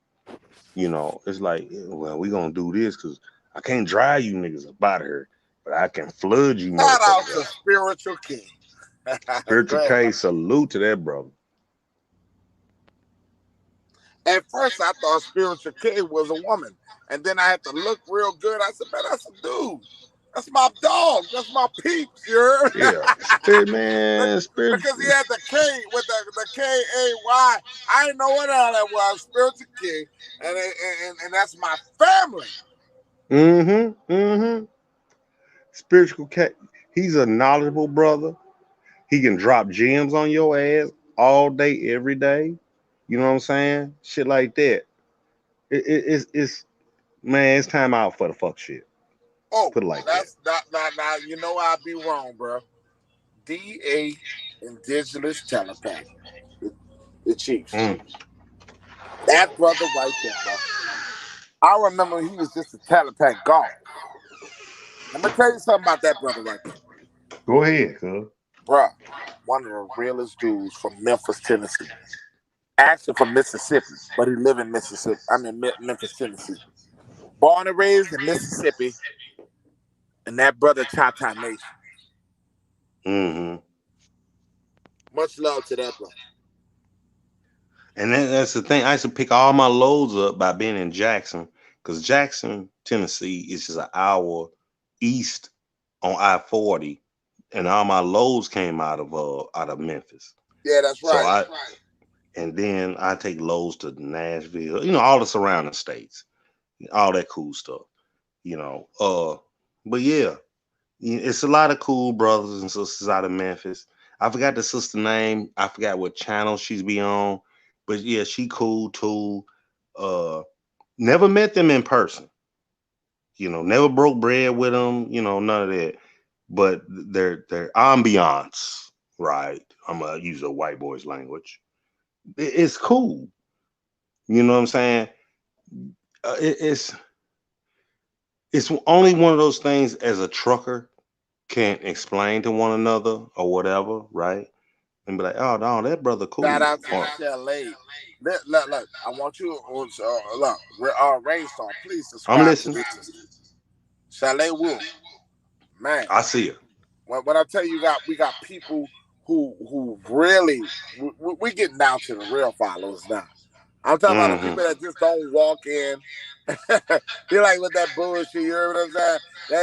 You know, it's like, well, we gonna do this because I can't drive you niggas up out of here, but I can flood you Shout out motherfuckers to out. Spiritual King. Go Spiritual ahead, bro. case, salute to that brother. At first, I thought Spiritual King was a woman, and then I had to look real good. I said, "Man, that's a dude. That's my dog. That's my peeps." You heard? Yeah, spirit man, spirit. Because he had the K with the K-A-Y. I didn't know what all that was. Spiritual King, and that's my family. Mm-hmm. Spiritual cat. He's a knowledgeable brother. He can drop gems on your ass all day, every day. You know what I'm saying? Shit like that. It's man, it's time out for the fuck shit. Oh, Put it like that. that's not. You know I'd be wrong, bro. DA Indigenous Telepath, the Chiefs. Mm. That brother right there, bro. I remember he was just a telepath golf. Let me tell you something about that brother right there. Go ahead, cuz. Bruh, one of the realest dudes from Memphis, Tennessee. Actually from Mississippi, but he live in Mississippi. I mean Memphis, Tennessee. Born and raised in Mississippi, and that brother Chata Nation. Mm-hmm. Much love to that brother. And that's the thing. I used to pick all my loads up by being in Jackson, because Jackson, Tennessee, is just an hour east on I-40, and all my loads came out of Memphis. Yeah, that's So right. and then I take loads to Nashville, all the surrounding states, all that cool stuff, you know. But yeah, it's a lot of cool brothers and sisters out of Memphis. I forgot the sister name. I forgot what channel she's be on, but yeah, she cool too. Uh, Never met them in person. Never broke bread with them. None of that. But their ambiance, right? I'm gonna use a white boy's language. It's cool. You know what I'm saying? It's only one of those things as a trucker can't explain to one another or whatever, right? And be like, oh no, that brother Shout cool. out to Chalet. Look, I want you look, Rainstorm, please I'm subscribe to listening. this. Chalet Wolf. Man, I see it. when I tell you we got people who really we getting down to the real followers now. I'm talking about the Hmm. people that just don't walk in. You're like with that bullshit. You hear what I'm saying?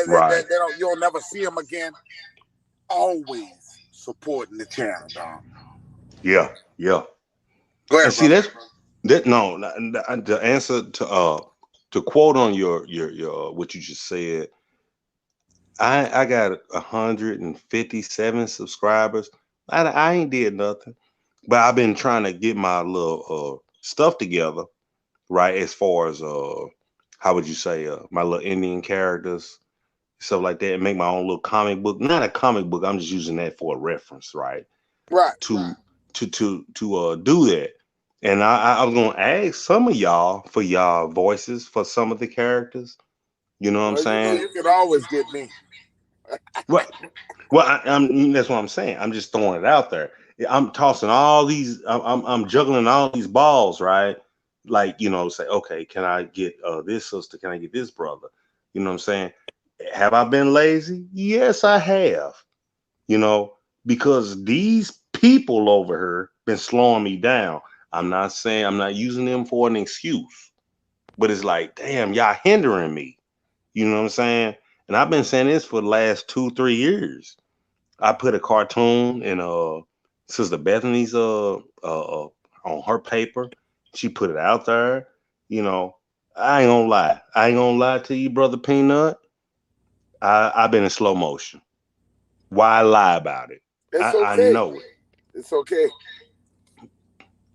Right. They don't. You'll never see them again. Always supporting the channel, dog. Yeah. Yeah. Go And ahead, see, brother. that no, the answer to quote on your what you just said. I got 157 subscribers. I ain't did nothing, but I've been trying to get my little stuff together, right? As far as how would you say my little Indian characters, stuff like that, and make my own little comic book. Not a comic book. I'm just using that for a reference, right? Right. To to do that. And I was gonna ask some of y'all for y'all voices for some of the characters. You know what I'm Well, you know saying? you can always get me. Well, I'm that's what I'm saying. I'm just throwing it out there. I'm tossing all these. I'm juggling all these balls, right? Like say, okay, can I get this sister? Can I get this brother? You know what I'm saying? Have I been lazy? Yes, I have. You know, because these people over here been slowing me down. I'm not saying I'm not using them for an excuse, but it's like, damn, y'all hindering me. You know what I'm saying? And I've been saying this for the last 2-3 years. I put a cartoon in Sister Bethany's on her paper. She put it out there. You know, I ain't gonna lie. I ain't gonna lie to you, brother Peanut. I've been in slow motion. Why lie about it? It's I okay. know it. It's okay.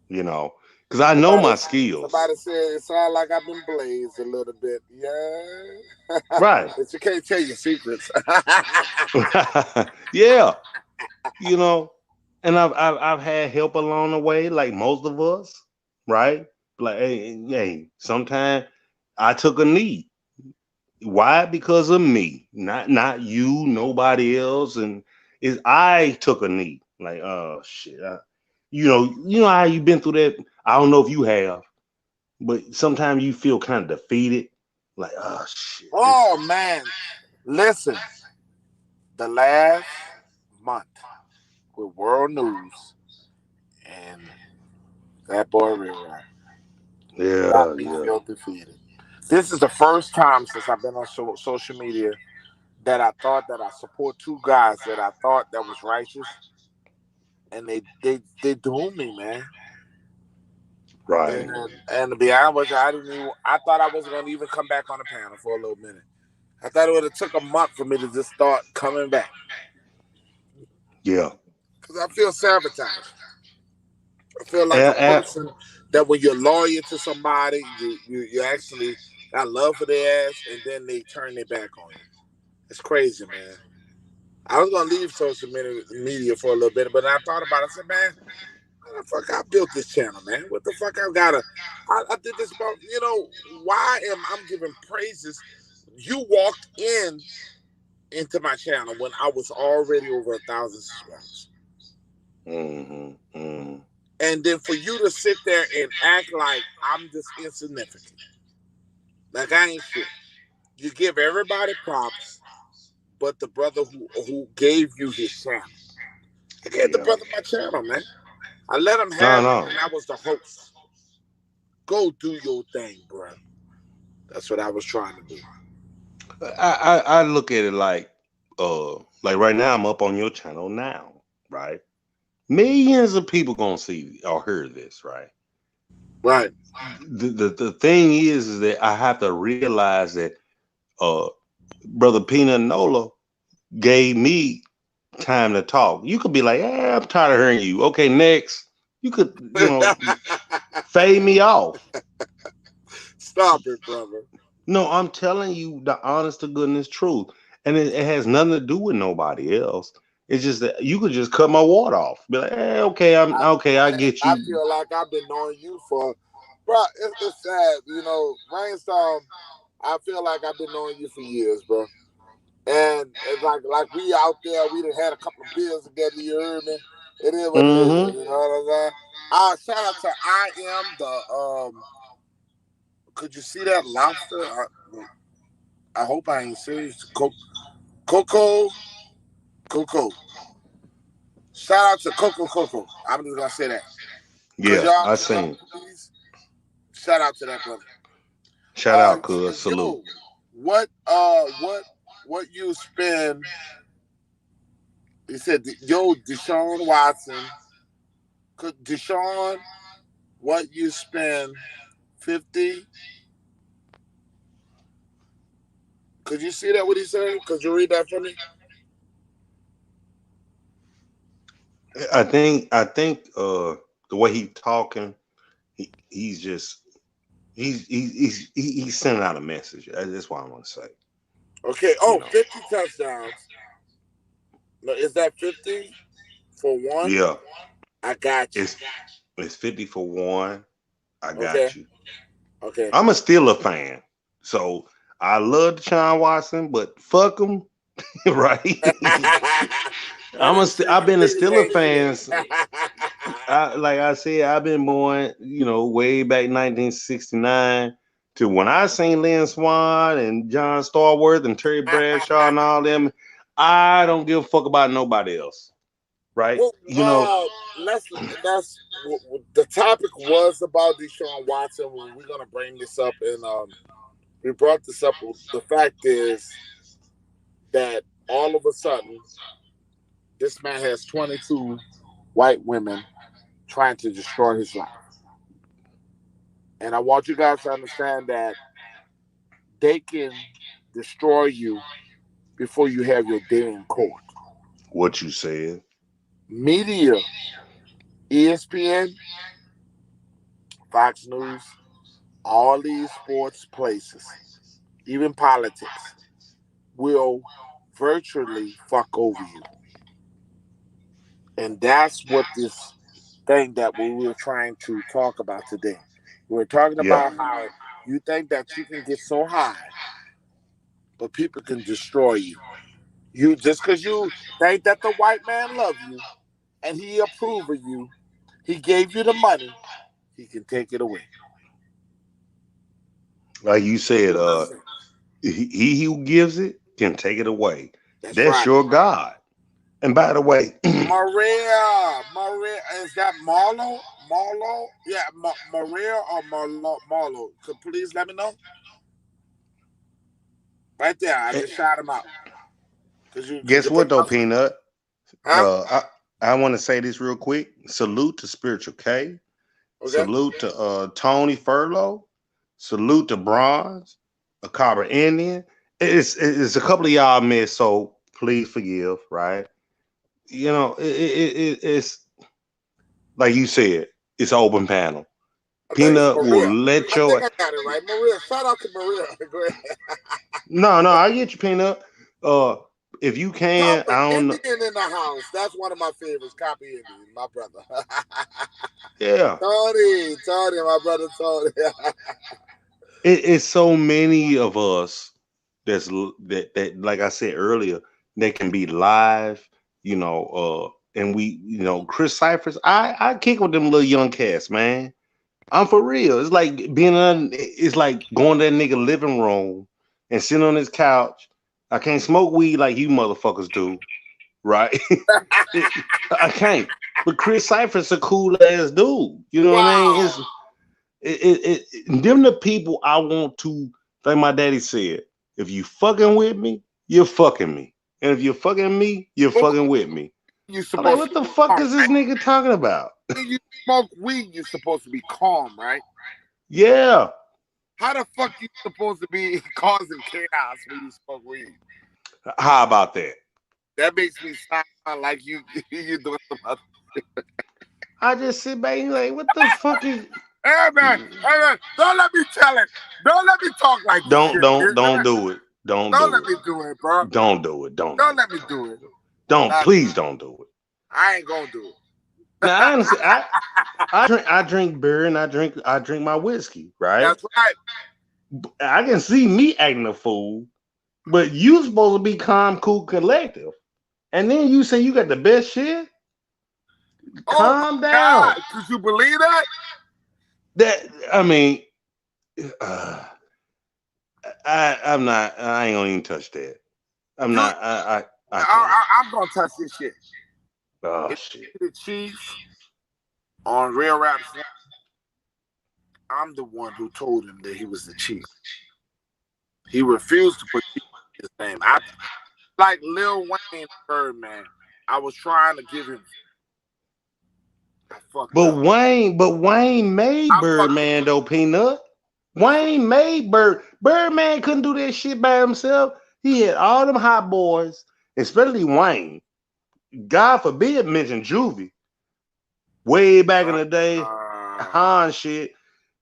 You know, because I know Somebody, my skills. somebody said it sounds like I've been blazed a little bit. Yeah, Right. but you can't tell your secrets. Yeah. You know, and I've had help along the way, like most of us, right? Like, hey, sometimes I took a knee. Why? Because of me, not you, nobody else, and is I took a knee. Like, oh shit, you know how you been through that. I don't know if you have, but sometimes you feel kind of defeated. Like, oh shit, this. Oh man, listen. The last month with world news and that boy Ray got Yeah, me yeah, feel defeated. This is the first time since I've been on social media that I thought that I support two guys that I thought that was righteous, and they doomed me, man. right. And to be honest with you, I thought I wasn't gonna even come back on the panel for a little minute. I thought it would have took a month for me to just start coming back Yeah. because I feel sabotaged. I feel like a A- person that when you're loyal to somebody, you actually got love for their ass, and then they turn their back on you. It's crazy, man. I was gonna leave social media for a little bit, but I thought about it. I said, man, how the fuck I built this channel, man? What the fuck I've got to? I did this about, why am I giving praises? You walked into my channel when I was already over 1,000 subscribers, mm-hmm. and then for you to sit there and act like I'm just insignificant, like I ain't shit. You give everybody props, but the brother who gave you his channel. I gave the Yeah. brother my channel, man. I let him No, have it no. when I was the host. Go do your thing, bro. That's what I was trying to do. I look at it like right now I'm up on your channel now, right? Millions of people gonna see or hear this, right? Right. The thing is that I have to realize that uh brother Peanut Nola gave me time to talk. You could be like, I'm tired of hearing you. Okay, next. You could, fade me off. Stop it, brother. No, I'm telling you the honest to goodness truth. And it has nothing to do with nobody else. It's just that you could just cut my water off. Be like, okay, I'm I, okay, I get I you. feel like I've been knowing you for, bro. It's sad, Rainstorm. I feel like I've been knowing you for years, bro. And it's like we out there, we done had a couple of beers together. You heard me. It is what it is. Mm-hmm. You know what I'm saying? Shout out to I am the Could you see that lobster? I hope I ain't serious. Coco, Coco. Shout out to Coco Coco. I'm just gonna say that. Cause Yeah, y'all, I seen. please shout out to that brother. Shout out, He said, cuz salute. yo, what you spend? He said, yo, Deshaun Watson. Could Deshaun, what you spend 50? Could you see that what he said? Could you read that for me? I think the way he talking, he's just he's sending out a message. That's what I want to say. Okay. You Oh, know. 50 touchdowns. No, is that 50 for one? Yeah. I got you. It's 50 for one. I Okay. got you. Okay. I'm a Steeler fan, so I love Deshaun Watson, but fuck him, right? I didn't see I've you been a say the Steeler same fan. shit. Like I said, I've been born, way back 1969 to when I seen Lynn Swan and John Starworth and Terry Bradshaw and all them. I don't give a fuck about nobody else, right? Well, let's the topic was about Deshaun Watson. We're gonna bring this up, and we brought this up. The fact is that all of a sudden, this man has 22 white women trying to destroy his life, and I want you guys to understand that they can destroy you before you have your day in court. What you said. Media ESPN, Fox News, all these sports places, even politics, will virtually fuck over you. And that's what this thing that we were trying to talk about today. We're talking Yeah. about how you think that you can get so high, but people can destroy you. You just because you think that the white man love you and he approve of you, he gave you the money, he can take it away. Like you You said, know what I'm saying? he who gives it can take it away. That's That's right. your God. And by the way, Maria, is that Marlo? Marlo? Yeah, Maria or Marlo? Could please let me know? Right there, I just shot him out. Cause guess you what put though, my, Peanut? huh? I want to say this real quick. Salute to Spiritual K. Okay. Salute to Tony Furlow. Salute to Bronze, a Cobra Indian. It's a couple of y'all missed, so please forgive. Right? You know, it's like you said. It's an open panel. I think it's Peanut will Maria. let I think your I got it right. Maria. Shout out to Maria. Go ahead. no. I get you, Peanut. Uh, if you can, Copper I don't know. Indian in the house. That's one of my favorites. Copper Indian, my brother. Yeah, Tony, my brother Tony. it's so many of us that like I said earlier, that can be live, and Chris Cyphers, I kick with them little young cats, man. I'm for real. It's like it's like going to that nigga living room and sitting on his couch. I can't smoke weed like you motherfuckers do, right? I can't. But Chris Cyphers a cool ass dude. You know what I mean? Wow. Them the people I want to, like my daddy said, if you fucking with me, you're fucking me. And if you're fucking me, you're But fucking with me. you're I'm like, supposed to what be the fuck calm, is this right? nigga talking about? When you smoke weed, you're supposed to be calm, right? Yeah. How the fuck you supposed to be causing chaos when you smoke weed? How about that? That makes me sound like you you doing some other. I just sit back and like, what the fuck is Hey man, don't let me tell it. Don't let me talk like this don't shit. don't don't do it. Don't Don't do let it. me do it, bro. Don't do it. Don't do Don't let it. me do it. Don't Uh, please don't do it. I ain't gonna do it. Now I understand. I drink beer and I drink my whiskey, right? That's right. I can see me acting a fool, but you supposed to be calm, cool, collective. And then you say you got the best shit? Oh Calm my down. God. Could you believe that? That I mean, uh, I ain't gonna even touch that. I'm You not I can't. I'm gonna touch this shit. Oh If shit. the Chiefs on Real Raps, I'm the one who told him that he was the chief. He refused to put his name. I like Lil Wayne Birdman. I was trying to give him. I fucked up. But Wayne made I fucked up. Birdman though, Peanut. Wayne made Birdman couldn't do that shit by himself. He had all them hot boys, especially Wayne. God forbid mention Juvie. Way back in the day, Uh, Han shit.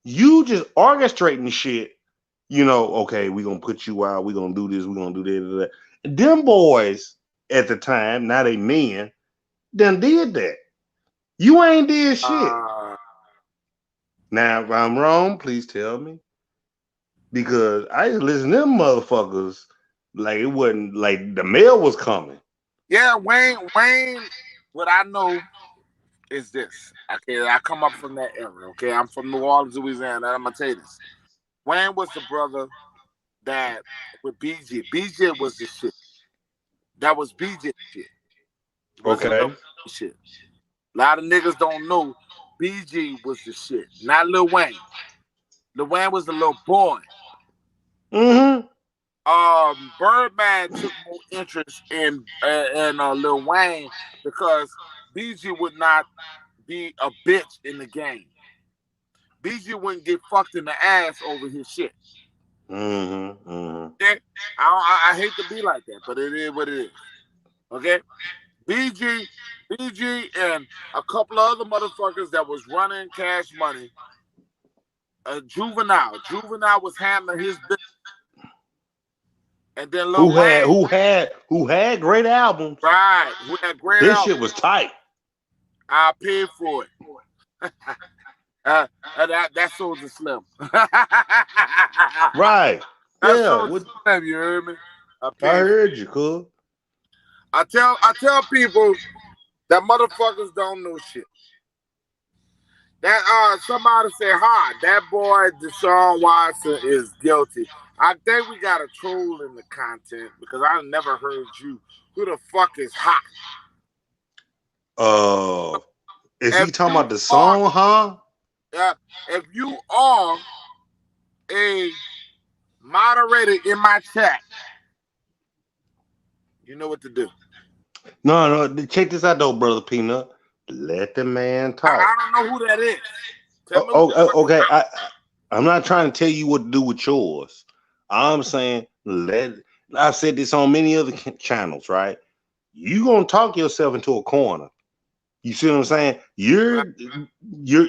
You just orchestrating shit. Okay, we gonna put you out, we gonna do this, we gonna do that. Them boys at the time, now they men, done did that. You ain't did shit. uh, Now, if I'm wrong, please tell me. Because I just listen to them motherfuckers like it wasn't like the mail was coming. yeah, Wayne. What I know is this. Okay, I come up from that era. Okay, I'm from New Orleans, Louisiana. I'm gonna tell you this. Wayne was the brother that with BJ. BJ was the shit. That was BJ shit. Wasn't Lil Okay. Wayne shit. A lot of niggas don't know BG was the shit, not Lil Wayne. Lil Wayne was the little boy. Mm-hmm. Birdman took more interest in Lil Wayne because BG would not be a bitch in the game. BG wouldn't get fucked in the ass over his shit. Mm-hmm. Mm-hmm. Okay? I hate to be like that, but it is what it is. Okay? BG BG and a couple of other motherfuckers that was running Cash Money. Juvenile was handling his business. And then Lil Wayne. Who had great albums. Right. Who had great This albums. shit was tight. I paid for it. That Soulja Slim. Right. That Yeah. Soulja Slim, you heard me? I heard you, cool. I tell people that motherfuckers don't know shit. That somebody say, "Hi, that boy Deshaun Watson is guilty." I think we got a troll in the content because I never heard you. Who the fuck is hot? Is he talking about the song, huh? Yeah. If you are a moderator in my chat, you know what to do. No. Check this out, though, brother Peanut. Let the man talk. I don't know who that is. Okay. I'm not trying to tell you what to do with yours. I'm saying I've said this on many other channels, right? You gonna talk yourself into a corner. You see what I'm saying? You're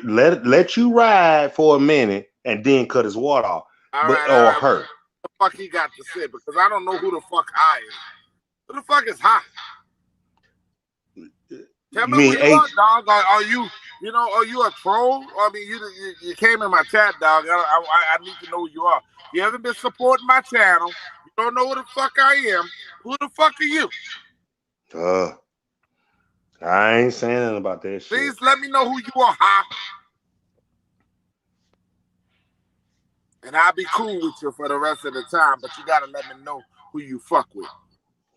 let you ride for a minute and then cut his water off, or her. What the fuck he got to say? Because I don't know who the fuck I am. Who the fuck is hot? Tell me who you are, dog. Are you a troll? I mean, you came in my chat, dog. I need to know who you are. You haven't been supporting my channel. You don't know who the fuck I am. Who the fuck are you? I ain't saying nothing about that shit. Please let me know who you are, hot. And I'll be cool with you for the rest of the time, but you gotta let me know who you fuck with.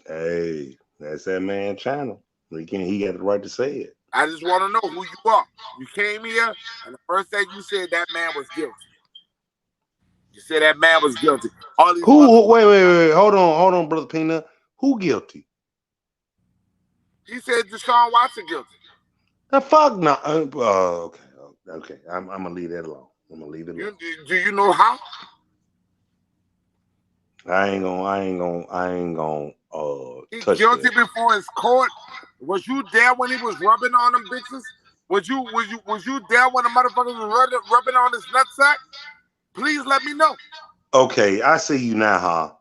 Hey, that's that man channel. He got the right to say it. I just want to know who you are. You came here, and the first thing you said, that man was guilty. You said that man was guilty. All these wait. Hold on, brother Peanut. Who guilty? He said Deshaun Watson guilty. The fuck no. Okay. I'm gonna leave that alone. Do you know how? I ain't gonna He's touch guilty that. before his court. Was you there when he was rubbing on them bitches? Was you there when the motherfuckers was rubbing on his nutsack? Please let me know. Okay, I see you now,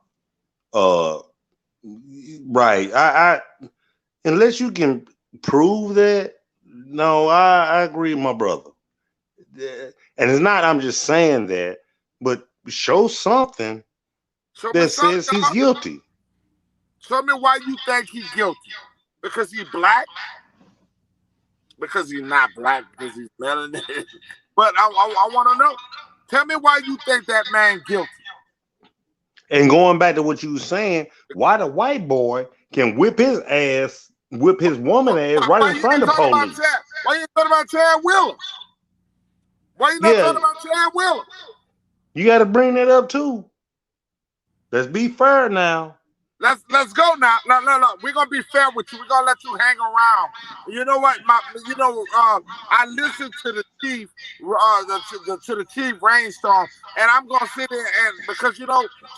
huh? Right. I unless you can prove that, no, I agree with my brother. And it's not I'm just saying that, but show something that says he's guilty. Show me why you think he's guilty. Because he's black? Because he's not black, because he's melanated. But I want to know. Tell me why you think that man guilty. And going back to what you were saying, why the white boy can whip his woman ass right in front of the police? Why you talking about Chad Wheeler? Why you not talking about Chad Wheeler? You got to bring that up too. Let's be fair now. Let's go now. No. We're gonna be fair with you. We're gonna let you hang around. You know what? I listened to the chief, to the Chief Rainstorm, and I'm gonna sit there and because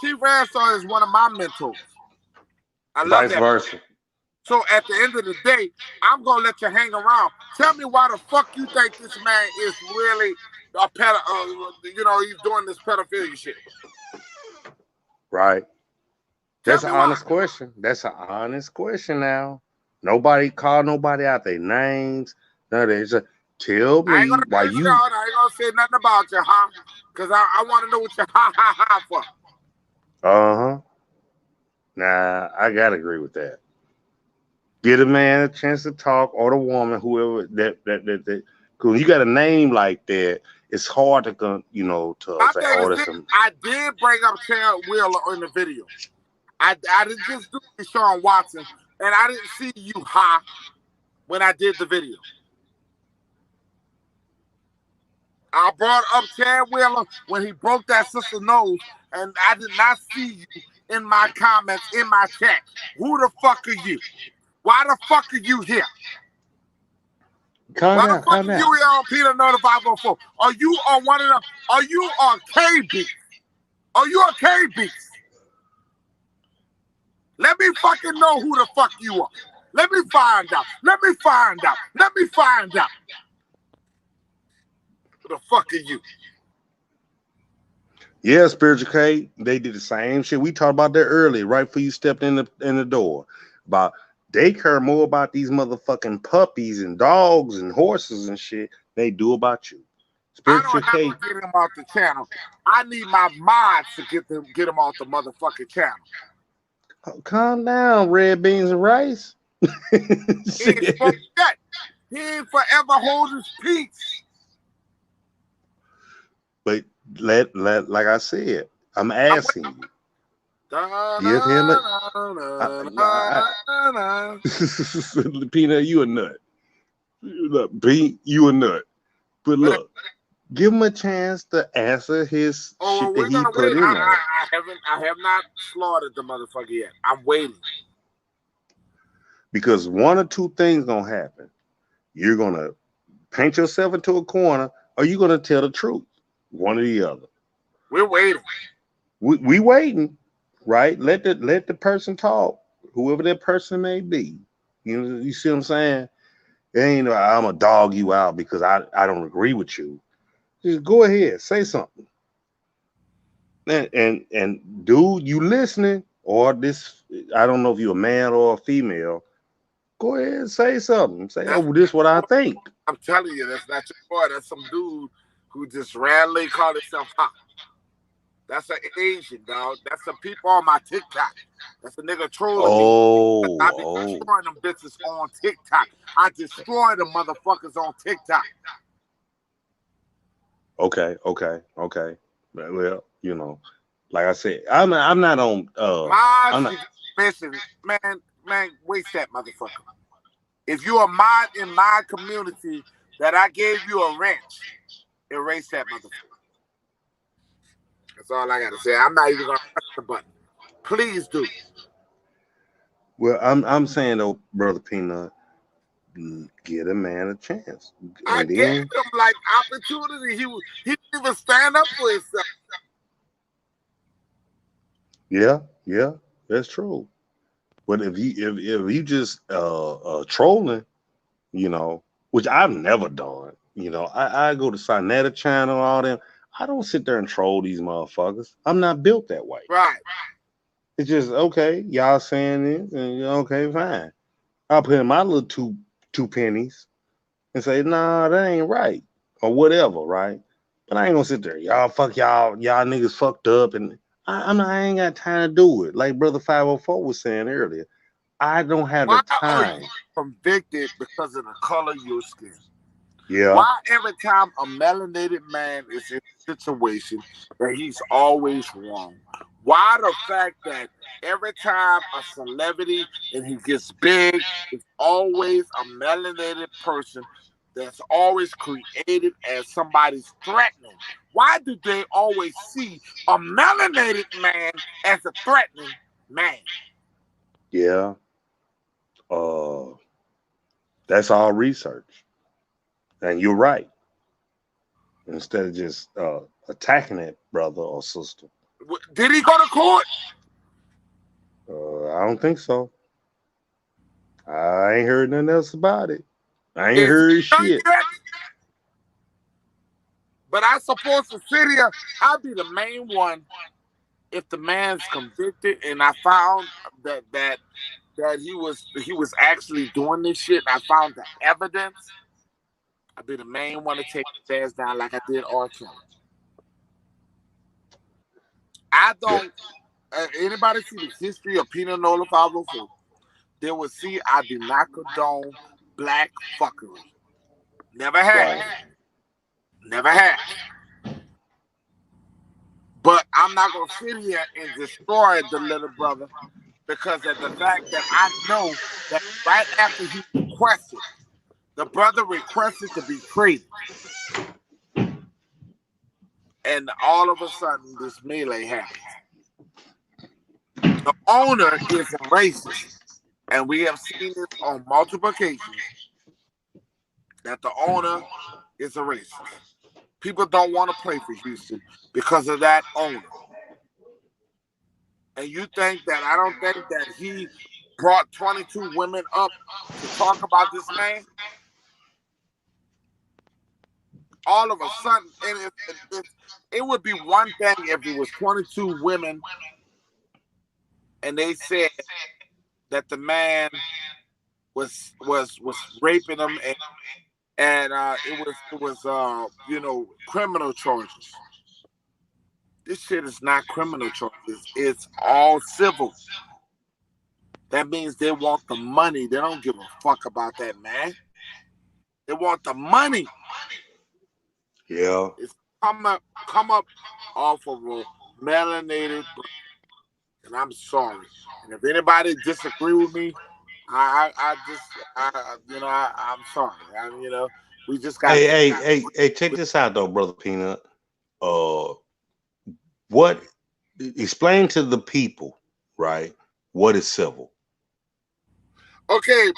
Chief Rainstorm is one of my mentors. I love Vice that. versa. So at the end of the day, I'm gonna let you hang around. Tell me why the fuck you think this man is really a he's doing this pedophilia shit. Right. That's an honest question. That's an honest question now. Nobody called nobody out their names. None of that. Tell me why you. I ain't gonna say nothing about you, huh? Because I want to know what you ha for. Uh-huh. Nah, I gotta agree with that. Get a man a chance to talk, or the woman, whoever that. Because you got a name like that, it's hard to say, oh, that's I did bring up Chad Wheeler in the video. I didn't just do Deshaun Watson, and I didn't see you high when I did the video. I brought up Chad Wheeler when he broke that sister's nose, and I did not see you in my comments, in my chat. Who the fuck are you? Why the fuck are you here? Calm down. Are you here on Peter Notified 504? Are you on one of them? Are you on KB? Are you on KB? Let me fucking know who the fuck you are. Let me find out. Let me find out. Let me find out. Who the fuck are you? Yeah, Spiritual K, they did the same shit. We talked about that earlier, right before you stepped in the door. About they care more about these motherfucking puppies and dogs and horses and shit they do about you. I Spiritual don't have K, to get him off the channel. I need my mods to get him off the motherfucking channel. calm down, red beans and rice. He ain't supposed to that. He ain't forever hold his peace. But let like I said, I'm asking you. Give him a Peanut, you a nut. Look, Pete, you a nut. But look, give him a chance to answer his shit that we're he gonna put wait. in there. I have not slaughtered the motherfucker yet. I'm waiting. Because one or two things gonna happen. You're gonna paint yourself into a corner, or you're gonna tell the truth. One or the other. We're waiting. We waiting, right? Let the person talk, whoever that person may be. You see what I'm saying? It ain't I'm a dog you out because I don't agree with you. Just go ahead, say something. And dude, you listening, or this, I don't know if you're a man or a female. Go ahead and say something. Say, oh, this is what I think. I'm telling you, that's not your boy. That's some dude who just randomly called himself hot. That's an Asian, dog. That's some people on my TikTok. That's a nigga trolling me. I be destroying them bitches on TikTok. I destroy the motherfuckers on TikTok. Okay. Well, you know, like I said, I'm not on. I'm not. Listen, man, waste that motherfucker. If you are mod in my community that I gave you a wrench, erase that motherfucker. That's all I gotta say. I'm not even gonna press the button. Please do. Well, I'm saying though, brother Peanut, get a man a chance. I And gave then, him like opportunity. He didn't even stand up for himself. yeah, that's true. But if you just trolling, you know, which I've never done, you know, I go to Sinetta channel, all them. I don't sit there and troll these motherfuckers. I'm not built that way. Right. It's just okay, y'all saying this, and okay, fine. I'll put in my little two pennies and say, nah, that ain't right. Or whatever, right? But I ain't gonna sit there. Y'all niggas fucked up, and I ain't got time to do it. Like Brother 504 was saying earlier. I don't have the Why are time. you convicted because of the color of your skin? Yeah. Why every time a melanated man is in a situation that he's always wrong? Why the fact that every time a celebrity and he gets big, it's always a melanated person that's always created as somebody's threatening? Why do they always see a melanated man as a threatening man? Yeah. That's all research. And you're right. Instead of just attacking that brother or sister. Did he go to court? I don't think so. I ain't heard nothing else about it. I ain't heard shit. Yet? But I suppose to sit here, I'll be the main one if the man's convicted and I found that he was actually doing this shit and I found the evidence. I'd be the main one to take his ass down like I did R. Kelly. I don't. Anybody see the history of Peanut Nola 504? They will see I do not condone black fuckery. Never have. Never have. But I'm not going to sit here and destroy the little brother because of the fact that I know that right after he requested, the brother requested to be traded. And all of a sudden, this melee happens. The owner is a racist. And we have seen this on multiple occasions that the owner is a racist. People don't want to play for Houston because of that owner. And you think that I don't think that he brought 22 women up to talk about this man, all of a sudden, and it would be one thing if it was 22 women and they said that the man was raping them, and it was criminal charges. This shit is not criminal charges. It's all civil. That means they want the money. They don't give a fuck about that man. They want the money. Yeah. It's come up off of a melanated, and I'm sorry. And if anybody disagree with me, I'm sorry. We just got. Hey, check this out though, brother Peanut. What? Explain to the people, right? What is civil? Okay,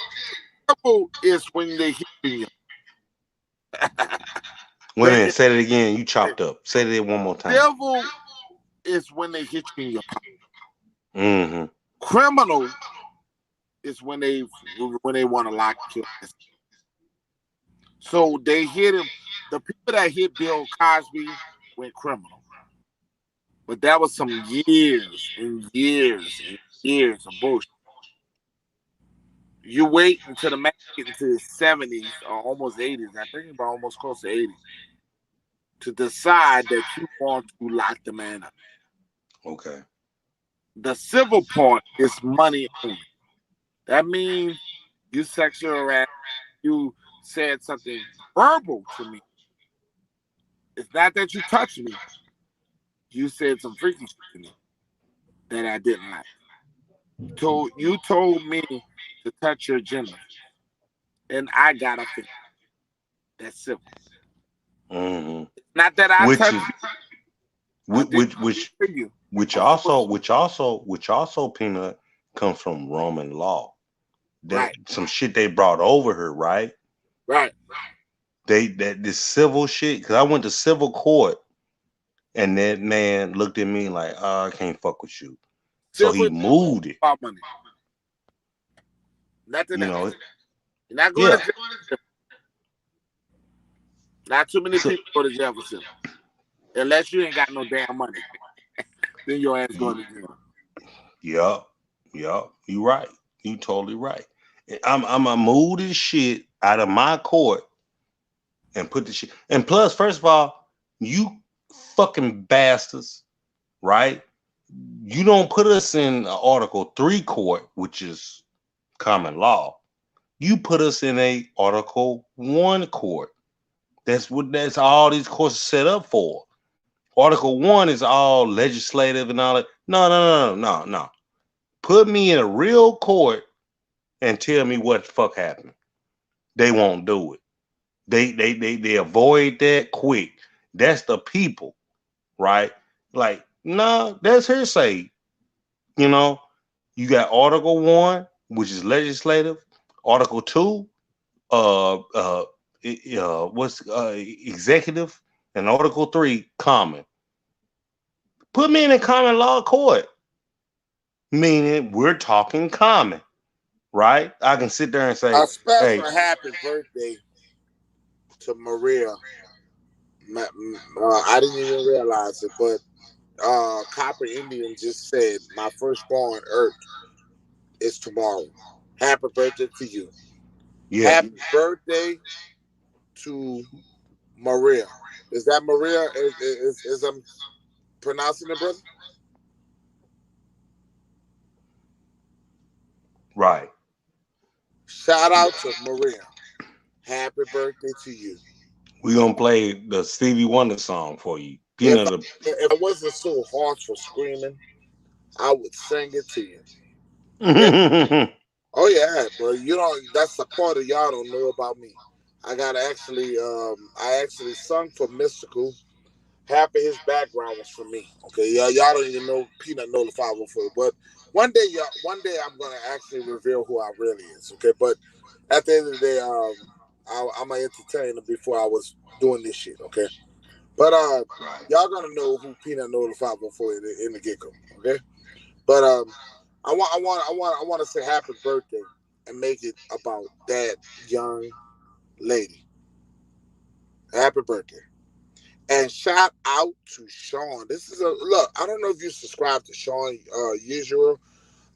civil is when they hit you. Wait a minute, say it again. You chopped up. Say it one more time. Civil is when they hit you in your pocket. Mm-hmm. Criminal is when they want to lock you. So they hit him. The people that hit Bill Cosby went criminal. But that was some years and years and years of bullshit. You wait until the man get into his 70s or almost 80s. I think about almost close to 80 to decide that you want to lock the man up. Okay. The civil part is money only. That means you sexual harassed, you said something verbal to me. It's not that you touched me. You said some freaky shit to me that I didn't like. You told me to touch your gender, and I got a thing. That's civil. Mm-hmm. Not that I touched you. Which also Peanut comes from Roman law. Right. Some shit they brought over here, right? Right. This civil shit, because I went to civil court and that man looked at me like, oh, I can't fuck with you. So he moved it. About money. Nothing else. You're not going to jail. Not too many people go to jail for civil. Unless you ain't got no damn money. Then your ass going to jail. Yup. You right. You totally right. I'm gonna move this shit out of my court and put the shit. And plus, first of all, you fucking bastards, right? You don't put us in Article 3 court, which is common law. You put us in a Article 1 court. That's all these courts are set up for. Article 1 is all legislative and all that. No. Put me in a real court and tell me what the fuck happened. They won't do it. They avoid that quick. That's the people, right? Like, no, that's hearsay. You got Article 1, which is legislative. Article 2, executive, and Article 3, common. Put me in a common law court, meaning we're talking common, right? I can sit there and say, a special happy birthday to Maria. I didn't even realize it, but Copper Indian just said my firstborn Earth is tomorrow. Happy birthday to you. Yeah. Happy birthday to Maria. Is that Maria? Is I'm pronouncing it, brother? Right. Shout out to Maria. Happy birthday to you. We're going to play the Stevie Wonder song for you. If I wasn't so harsh for screaming, I would sing it to you. Yeah. Oh, yeah, but that's the part of y'all don't know about me. I actually sung for Mystical. Half of his background was for me. Okay, y'all don't even know Peanut know the 504. But one day I'm gonna actually reveal who I really is. Okay, but at the end of the day, I'm gonna entertain them before I was doing this shit. Okay, but y'all gonna know who Peanut know the 504 in the get-go. Okay, but I want to say happy birthday and make it about that young lady. Happy birthday. And shout out to Sean. This is a look. I don't know if you subscribe to Sean usual.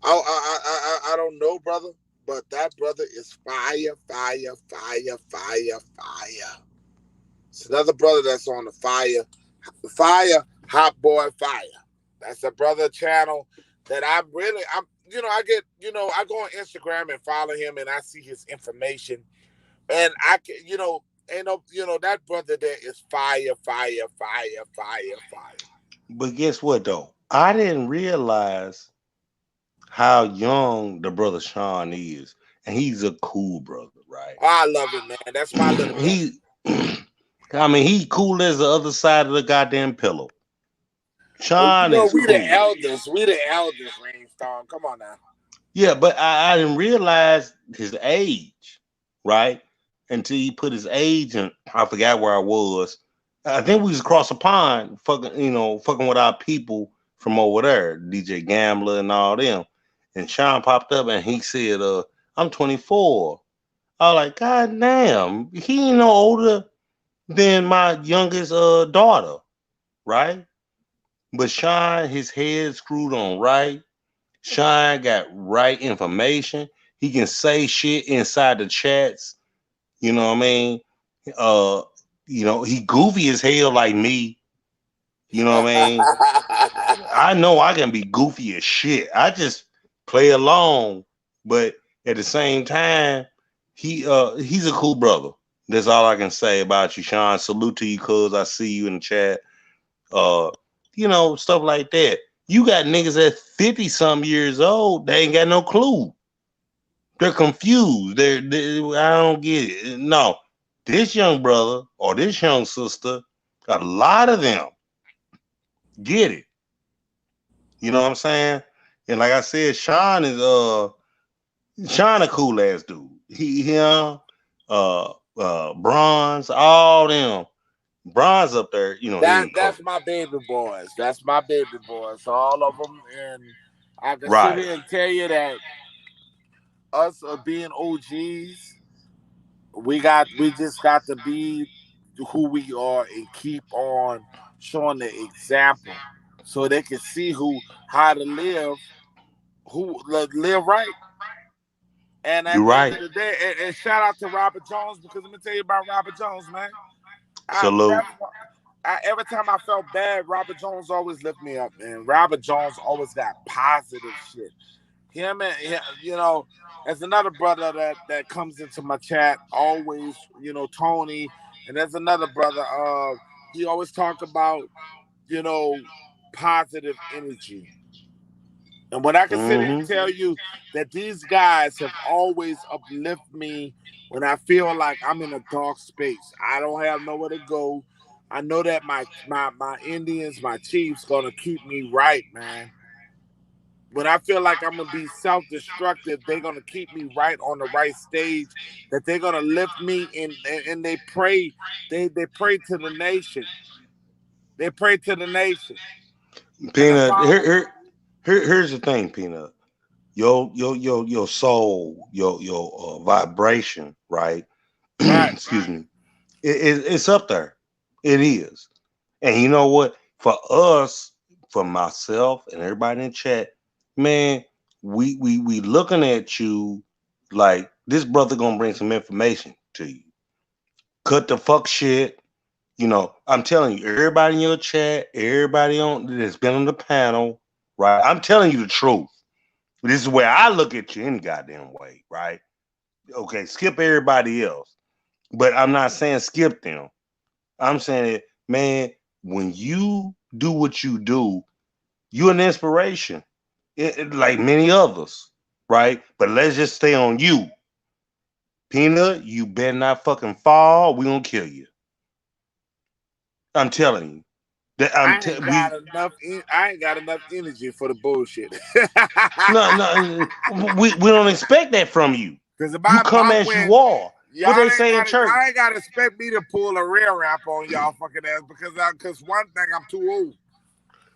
I don't know, brother, but that brother is fire, fire, fire, fire, fire. It's another brother that's on the fire, hot boy fire. That's a brother channel that I get, I go on Instagram and follow him and I see his information and I can, ain't no, that brother there is fire, fire, fire, fire, fire. But guess what though? I didn't realize how young the brother Sean is, and he's a cool brother, right? I love it, man. That's my little brother. he, I mean, he cool as the other side of the goddamn pillow. Well, Sean is we the cool. elders. We the elders, Rainstorm. Come on now. Yeah, but I didn't realize his age, right? Until he put his age in. I forgot where I was. I think we was across the pond, fucking with our people from over there, DJ Gambler and all them. And Sean popped up and he said, I'm 24. I was like, God damn, he ain't no older than my youngest daughter, right? But Sean, his head screwed on right. Sean got right information. He can say shit inside the chats. You know what I mean? Uh, he goofy as hell like me. You know what I mean? I know I can be goofy as shit. I just play along, but at the same time, he's a cool brother. That's all I can say about you, Sean. Salute to you, cuz I see you in the chat. Uh, stuff like that. You got niggas at 50 some years old, they ain't got no clue. They're confused. I don't get it. No, this young brother or this young sister, a lot of them get it. You know what I'm saying? And like I said, Sean a cool ass dude. He him, Bronze, all them. Bronze up there, he ain't That's covered. my baby boys. That's my baby boys. All of them, and I can sit Right. here and tell you that us being OGs, we just got to be who we are and keep on showing the example, so they can see how to live right. And You're at the end right. of the day, and shout out to Robert Jones because let me tell you about Robert Jones, man. I, Salute. that's every time I felt bad, Robert Jones always lift me up, man. Robert Jones always got positive shit. Him and as another brother that comes into my chat, always, Tony, and there's another brother. He always talk about you know positive energy. And what I can sit here and Hmm. tell you that these guys have always uplifted me when I feel like I'm in a dark space. I don't have nowhere to go. I know that my Indians, my Chiefs, gonna keep me right, man. When I feel like I'm gonna be self-destructive, they're gonna keep me right on the right stage. That they're gonna lift me and they pray. They pray to the nation. They pray to the nation, and that's Peanut, all. here's the thing, Peanut. Your soul, your vibration, right? Right. Excuse me. It's up there. It is. And you know what? For us, for myself and everybody in chat, man, we looking at you like this brother gonna bring some information to you. Cut the fuck shit. I'm telling you, everybody in your chat, everybody on that's been on the panel, right? I'm telling you the truth. This is where I look at you any goddamn way, right? Okay, skip everybody else. But I'm not saying skip them. I'm saying, man, when you do what you do, you're an inspiration, like many others, right? But let's just stay on you. Peanut, you better not fucking fall. We gonna kill you. I'm telling you. That I'm I ain't got we enough. I ain't got enough energy for the bullshit. no, we don't expect that from you. Because You my come as when you are. What they say in church. y'all ain't gotta expect me to pull a real rap on y'all fucking ass because one thing I'm too old.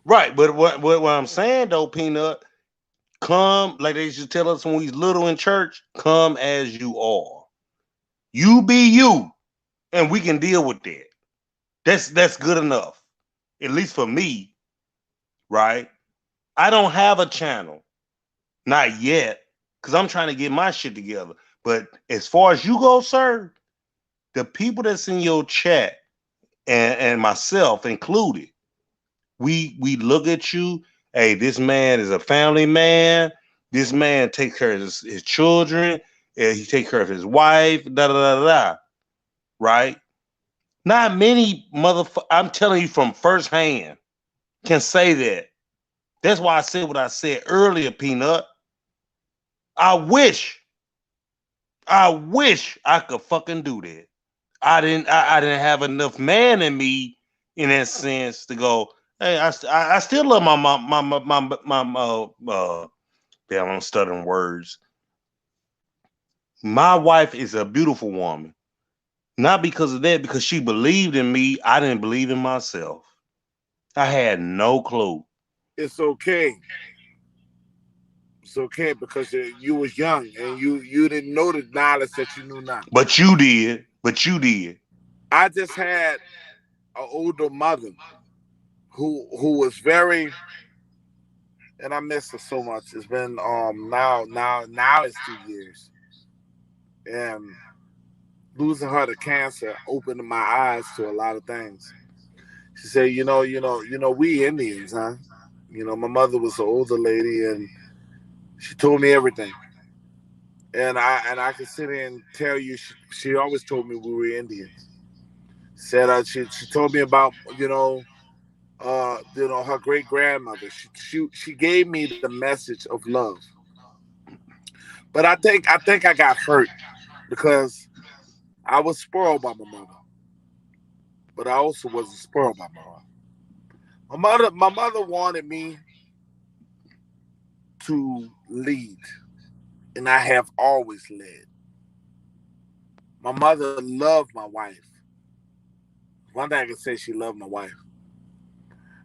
Right, but what I'm saying though, Peanut, Come, like they used to tell us when we was little in church, come as you are. You be you, and we can deal with that. That's good enough. At least for me, right? I don't have a channel. Not yet. Because I'm trying to get my shit together. But as far as you go, sir, the people that's in your chat and myself included, we look at you. Hey, this man is a family man. This man takes care of his children. He takes care of his wife. Da da da da. Right? Not many motherfuckers. I'm telling you from firsthand can say that. That's why I said what I said earlier, Peanut. I wish, I wish I could fucking do that. I didn't have enough man in me in that sense to go. Hey, I still love my damn, I'm stuttering words. My wife is a beautiful woman. Not because of that, because she believed in me. I didn't believe in myself. I had no clue. It's okay. It's okay because you was young and you didn't know the knowledge that you knew now. But you did. But you did. I just had an older mother who was very, and I miss her so much. It's been now it's 2 years, and losing her to cancer opened my eyes to a lot of things. She said, we Indians, huh? My mother was an older lady, and she told me everything. And I can sit here and tell you, she always told me we were Indians. Said she told me about her great grandmother. She gave me the message of love. But I think I got hurt because I was spoiled by my mother, but I also wasn't spoiled by my mother. My mother wanted me to lead, and I have always led. My mother loved my wife. One thing I can say, she loved my wife,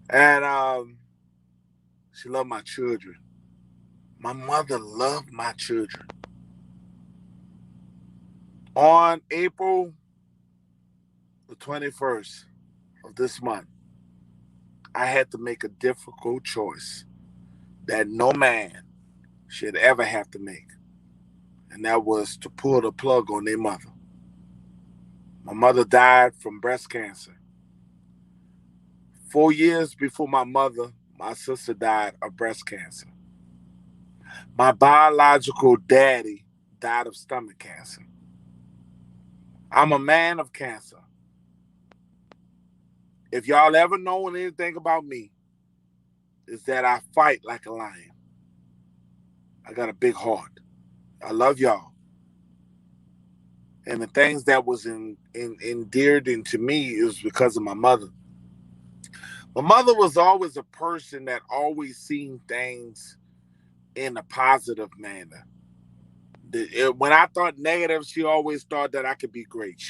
and she loved my children. My mother loved my children. On April the 21st of this month, I had to make a difficult choice that no man should ever have to make, and that was to pull the plug on their mother. My mother died from breast cancer. 4 years before my mother, my sister died of breast cancer. My biological daddy died of stomach cancer. I'm a man of cancer. If y'all ever known anything about me, is that I fight like a lion. I got a big heart. I love y'all. And the things that was endeared into me is because of my mother. My mother was always a person that always seen things in a positive manner. When I thought negative, she always thought that I could be great.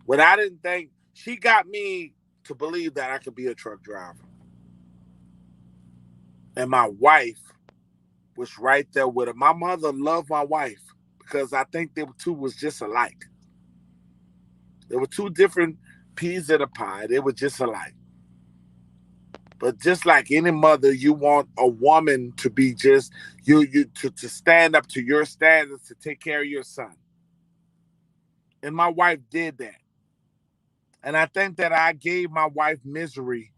When I didn't think, she got me to believe that I could be a truck driver. And my wife was right there with her. My mother loved my wife because I think they two was just alike. There were two different peas in a pie. They were just alike. But just like any mother, you want a woman to be just to stand up to your standards, to take care of your son. And my wife did that. And I think that I gave my wife misery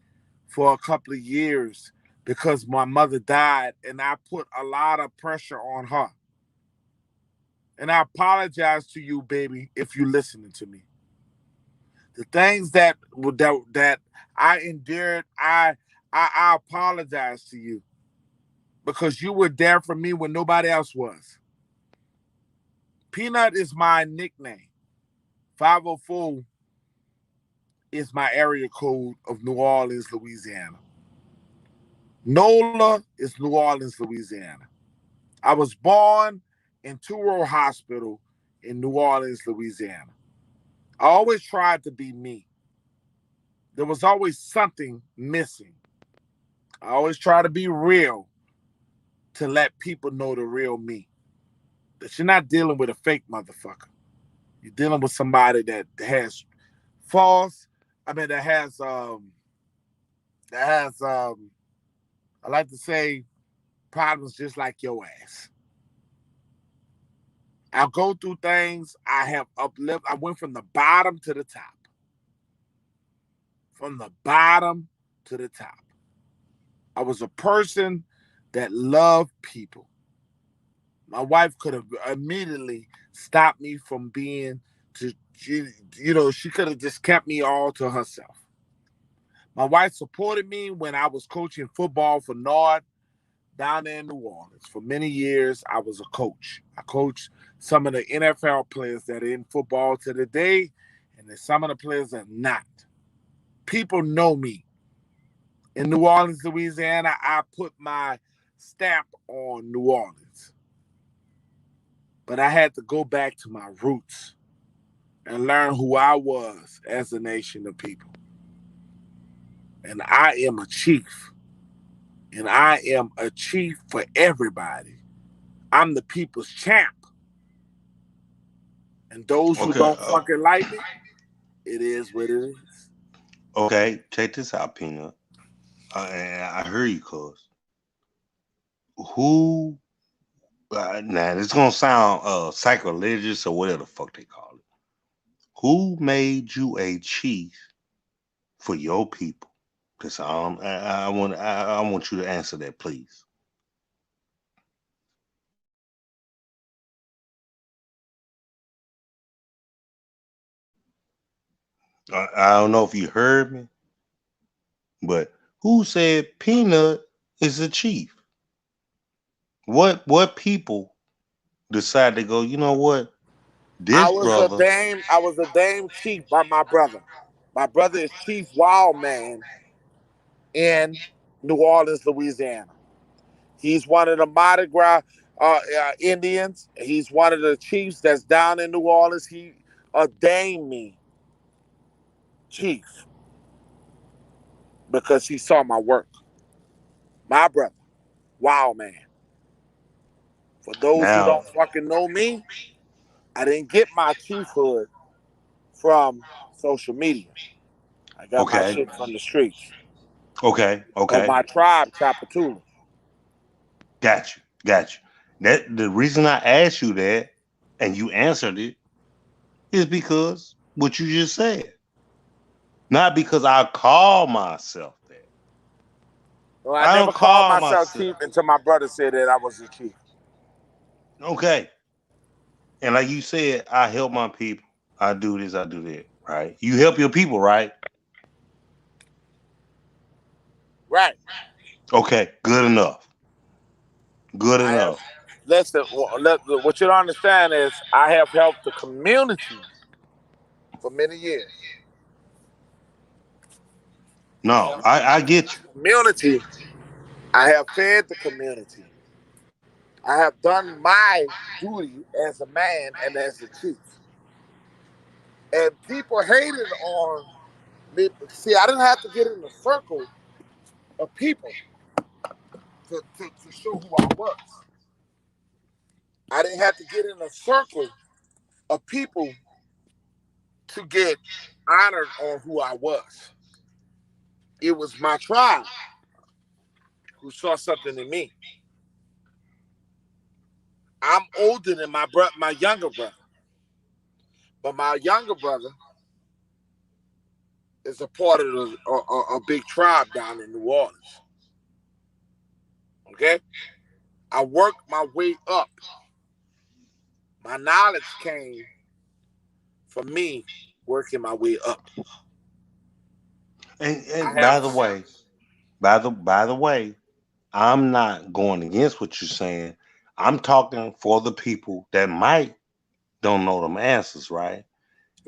for a couple of years because my mother died, and I put a lot of pressure on her. And I apologize to you, baby, if you're listening to me. The things that I endured, I apologize to you because you were there for me when nobody else was. Peanut is my nickname. 504 is my area code of New Orleans, Louisiana. NOLA is New Orleans, Louisiana. I was born in Touro Hospital in New Orleans, Louisiana. I always tried to be me. There was always something missing. I always try to be real. to let people know the real me. That you're not dealing with a fake motherfucker. You're dealing with somebody that has false. I mean, that has I like to say problems just like your ass. I'll go through things. I have uplift. I went from the bottom to the top. From the bottom to the top. I was a person that loved people. My wife could have immediately stopped me from being she could have just kept me all to herself. My wife supported me when I was coaching football for Nord down there in New Orleans. For many years, I was a coach. I coached some of the NFL players that are in football to the day, and then some of the players that are not. People know me. In New Orleans, Louisiana, I put my stamp on New Orleans. But I had to go back to my roots and learn who I was as a nation of people. And I am a chief. And I am a chief for everybody. I'm the people's champ. And those who Okay. don't fucking like me, it is what it is. Okay. Check this out, Peanut. I hear you, cuz. Who? Now this gonna sound sacrilegious or whatever the fuck they call it. Who made you a chief for your people? Because I want you to answer that, please. I don't know if you heard me, but who said Peanut is a chief? What people decide to go? You know what? This brother. I was a dame chief by my brother. My brother is Chief Wildman in New Orleans, Louisiana. He's one of the Mardi Gras Indians. He's one of the chiefs that's down in New Orleans. He ordained me chief because he saw my work. My brother, Wildman. For those who Now, don't fucking know me, I didn't get my chiefhood from social media. I got my okay, shit from the streets okay, of okay. my tribe, Chapatula. Got you. That the reason I asked you that, and you answered it, is because what you just said. Not because I call myself that. Well, I I don't never called call myself myself. chief until my brother said that I was a chief. Okay. And like you said, I help my people. I do this, I do that. Right? You help your people, right? Right. Okay. Good enough. Good I have. enough. Listen, what you don't understand is I have helped the community for many years. I No, have I get you. community. I have fed the community. I have done my duty as a man and as a chief. And people hated on me. See, I didn't have to get in the circle of people to show who I was. I didn't have to get in a circle of people to get honored on who I was. It was my tribe who saw something in me. I'm older than my younger brother, but my younger brother is a part of a big tribe down in New Orleans. Okay, I worked my way up. My knowledge came from me working my way up. I And have by the way, I'm not going against what you're saying. I'm talking for the people that might don't know them answers, right?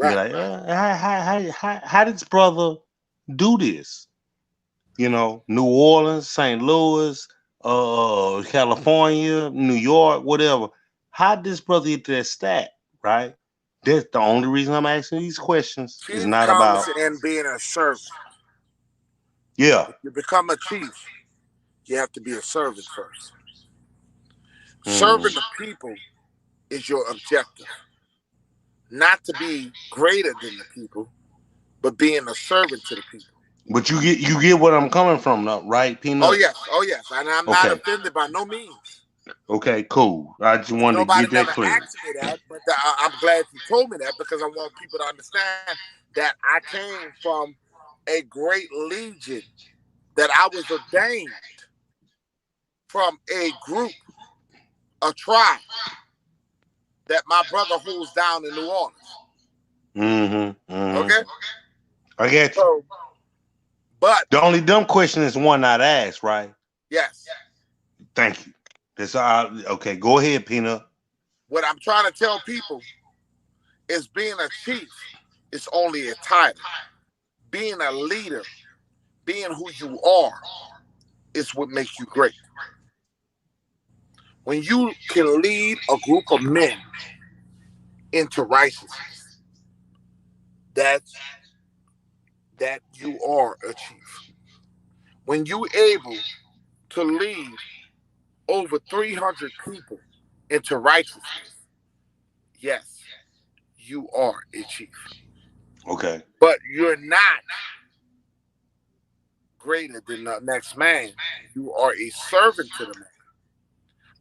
And be right. like, how did this brother do this? You know, New Orleans, St. Louis, California, New York, whatever. How did this brother get to that stat, right? That's the only reason I'm asking these questions. Is Chief not about, comes in being a servant. yeah, If you become a chief, you have to be a servant first. Serving the people is your objective. Not to be greater than the people, but being a servant to the people. But you get what I'm coming from, though, right, Oh Peanut? yes, oh yes. And I'm not Okay. offended by no means. Okay, cool. I just wanted to Nobody get that never clear. asked me that, but I'm glad you told me that because I want people to understand that I came from a great legion, that I was ordained from a group, a tribe that my brother holds down in New Orleans. Okay? I get you. So, but The only dumb question is one not asked, right? yes, Thank you. That's all. Okay, go ahead, Peanut. what I'm trying to tell people is being a chief is only a title. Being a leader, being who you are, is what makes you great. When you can lead a group of men into righteousness, that's that you are a chief. When you able to lead over 300 people into righteousness, yes, you are a chief. Okay. But you're not greater than the next man. You are a servant to the man.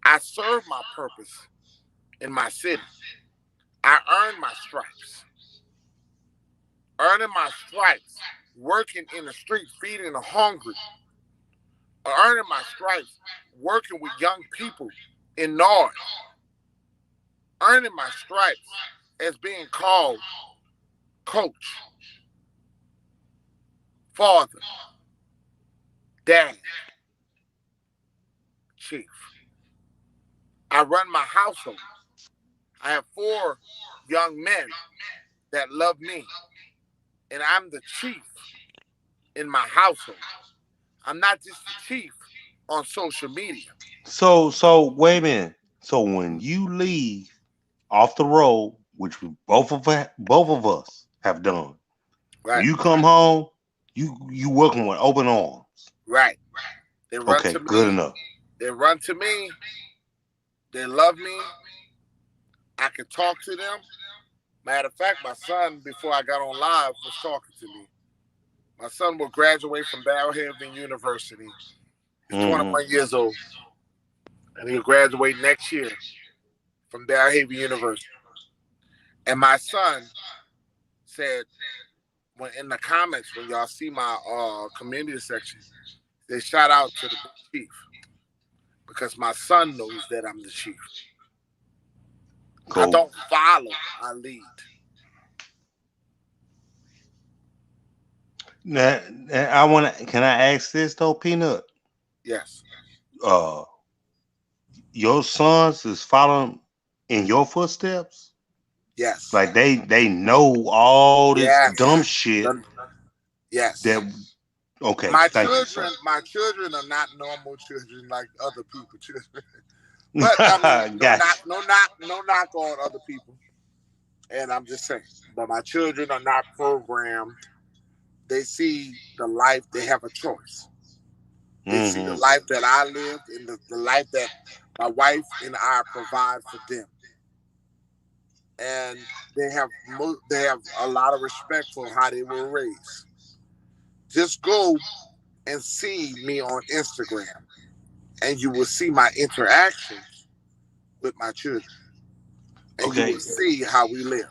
I serve my purpose in my city. I earn my stripes. Earning my stripes, working in the street, feeding the hungry. Earning my stripes, working with young people in North. Earning my stripes as being called coach, father, dad, chief. I run my household. I have 4 young men that love me, and I'm the chief in my household. I'm not just the chief on social media. So wait a minute. So when you leave off the road, which both of us have done, when Right, you come home, you welcome with open arms. right. They run Okay, to good me. enough. They run to me. They love me. I can talk to them. Matter of fact, my son, before I got on live, was talking to me. My son will graduate from Belhaven University. He's hmm 21 years old, and he'll graduate next year from Belhaven University. And my son said, when in the comments, when y'all see my community section, they shout out to the chief because my son knows that I'm the chief. I Cool. don't follow, I lead. Now, I want to. Can I ask this though, Peanut? Yes, Uh, your sons is following in your footsteps. yes, Like they know all this dumb yes, shit. yes. That okay. Thank you, sir. My children are not normal children like other people children. But I mean, Gotcha. no knock on other people. And I'm just saying, but my children are not programmed. They see the life. They have a choice. They see the hmm life that I lived and the life that my wife and I provide for them. And they have a lot of respect for how they were raised. Just go and see me on Instagram, and you will see my interactions with my children, and you will Okay. see how we live.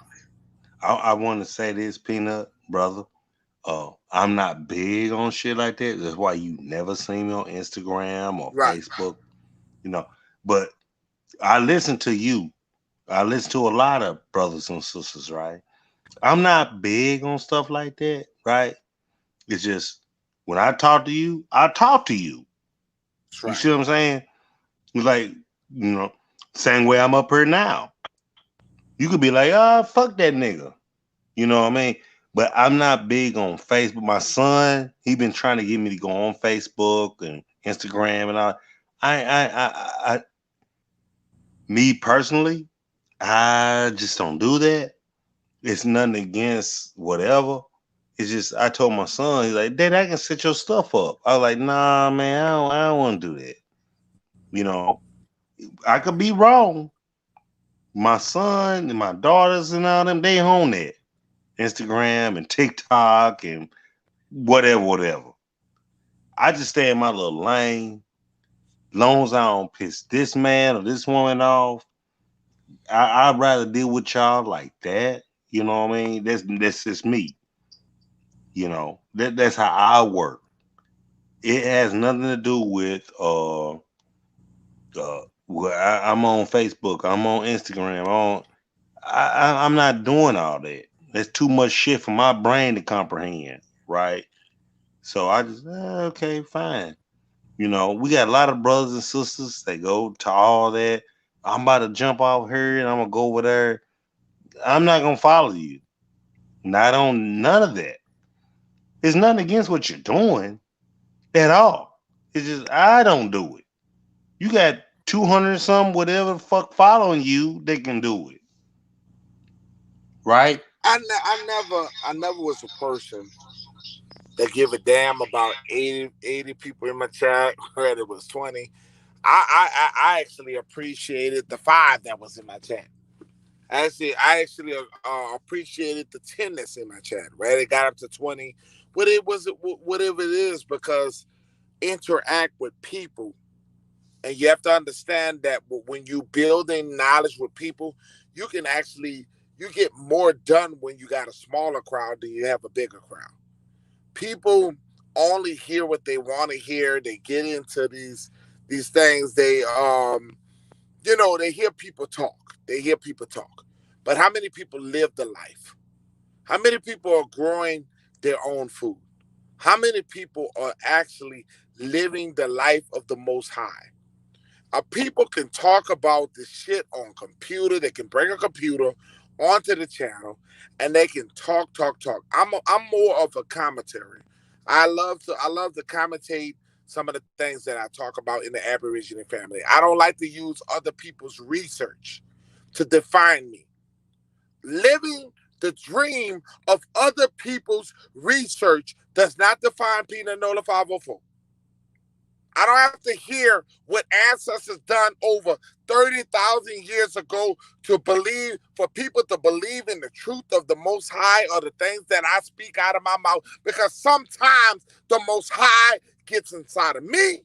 I want to say this, Peanut, brother. I'm not big on shit like that. That's why you never see me on Instagram or Right. Facebook, you know. But I listen to you. I listen to a lot of brothers and sisters, right? I'm not big on stuff like that, right? It's just when I talk to you, I talk to you. That's You right. see what I'm saying? Like, you know, same way I'm up here now. You could be like, fuck that nigga. You know what I mean? But I'm not big on Facebook. My son, he been trying to get me to go on Facebook and Instagram and all. I me personally, I just don't do that. It's nothing against whatever. It's just I told my son, he's like, Dad, I can set your stuff up. I was like, nah, man, I don't want to do that. You know, I could be wrong. My son and my daughters and all them, they on that Instagram and TikTok and whatever, whatever. I just stay in my little lane. Long as I don't piss this man or this woman off, I'd rather deal with y'all like that. You know what I mean? That's just me. You know that's how I work. It has nothing to do with well, I'm on Facebook, I'm on Instagram, I'm not doing all that. That's too much shit for my brain to comprehend, right? So I just okay, fine. You know, we got a lot of brothers and sisters that go to all that. I'm about to jump off here and I'm gonna go over there. I'm not gonna follow you. Not on none of that. It's nothing against what you're doing at all. It's just I don't do it. You got 200 some whatever the fuck following you, they can do it, right? I never was a person that give a damn about 80 people in my chat, whether it was 20. I actually appreciated the 5 that was in my chat. I actually appreciated the 10 that's in my chat, right? It got up to 20. Whatever it is, because interact with people. And you have to understand that when you building knowledge with people, you can actually, you get more done when you got a smaller crowd than you have a bigger crowd. People only hear what they want to hear. They get into these things. They hear people talk. They hear people talk. But how many people live the life? How many people are growing their own food? How many people are actually living the life of the Most High? People can talk about this shit on computer. They can bring a computer onto the channel, and they can talk, talk, talk. I'm more of a commentary. I love to commentate some of the things that I talk about in the Aborigine family. I don't like to use other people's research to define me. Living the dream of other people's research does not define Peanut Nola 504. I don't have to hear what ancestors done over 30,000 years ago for people to believe in the truth of the Most High or the things that I speak out of my mouth, because sometimes the Most High gets inside of me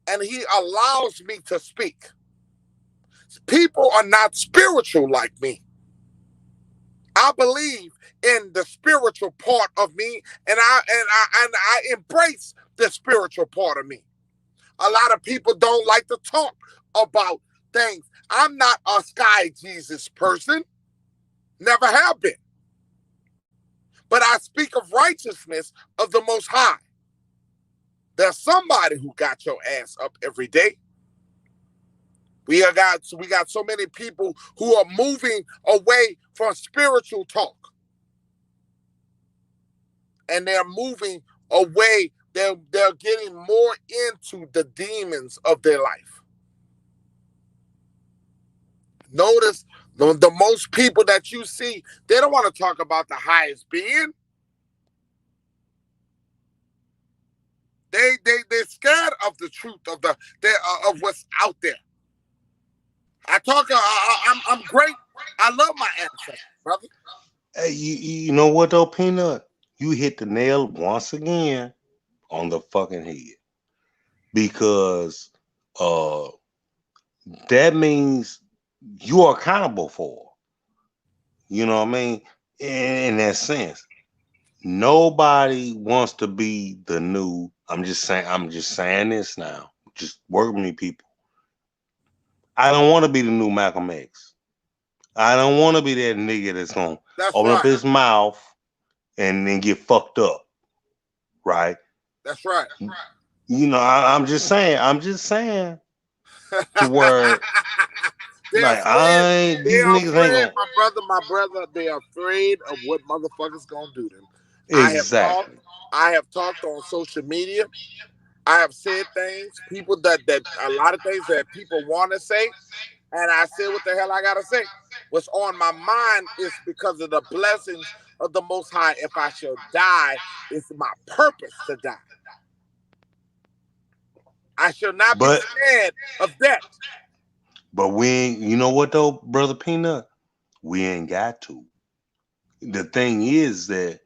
and he allows me to speak. People are not spiritual like me. I believe in the spiritual part of me, and I embrace the spiritual part of me. A lot of people don't like to talk about things. I'm not a sky Jesus person. Never have been. But I speak of righteousness of the Most High. There's somebody who got your ass up every day. We got so many people who are moving away from spiritual talk. And they're moving away. They're getting more into the demons of their life. Notice the most people that you see, they don't want to talk about the highest being. They're scared of the truth of what's out there. I'm great. I love my ancestors, brother. Hey, you know what though, Peanut? You hit the nail once again on the fucking head, because uh that means you are accountable for. You know what I mean? In that sense, nobody wants to be the new. I'm just saying this now. Just work with me, people. I don't want to be the new Malcolm X. I don't want to be that nigga that's gonna That's open up right. his mouth and then get fucked up, right? That's right. You know, I'm just saying. I'm just saying to where They're like afraid. these They're niggas ain't afraid, gonna my brother. They're afraid of what motherfuckers gonna do to them. I have talked. exactly. I have talked on social media. I have said things, people that a lot of things that people want to say, and I said what the hell I gotta say. What's on my mind is because of the blessings of the Most High. If I shall die, it's my purpose to die. I shall not be But scared of that. we ain't, you know what though, brother Peanut? We ain't got to. The thing is that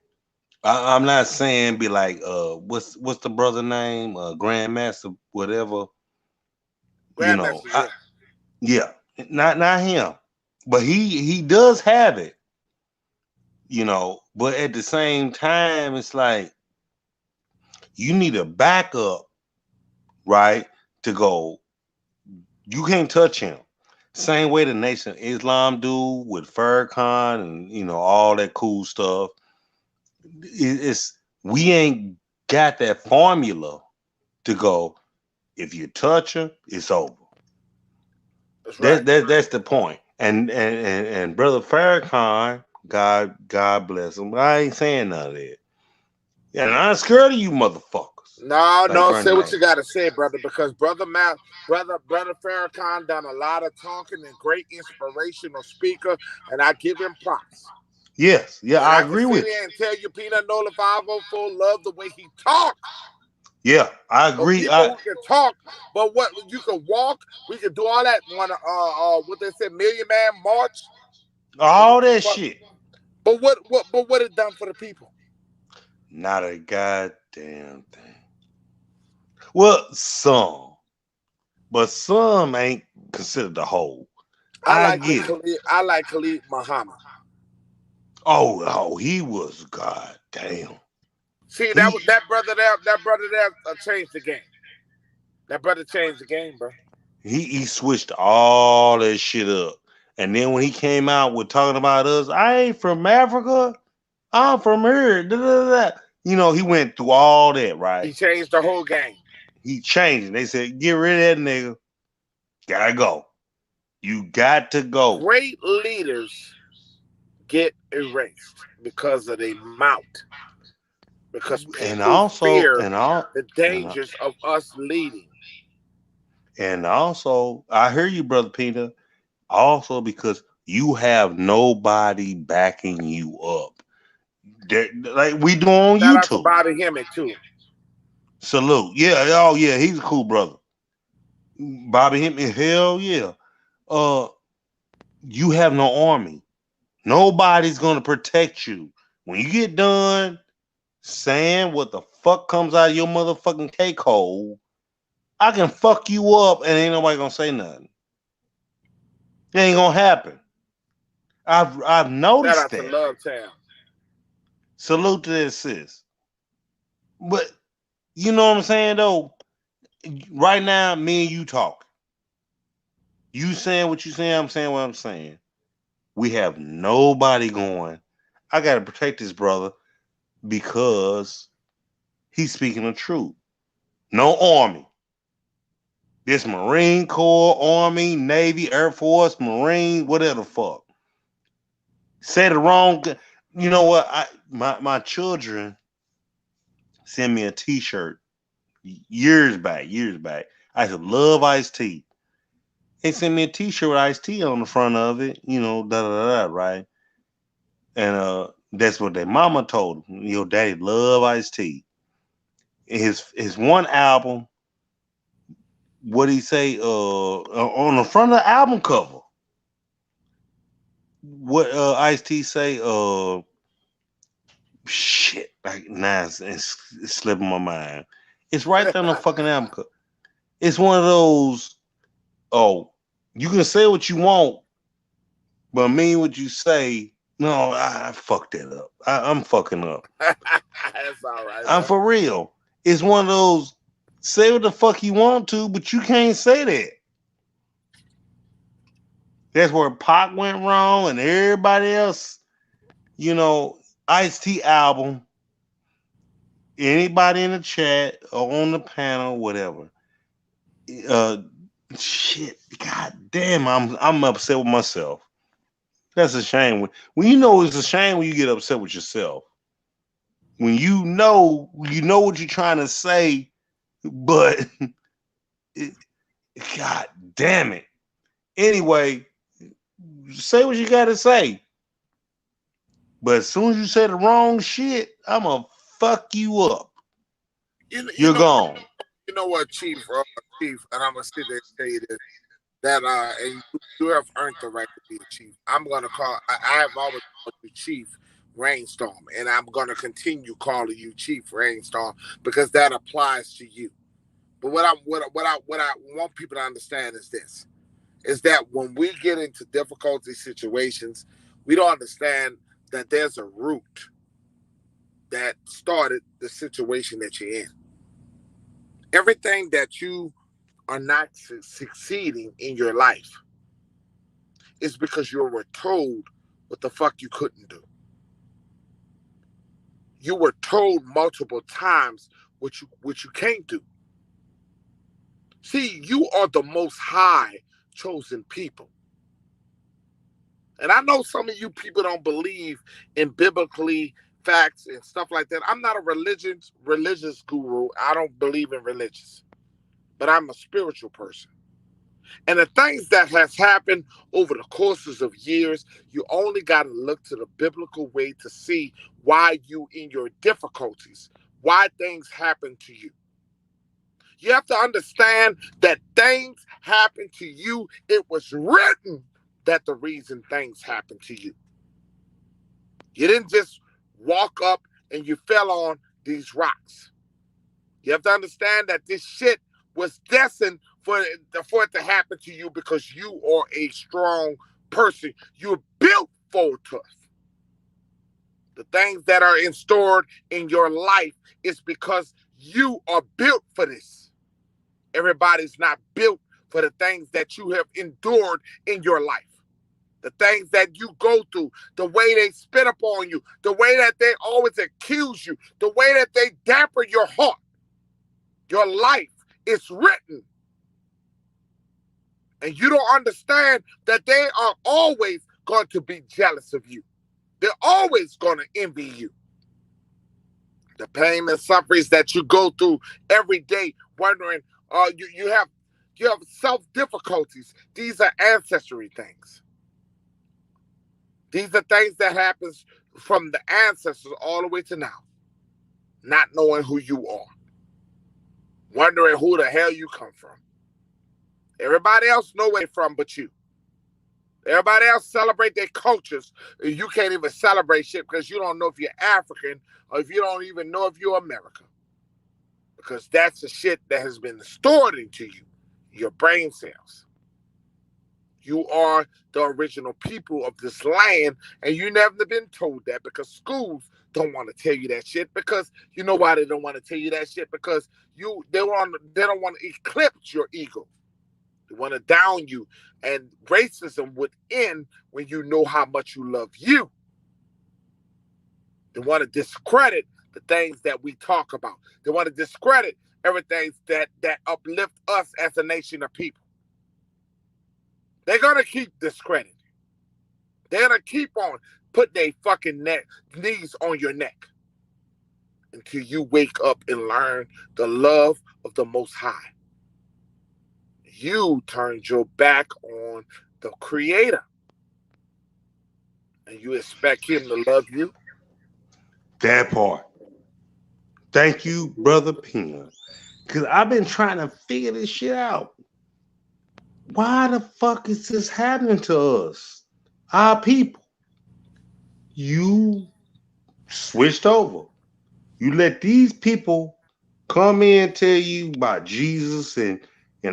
I'm not saying be like what's the brother name? Grandmaster, whatever. You know, Grandmaster, yeah. yeah, not him. But he does have it, you know, but at the same time, it's like you need a backup, right? To go, you can't touch him. Same way the Nation of Islam do with Farrakhan and you know all that cool stuff. It's we ain't got that formula to go. If you touch him, it's over. That's right. That's the point. And brother Farrakhan, God bless him. I ain't saying none of that. And I'm scared of you motherfuckers. No, Like no, say Granny what Man. you gotta say, brother, because brother Farrakhan done a lot of talking and great inspirational speaker, and I give him props. Yes, yeah, And I I can agree sit with here you. and tell you Peanut Nola 504 love the way he talk. Yeah, I But agree. people who can talk, but what you can walk, we can do all that what they said, Million Man March. All that shit. But what it done for the people? Not a goddamn thing. Well, some, but some ain't considered the whole. I get it. I like Khalid Muhammad. Oh, he was goddamn. See, He that brother there changed the game. That brother changed the game, bro. he switched all that shit up. And then when he came out with talking about us, I ain't from Africa. I'm from here. Da, da, da. You know, he went through all that, He right? changed the whole game. He changed it. They said, get rid of that nigga. Gotta go. You got to go. Great leaders get erased because of their mouth. Because And people also, fear and all, the and dangers of us leading. and also, I hear you, brother Peter. Also, because you have nobody backing you up, like we do on Shout out to YouTube. Bobby Hemmett too. Salute, yeah, oh yeah, he's a cool brother. Bobby hit me, hell yeah. Uh, you have no army. Nobody's gonna protect you when you get done saying what the fuck comes out of your motherfucking cake hole. I can fuck you up and ain't nobody gonna say nothing. It ain't gonna happen. I've Shout noticed out to that. Love Town. Salute to that sis. But you know what I'm saying though? Right now, me and you talk. You saying what you saying, I'm saying what I'm saying. We have nobody going. I gotta protect this brother because he's speaking the truth. No army. This Marine Corps, Army, Navy, Air Force, Marine, whatever the fuck. Say the wrong. You know what? My children sent me a T-shirt years back. I said love iced tea. They sent me a T-shirt with iced tea on the front of it. You know, da da da, da right? And that's what their mama told them. Your daddy love iced tea. His one album. What he say? On the front of the album cover. What Ice T say? Shit, like nah, it's slipping my mind. It's right there on the fucking album cover. It's one of those. Oh, you can say what you want, but mean what you say. No, I fucked that up. I'm fucking up. That's all right, I'm bro. for real. It's one of those. Say what the fuck you want to, but you can't say that. That's where Pac went wrong, and everybody else. You know, Ice T album. Anybody in the chat or on the panel, whatever. Uh, shit. God damn, I'm upset with myself. That's a shame. When you know it's a shame when you get upset with yourself. When you know what you're trying to say, but it, God damn it. Anyway, say what you gotta say. But as soon as you say the wrong shit, I'm gonna fuck you up. You You're know, gone. You know what, Chief, Chief, and I'm gonna sit there and tell you this. That and you have earned the right to be a chief. I'm gonna call. I have always called you Chief Rainstorm, and I'm gonna continue calling you Chief Rainstorm because that applies to you. But what I want people to understand is this: is that when we get into difficulty situations, we don't understand that there's a root that started the situation that you're in. Everything that you are not succeeding in your life is because you were told what the fuck you couldn't do. You were told multiple times what you can't do. See, you are the most high chosen people. And I know some of you people don't believe in biblically facts and stuff like that. I'm not a religious guru. I don't believe in religious, but I'm a spiritual person. And the things that has happened over the courses of years, you only got to look to the biblical way to see why you in your difficulties, why things happen to you. You have to understand that things happen to you. It was written that the reason things happen to you. You didn't just walk up and you fell on these rocks. You have to understand that this shit was destined for it to happen to you because you are a strong person. You're built for it. The things that are stored in your life is because you are built for this. Everybody's not built for the things that you have endured in your life. The things that you go through, the way they spit upon you, the way that they always accuse you, the way that they damper your heart. Your life is written. And you don't understand that they are always going to be jealous of you. They're always going to envy you. The pain and sufferings that you go through every day, wondering, you have self difficulties. These are ancestry things. These are things that happens from the ancestors all the way to now. Not knowing who you are. Wondering who the hell you come from. Everybody else know where they're from but you. Everybody else celebrate their cultures. You can't even celebrate shit because you don't know if you're African or if you don't even know if you're American. Because that's the shit that has been stored into you, your brain cells. You are the original people of this land, and you never been told that because schools don't want to tell you that shit. Because you know why they don't want to tell you that shit? Because they don't want to eclipse your ego. They want to down you, and racism would end when you know how much you love you. They want to discredit the things that we talk about. They want to discredit everything that uplift us as a nation of people. They're going to keep discrediting. They're going to keep on putting their fucking knees on your neck until you wake up and learn the love of the Most High. You turned your back on the Creator. And you expect Him to love you? That part. Thank you, Brother Peanut. Because I've been trying to figure this shit out. Why the fuck is this happening to us? Our people. You switched over. You let these people come in and tell you about Jesus and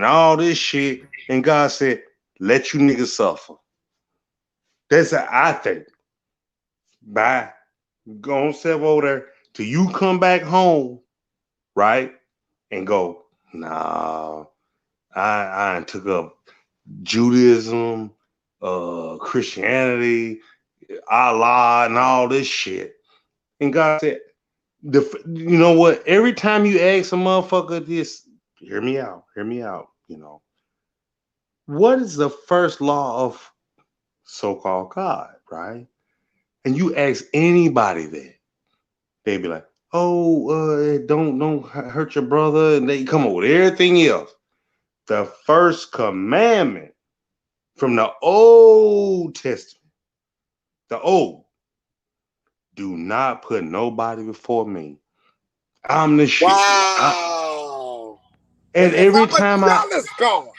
all this shit. And God said, let you niggas suffer. That's what I think. Bye. Go on, step over there till you come back home, right? And go, nah, I took up Judaism, Christianity, Allah, and all this shit. And God said, you know what? Every time you ask a motherfucker this, hear me out, you know. What is the first law of so-called God, right? And you ask anybody that, they be like, oh, don't hurt your brother. And they come up with everything else. The first commandment from the Old Testament, do not put nobody before me. I'm the shit. Wow. And Because I'm a jealous God.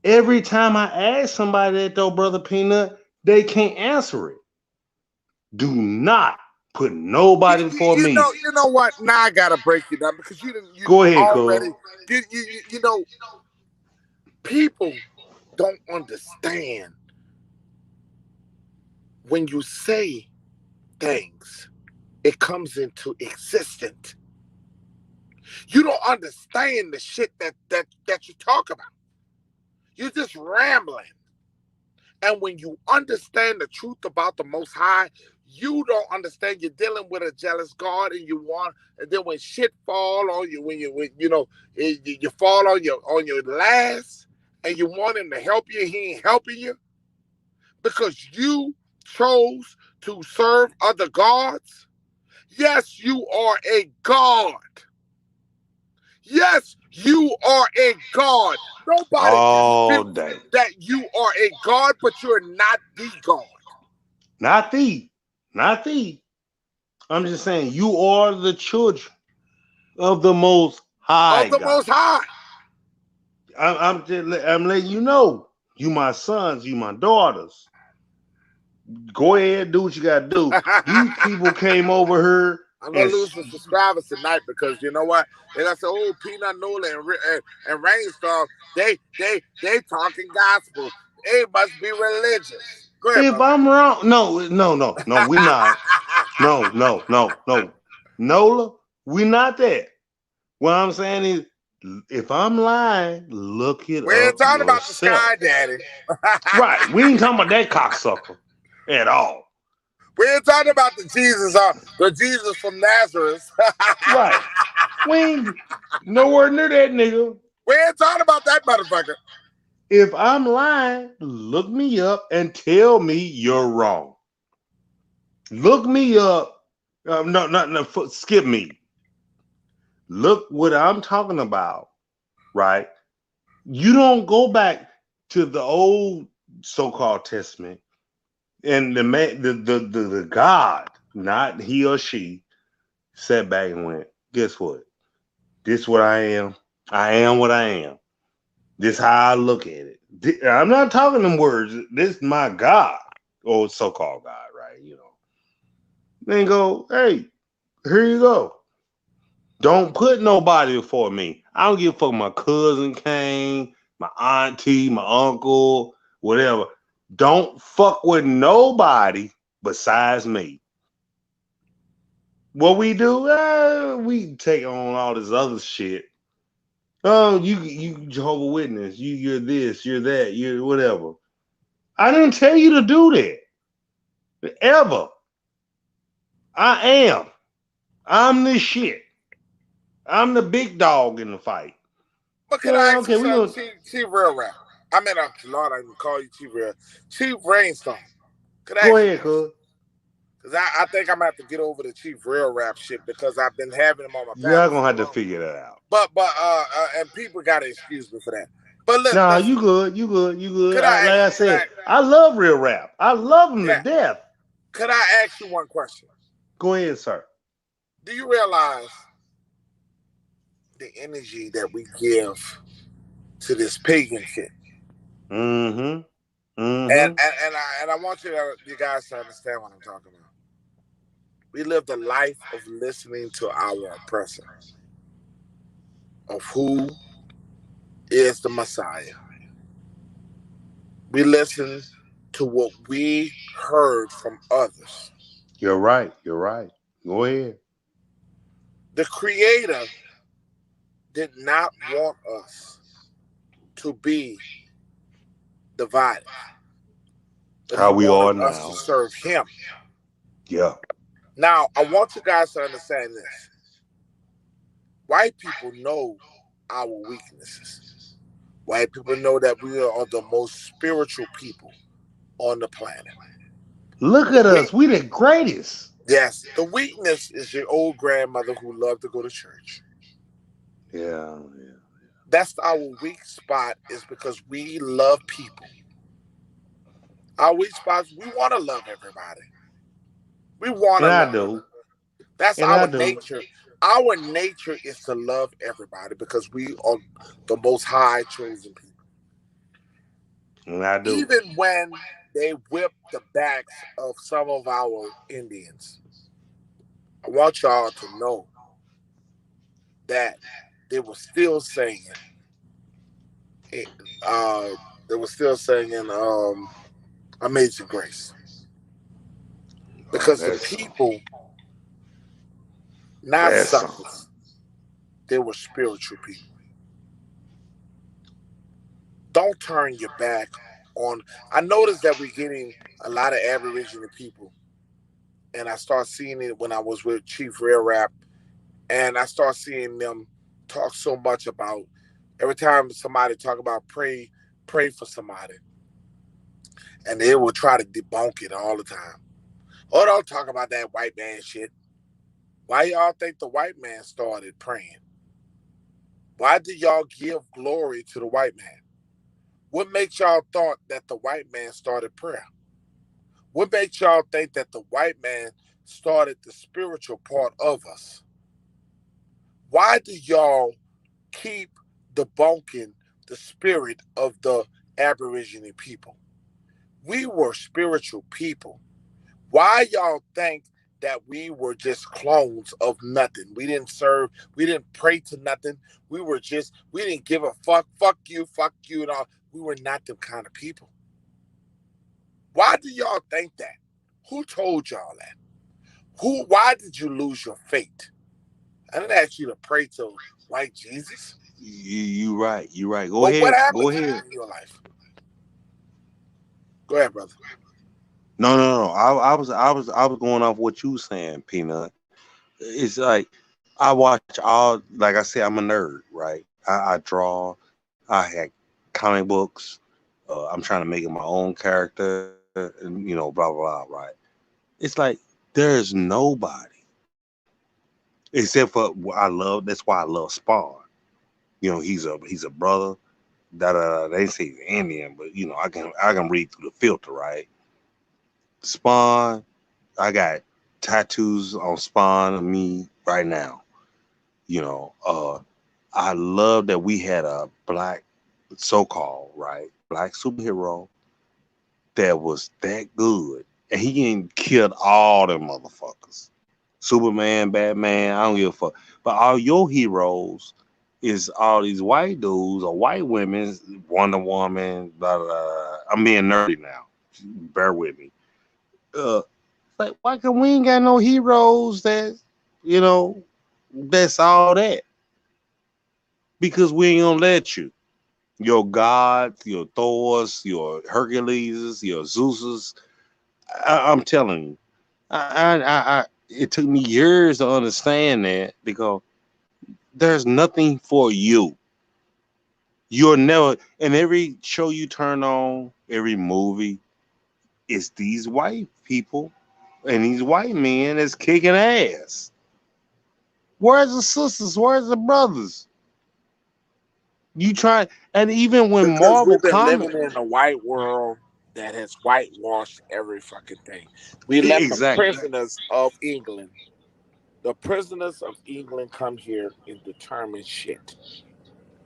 every time I ask somebody that though, brother Peanut, they can't answer it. Do not put nobody before me. You know what? Now I gotta break you down because you Go ahead, already, cuz. you know, people don't understand when you say things, it comes into existence. You don't understand the shit that you talk about. You're just rambling. And when you understand the truth about the Most High, you don't understand. You're dealing with a jealous God, and and then when shit fall on you, you fall on your last, and you want Him to help you, He ain't helping you because you chose to serve other gods. Yes, you are a god. Yes, you are a god. Nobody All disputes day. that you are a god, but you're not the god. Not thee. Not thee. I'm just saying you are the children of the most high Of the God. Most High. I'm letting you know. You my sons, you my daughters. Go ahead, do what you gotta do. These people came over here I'm gonna and lose some subscribers tonight because you know what? They gonna say, "Oh, Peanut Nola and Rainstorm, they talking gospel. They must be religious." Go ahead, if brother. I'm wrong, no, we not. No. Nola, we not that. What I'm saying is, if I'm lying, look it We ain't up talking about the yourself. Sky Daddy. Right. We ain't talking about that cocksucker at all. We ain't talking about the Jesus from Nazareth. Right. We ain't nowhere near that nigga. We ain't talking about that motherfucker. If I'm lying, look me up and tell me you're wrong. Look me up. No, skip me. Look what I'm talking about, right? You don't go back to the old so-called testament and the man, the God, not he or she, sat back and went, guess what? This what I am. I am what I am. This how I look at it. I'm not talking them words. This is my God, or so-called God, right? Then go, hey, here you go. Don't put nobody before me. I don't give a fuck. My cousin came, my auntie, my uncle, whatever. Don't fuck with nobody besides me. What we do, we take on all this other shit. Oh, you Jehovah Witness, you're this, you're that, you're whatever. I didn't tell you to do that. Ever. I am. I'm the shit. I'm the big dog in the fight. But can I Yeah, ask you okay, we something, gonna Chief Real Rap? I mean, Lord, I can call you Chief Real. Chief Rainstorm. Can I go ask you a ahead, question? cuz. Because I think I'm going to have to get over the Chief Real Rap shit because I've been having him on my Y'all panel gonna for have a to long. figure that out. And people got to excuse me for that. But Nah, listen, you good, you good, you good. could I Like ask, I said, I love real rap. I love them to yeah, death. could I ask you one question? Go ahead, sir. Do you realize the energy that we give to this pagan shit? Mm-hmm. And Mm-hmm. I want you guys to understand what I'm talking about. We live the life of listening to our oppressor, of who is the Messiah. We listen to what we heard from others. You're right. You're right. Go ahead. The Creator did not want us to be divided, but He How we wanted are us to now. serve Him. Yeah. Now, I want you guys to understand this. White people know our weaknesses. White people know that we are the most spiritual people on the planet. Look The at weak, us. We the greatest. yes, the weakness is your old grandmother who loved to go to church. Yeah. That's our weak spot, is because we love people. Our weak spots, we want to love everybody. We want to And I love. do. That's And I our do. nature. Our nature is to love everybody because we are the most high chosen people. And I do. Even when they whip the backs of some of our Indians, I want y'all to know that they were still saying, eh, uh, they were still singing Amazing Grace Oh, because the people, not that's something. suckers, they were spiritual people. Don't turn your back on. I noticed that we're getting a lot of Aboriginal people, and I start seeing it when I was with Chief Rare Rap, and I start seeing them talk so much about every time somebody talk about pray for somebody, and they will try to debunk it all the time. Oh, don't talk about that white man shit. Why y'all think the white man started praying? Why did y'all give glory to the white man? What makes y'all thought that the white man started prayer? What makes y'all think that the white man started the spiritual part of us? Why do y'all keep debunking the spirit of the Aboriginal people? We were spiritual people. Why y'all think that we were just clones of nothing? We didn't serve, we didn't pray to nothing. We didn't give a fuck you, and all. We were not them kind of people. Why do y'all think that? Who told y'all that? Why did you lose your faith? I didn't ask you to pray to white Jesus. You right. You right. Go Well, what ahead. Go happened to you ahead. in your life? Go ahead, brother. No. I was going off what you saying, Peanut. It's like I watch all. Like I said, I'm a nerd, right? I draw. I had comic books. I'm trying to make it my own character, and blah blah blah. Right? It's like there's nobody except for what I love. That's why I love Spawn. He's a brother. They say he's Indian, but I can read through the filter, right? Spawn. I got tattoos on Spawn of me right now. You know, uh, I love that we had a black, so-called, right, black superhero that was that good, and he ain't killed all them motherfuckers. Superman, Batman, I don't give a fuck. But all your heroes is all these white dudes or white women, Wonder Woman, blah, blah, blah. I'm being nerdy now. Bear with me. Uh, like, why can we ain't got no heroes you know, that's all that? Because we ain't gonna let you. Your gods, your Thors, your Hercules, your Zeuses. I'm telling you, it took me years to understand that because there's nothing for you. You're never in every show you turn on, every movie, it's these white people and these white men that's kicking ass. Where's the sisters? Where's the brothers? You try, and even when Because Marvel we've been comic, living in a white world that has whitewashed every fucking thing. We let the exactly. prisoners of England, the prisoners of England come here and determine shit.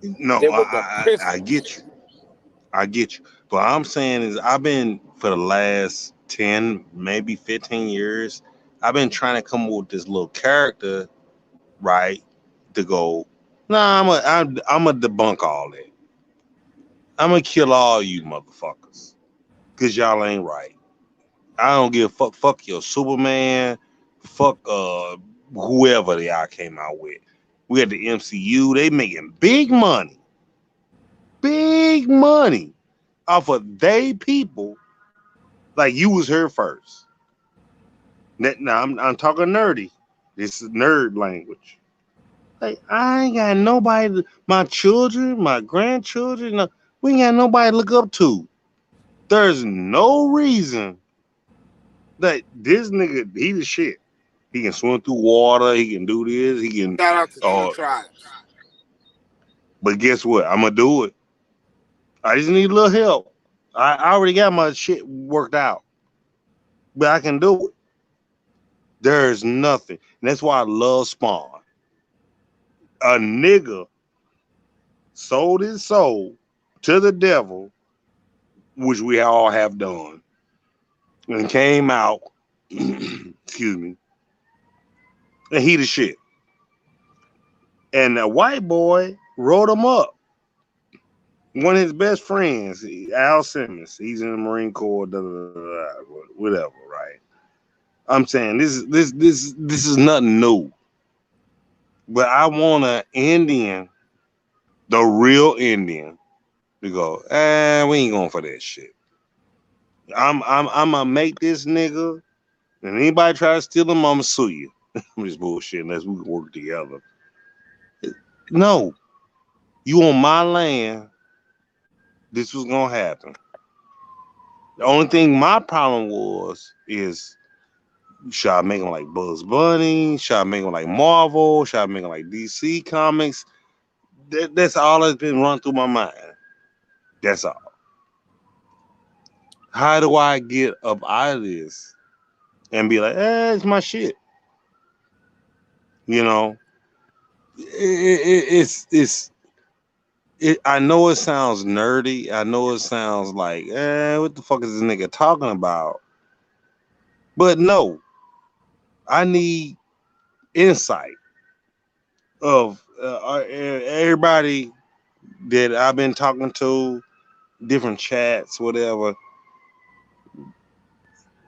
No, They were the I prisoners. get you. I get you. But I'm saying is I've been for the last 10, maybe 15 years, I've been trying to come up with this little character, right? To go, nah, I'm a debunk all that. I'm gonna kill all you motherfuckers. Cause y'all ain't right. I don't give a fuck. Fuck your Superman. Fuck whoever they all came out with. We had the MCU. They making big money off of they people. Like you was here first. Now I'm talking nerdy. This is nerd language. Like I ain't got nobody. My children, my grandchildren. We ain't got nobody to look up to. There's no reason that this nigga he the shit. He can swim through water. He can do this. He can. Shout out to True Uh, Tribes. but guess what? I'm gonna do it. I just need a little help. I already got my shit worked out, but I can do it. There's nothing, and that's why I love Spawn. A nigga sold his soul to the devil, which we all have done, and came out, excuse me, and he the shit. And the white boy wrote him up. One of his best friends, Al Simmons, he's in the Marine Corps, whatever, right? I'm saying this is nothing new. But I want an Indian, the real Indian, to go, we ain't going for that shit. I'm gonna make this nigga, and anybody try to steal him, I'm gonna sue you. I'm just bullshit unless we can work together. No, you on my land, this was gonna happen. The only thing my problem was is should I make him like Bugs Bunny? Should I make him like Marvel? Should I make him like DC Comics? That's all that's been run through my mind. That's all. How do I get up out of this and be like, it's my shit? You know, it's I know it sounds nerdy. I know it sounds like, what the fuck is this nigga talking about? But no, I need insight of everybody that I've been talking to, different chats, whatever.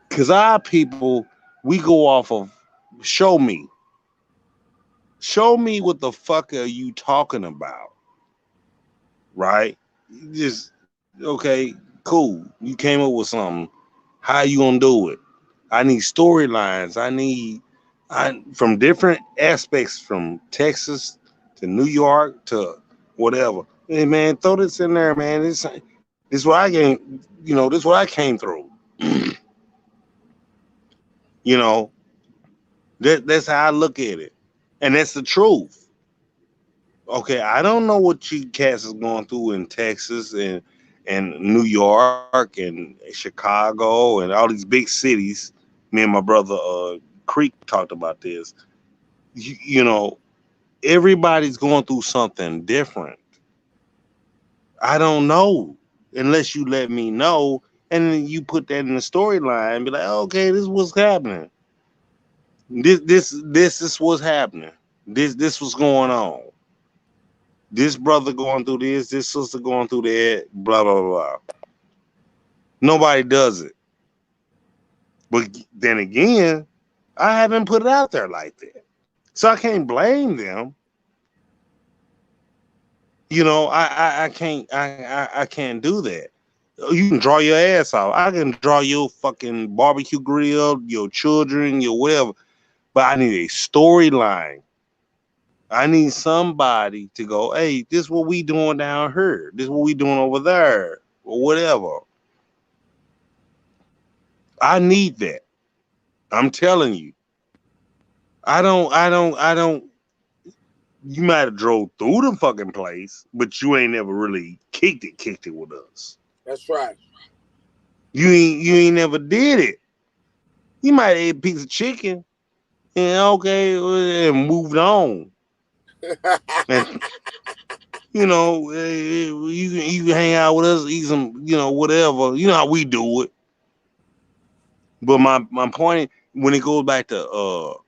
Because our people, we go off of show me. Show me what the fuck are you talking about, right? Just, okay, cool. You came up with something. How you gonna do it? I need storylines. I from different aspects, from Texas to New York to whatever. Hey man, throw this in there, man. This what I came, this what I came through. You know, that's how I look at it, and that's the truth. Okay, I don't know what you cats is going through in Texas and New York and Chicago and all these big cities. Me and my brother Creek talked about this. You know, everybody's going through something different. I don't know unless you let me know, and then you put that in the storyline and be like, okay, this is what's happening. This is what's happening. This was going on. This brother going through this sister going through that, blah blah blah. Nobody does it. But then again, I haven't put it out there like that. So I can't blame them. I can't do that. You can draw your ass off. I can draw your fucking barbecue grill, your children, your whatever. But I need a storyline. I need somebody to go, hey, this is what we doing down here. This is what we doing over there, or whatever. I need that. I'm telling you. I don't. You might have drove through the fucking place, but you ain't never really kicked it with us. That's right. You ain't never did it. You might have ate a piece of chicken and okay, and moved on. And you hang out with us, eat some, whatever. You know how we do it. But my point, when it goes back to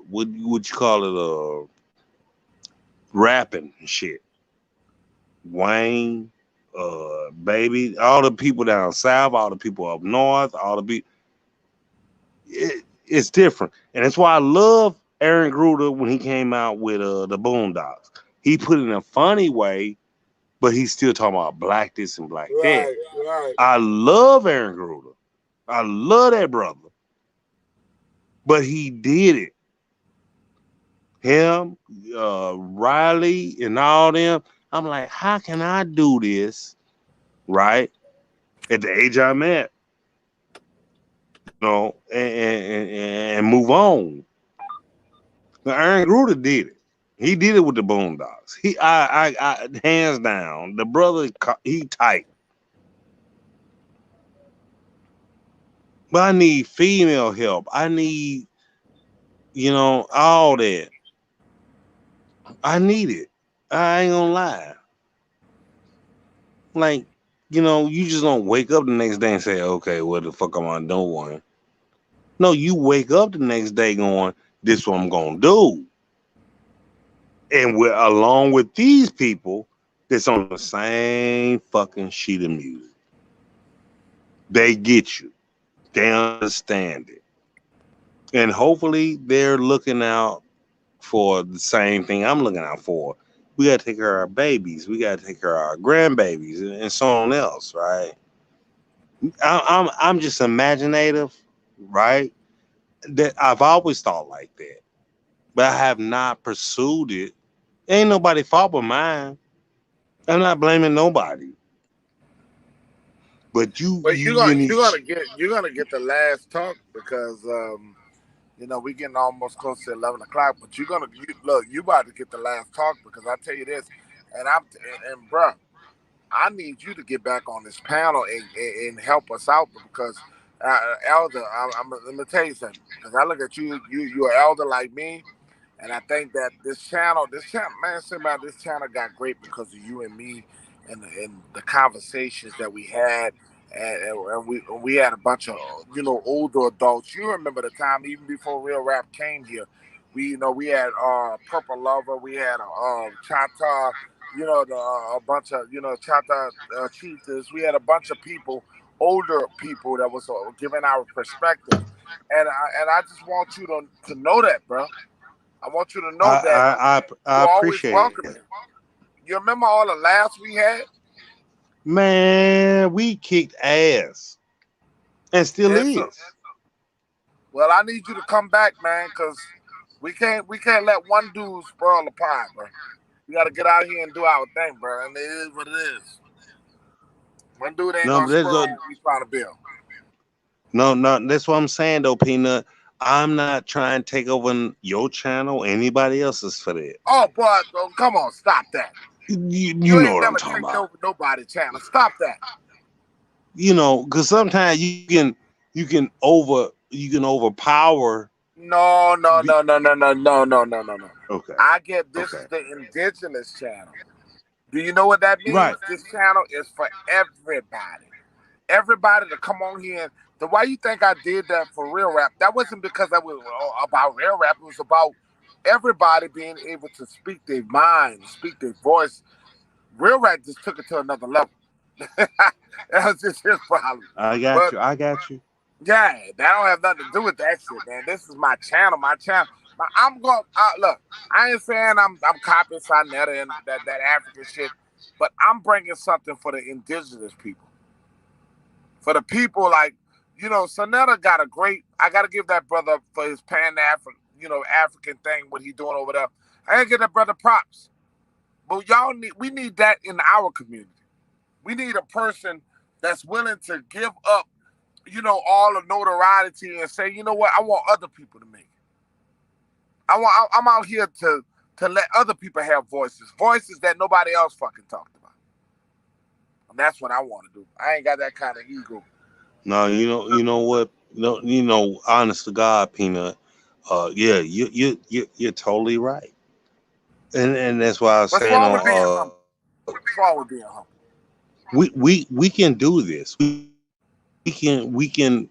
what you call it, rapping and shit. Wayne, baby, all the people down south, all the people up north, all the people, it's different. And that's why I love Aaron Gruder when he came out with the Boondocks. He put it in a funny way, but he's still talking about black this and black that. Right. I love Aaron Gruder. I love that brother. But he did it. Him, Riley, and all them. I'm like, how can I do this, right? At the age I'm at, and move on. Now, Aaron Gruder did it. He did it with the Boondocks. I hands down, the brother, he tight. But I need female help. I need, all that. I need it. I ain't gonna lie. Like, you just don't wake up the next day and say, okay, what the fuck am I doing? No, you wake up the next day going, this what I'm gonna do. And we're along with these people that's on the same fucking sheet of music. They get you. They understand it. And hopefully they're looking out for the same thing I'm looking out for. We gotta take care of our babies. We gotta take care of our grandbabies and so on else, right? I'm just imaginative, right? That I've always thought like that, but I have not pursued it. Ain't nobody fault but mine. I'm not blaming nobody. But But you need. you're gonna get the last talk because we getting almost close to 11 o'clock. But look, you about to get the last talk because I tell you this, and bruh, I need you to get back on this panel and help us out because elder, let me tell you something because I look at you're an elder like me. And I think that this channel, man, somebody, this channel got great because of you and me, and the conversations that we had, and we had a bunch of older adults. You remember the time even before Real Rap came here, we had Purple Lover, we had Chata, a bunch of Chata Cheetahs. We had a bunch of people, older people that was giving our perspective, and I just want you to know that, bro. I want you to know that I you're always appreciate welcome it. here. You remember all the laughs we had? Man, we kicked ass and still Yeah, so is. well, I need you to come back, man, because we can't let one dude spoil the pie, bro. We got to get out here and do our thing, bro. And it is what it is. One dude ain't No, gonna but that's spoil what we trying to build. no. That's what I'm saying though, Peanut. I'm not trying to take over your channel, anybody else's for that. Oh, boy, come on, stop that. You You know ain't what I'm never talking taken about. over nobody's channel. Stop that. Because sometimes you can overpower. No, no, The, no, no, no, no, no, no, no, no, no. okay, I get this okay, is the indigenous channel. Do you know what that means? right. This channel is for everybody. Everybody to come on here. The why you think I did that for Real Rap? That wasn't because I was about Real Rap. It was about everybody being able to speak their mind, speak their voice. Real Rap just took it to another level. That was just his problem. I got But you. I got you. yeah, that don't have nothing to do with that shit, man. This is my channel. My channel. I'm going. Look, I ain't saying I'm copying Sonetta and that African shit, but I'm bringing something for the indigenous people, for the people like Sonetta got a great. I got to give that brother for his Pan African, African thing. What he doing over there? I gotta give that brother props. But we need that in our community. We need a person that's willing to give up all the notoriety and say, you know what, I want other people to make it. I'm out here to let other people have voices that nobody else fucking talked about. And that's what I want to do. I ain't got that kind of ego. No, you know what? No, honest to God, Peanut. Yeah, you're totally right, and that's why I was What's saying wrong with being on humble? What's wrong with being humble? we can do this. We can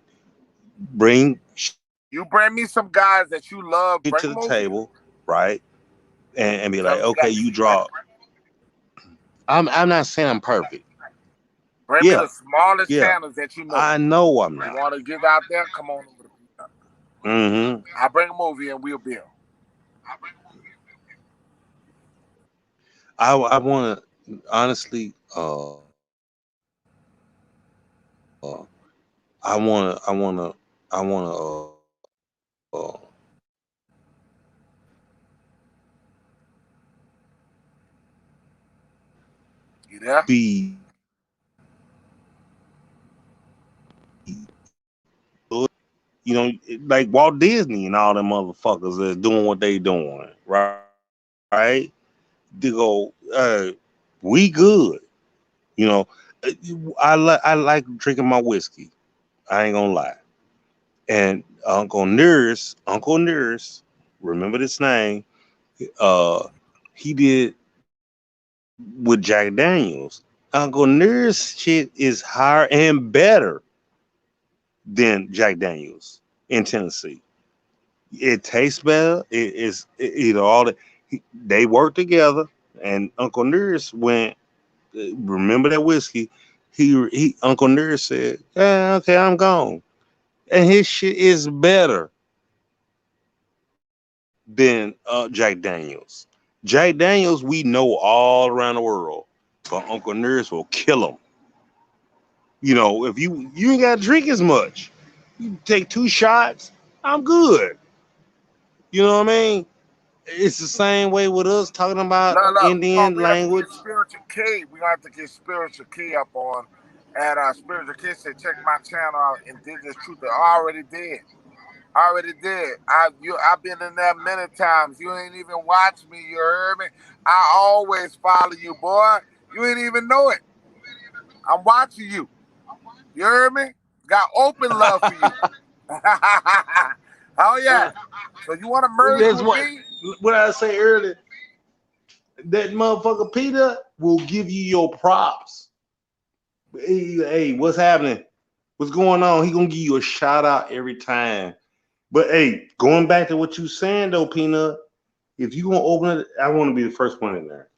bring shit to the You bring table, me some guys that you right? love, bring them over here. And be like, okay, Tell me you you got draw. respect. I'm not saying I'm perfect. Bring me Yeah, the smallest yeah. channels that you know. I know I'm You not. want to give out there? Come on over to Peanut. Hmm. I'll bring them over here and we'll build. I want to honestly. You there? Be like Walt Disney and all them motherfuckers that's doing what they doing, right? They go, we good, you know. I like drinking my whiskey. I ain't gonna lie. And Uncle Nurse, remember this name? Uh, he did with Jack Daniels. Uncle Nurse shit is higher and better than Jack Daniels in Tennessee. It tastes better. It is all that they work together. And Uncle Nurse went. Remember that whiskey? He Uncle Nurse said, "Yeah, okay, I'm gone." And his shit is better than Jack Daniels. Jack Daniels, we know all around the world, but Uncle Nurse will kill him. You know, if you ain't gotta drink as much, you take 2 shots, I'm good. You know what I mean? It's the same way with us talking about No, no, Indian we have to language. get Spiritual K. We gonna have to get Spiritual K up on. And Spiritual K said, check my channel out. Indigenous Truth. I already did. I've been in there many times. You ain't even watch me. You heard me. I always follow you, boy. You ain't even know it. I'm watching you. You heard me? Got open love for you. Oh yeah. So you want to merge That's with me? what I say earlier. That motherfucker Peter will give you your props. Hey, what's happening? What's going on? He gonna give you a shout out every time. But hey, going back to what you saying though, Peanut, if you gonna open it, I want to be the first one in there.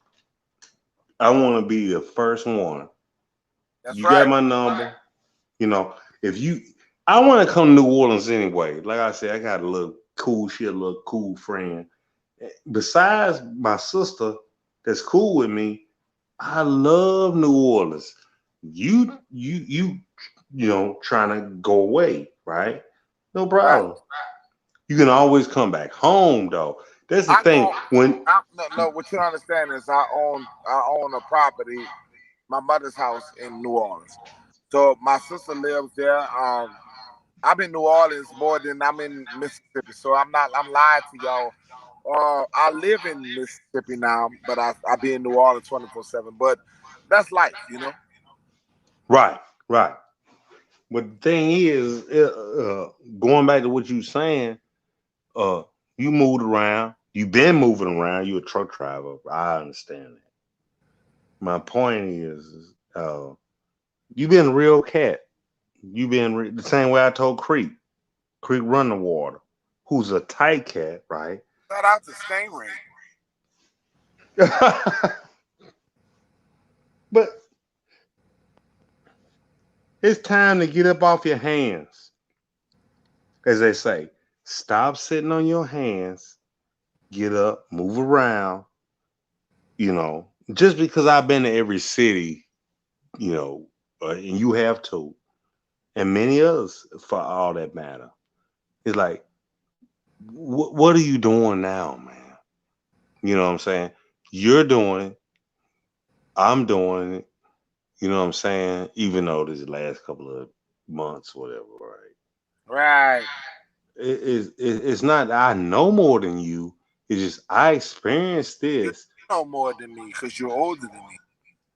I want to be the first one. That's You got right. my number. You know, if you, I want to come to New Orleans anyway. Like I said, I got a little cool shit, a little cool friend. Besides my sister, that's cool with me. I love New Orleans. You know, trying to go away, right? No Right. problem. You can always come back home, though. That's the I thing. own. When No. What you understand is I own a property, my mother's house in New Orleans. So my sister lives there. I'm in New Orleans more than I'm in Mississippi. So I'm not. I'm lying to y'all. I live in Mississippi now, but I be in New Orleans 24/7. But that's life. right, right. But the thing is, going back to what you saying, uh, you moved around. You've been moving around. You're a truck driver. I understand that. My point is, you've been a real cat. You've been the same way I told Creek. Creek run the water, who's a tight cat, right? Shout out to Stingray. But it's time to get up off your hands, as they say. Stop sitting on your hands. Get up, move around. You know, just because I've been to every city, you know, and you have too, and many others for all that matter. It's like, what are you doing now, man? You know what I'm saying? You're doing it. I'm doing it. You know what I'm saying? Even though this last couple of months, whatever, right? Right. It's not that I know more than you. It's just I experienced You this. know more than me because you're older than me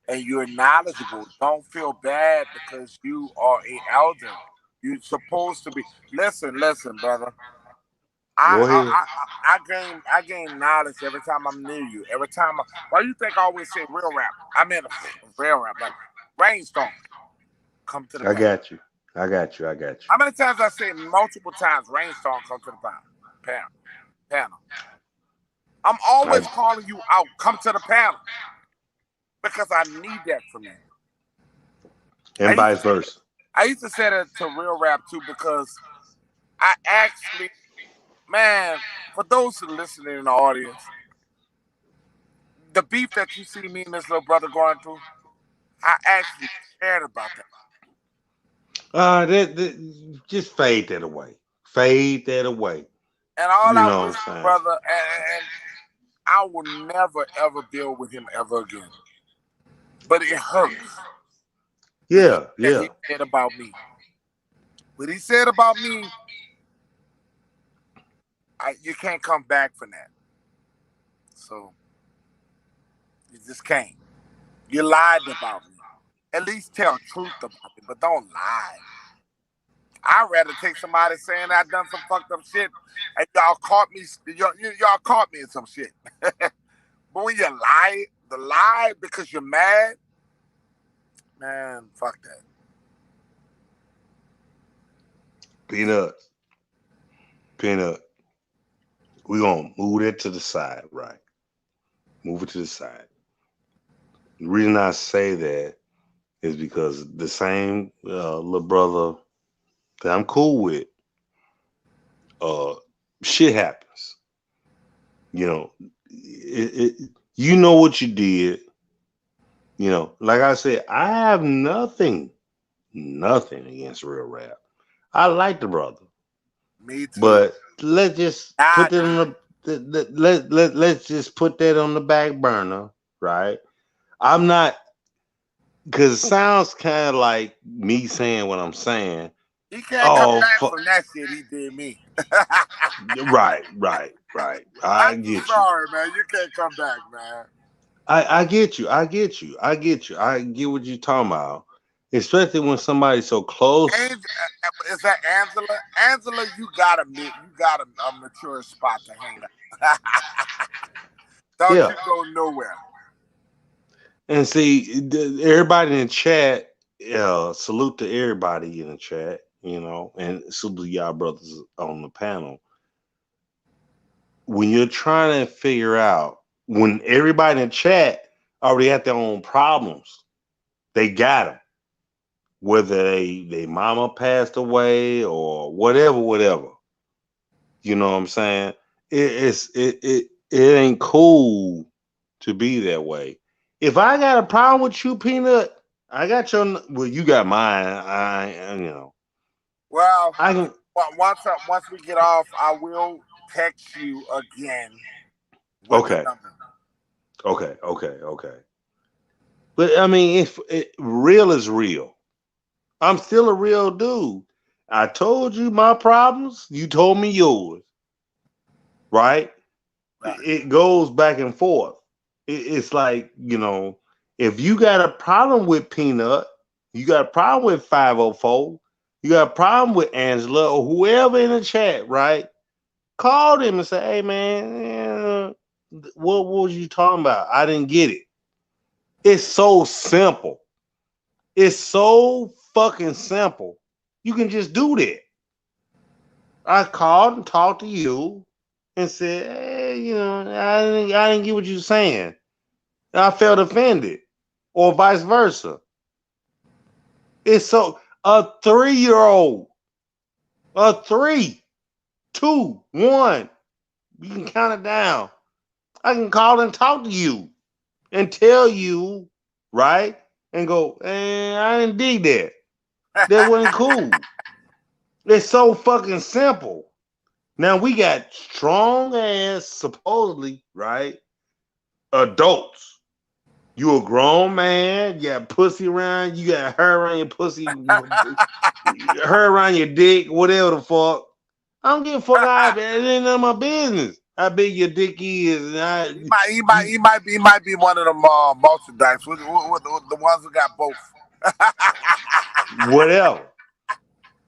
and you're knowledgeable. Don't feel bad because you are an elder. You're supposed to be. Listen, brother. I Go I ahead. I gain knowledge every time I'm near you. Every time. Why you think I always say real rap? I mean real rap, like rainstorm. Come to the I panel. got you. I got you. I got you. How many times I say multiple times rainstorm come to the panel? I'm always I, calling you out. Come to the panel because I need that from you. I and used vice to say, versa. I used to say that to real rap too because I actually, man, for those who listening in the audience, the beef that you see me and this little brother going through, I actually cared about that. Just fade that away. Fade that away. And all You I know wish, what I'm saying? brother, and I will never ever deal with him ever again. But it hurts the shit Yeah, that yeah. he said about me. What he said about me, you can't come back from that. So you just can't. You lied about me. At least tell truth about me, but don't lie. I'd rather take somebody saying I done some fucked up shit and y'all caught me. Y'all caught me in some shit. But when you lie because you're mad, man, fuck that. Peanut. We're gonna move that to the side, right? Move it to the side. The reason I say that is because the same little brother that I'm cool with, uh, shit happens. You know, you know what you did. You know, like I said, I have nothing against real rap. I like the brother, Me too. but let's just put Not that on let's just put that on the back burner, right? I'm not, because it sounds kind of like me saying what I'm saying. he can't come Oh, back from that shit he did me. right. I I'm too get you. sorry, man. You can't come back, man. I get you. I get you. I get what you're talking about. Especially when somebody's so close. Is that Angela? Angela, you got a mature spot to hang out. Don't Yeah. you go nowhere. And see, everybody in the chat, salute to everybody in the chat, and salute to y'all brothers on the panel. When you're trying to figure out, when everybody in the chat already had their own problems, they got them. Whether they mama passed away or whatever. You know what I'm saying? It ain't cool to be that way. If I got a problem with you, Peanut, I got your, well, you got mine. Well, I can. once we get off, I will text you again with the Okay, number. okay. But I mean, if real is real, I'm still a real dude. I told you my problems. You told me yours, right? Right. It goes back and forth. It's like, if you got a problem with Peanut, you got a problem with 504, you got a problem with Angela or whoever in the chat, right? Call them and say, hey, man, what was you talking about? I didn't get it. It's so simple. It's so fucking simple. You can just do that. I called and talked to you and said, hey, I didn't get what you're saying. I felt offended, or vice versa. It's so, a 3-year-old, a 3, 2, 1. You can count it down. I can call and talk to you and tell you, right? And go, I didn't dig that. That wasn't cool. It's so fucking simple. Now we got strong ass, supposedly, right? Adults. You a grown man, you got pussy around, you got hair around your pussy, hair around your dick, whatever the fuck. I don't give a fuck. It ain't none of my business how big your dick is. You He might be one of them multi-dykes with the ones who got both. whatever.